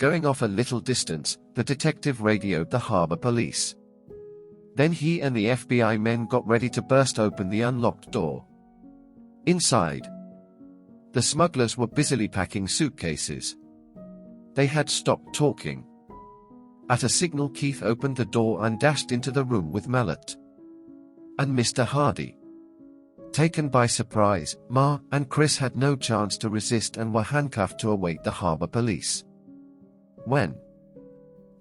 Going off a little distance, the detective radioed the harbor police. Then he and the FBI men got ready to burst open the unlocked door. Inside, the smugglers were busily packing suitcases. They had stopped talking. At a signal, Keith opened the door and dashed into the room with Mallet and Mr. Hardy. Taken by surprise, Ma and Chris had no chance to resist and were handcuffed to await the harbor police. When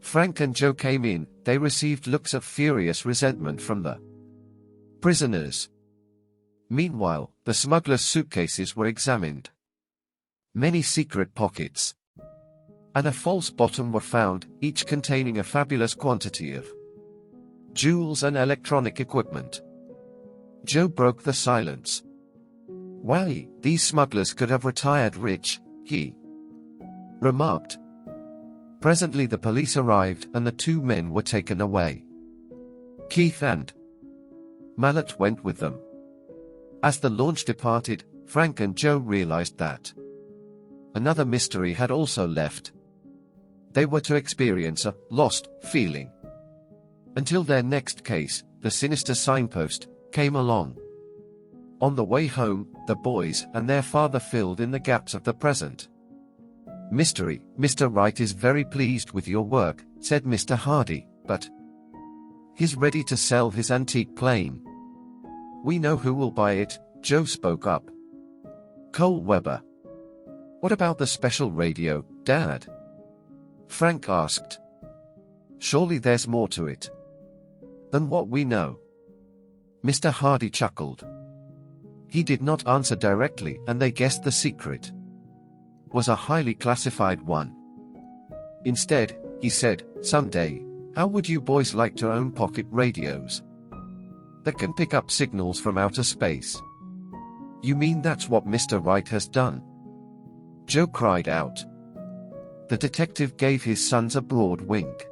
Frank and Joe came in, they received looks of furious resentment from the prisoners. Meanwhile, the smugglers' suitcases were examined. Many secret pockets and a false bottom were found, each containing a fabulous quantity of jewels and electronic equipment. Joe broke the silence. "Why, these smugglers could have retired rich," he remarked. Presently the police arrived and the two men were taken away. Keith and Mallet went with them. As the launch departed, Frank and Joe realized that another mystery had also left. They were to experience a lost feeling until their next case, the sinister signpost, came along. On the way home, the boys and their father filled in the gaps of the present mystery. "Mr. Wright is very pleased with your work," said Mr. Hardy, "but he's ready to sell his antique plane." "We know who will buy it," Joe spoke up. "Cole Weber." "What about the special radio, Dad?" Frank asked. "Surely there's more to it than what we know." Mr. Hardy chuckled. He did not answer directly, and they guessed the secret was a highly classified one. Instead, he said, "Someday, how would you boys like to own pocket radios that can pick up signals from outer space?" "You mean that's what Mr. Wright has done?" Joe cried out. The detective gave his sons a broad wink.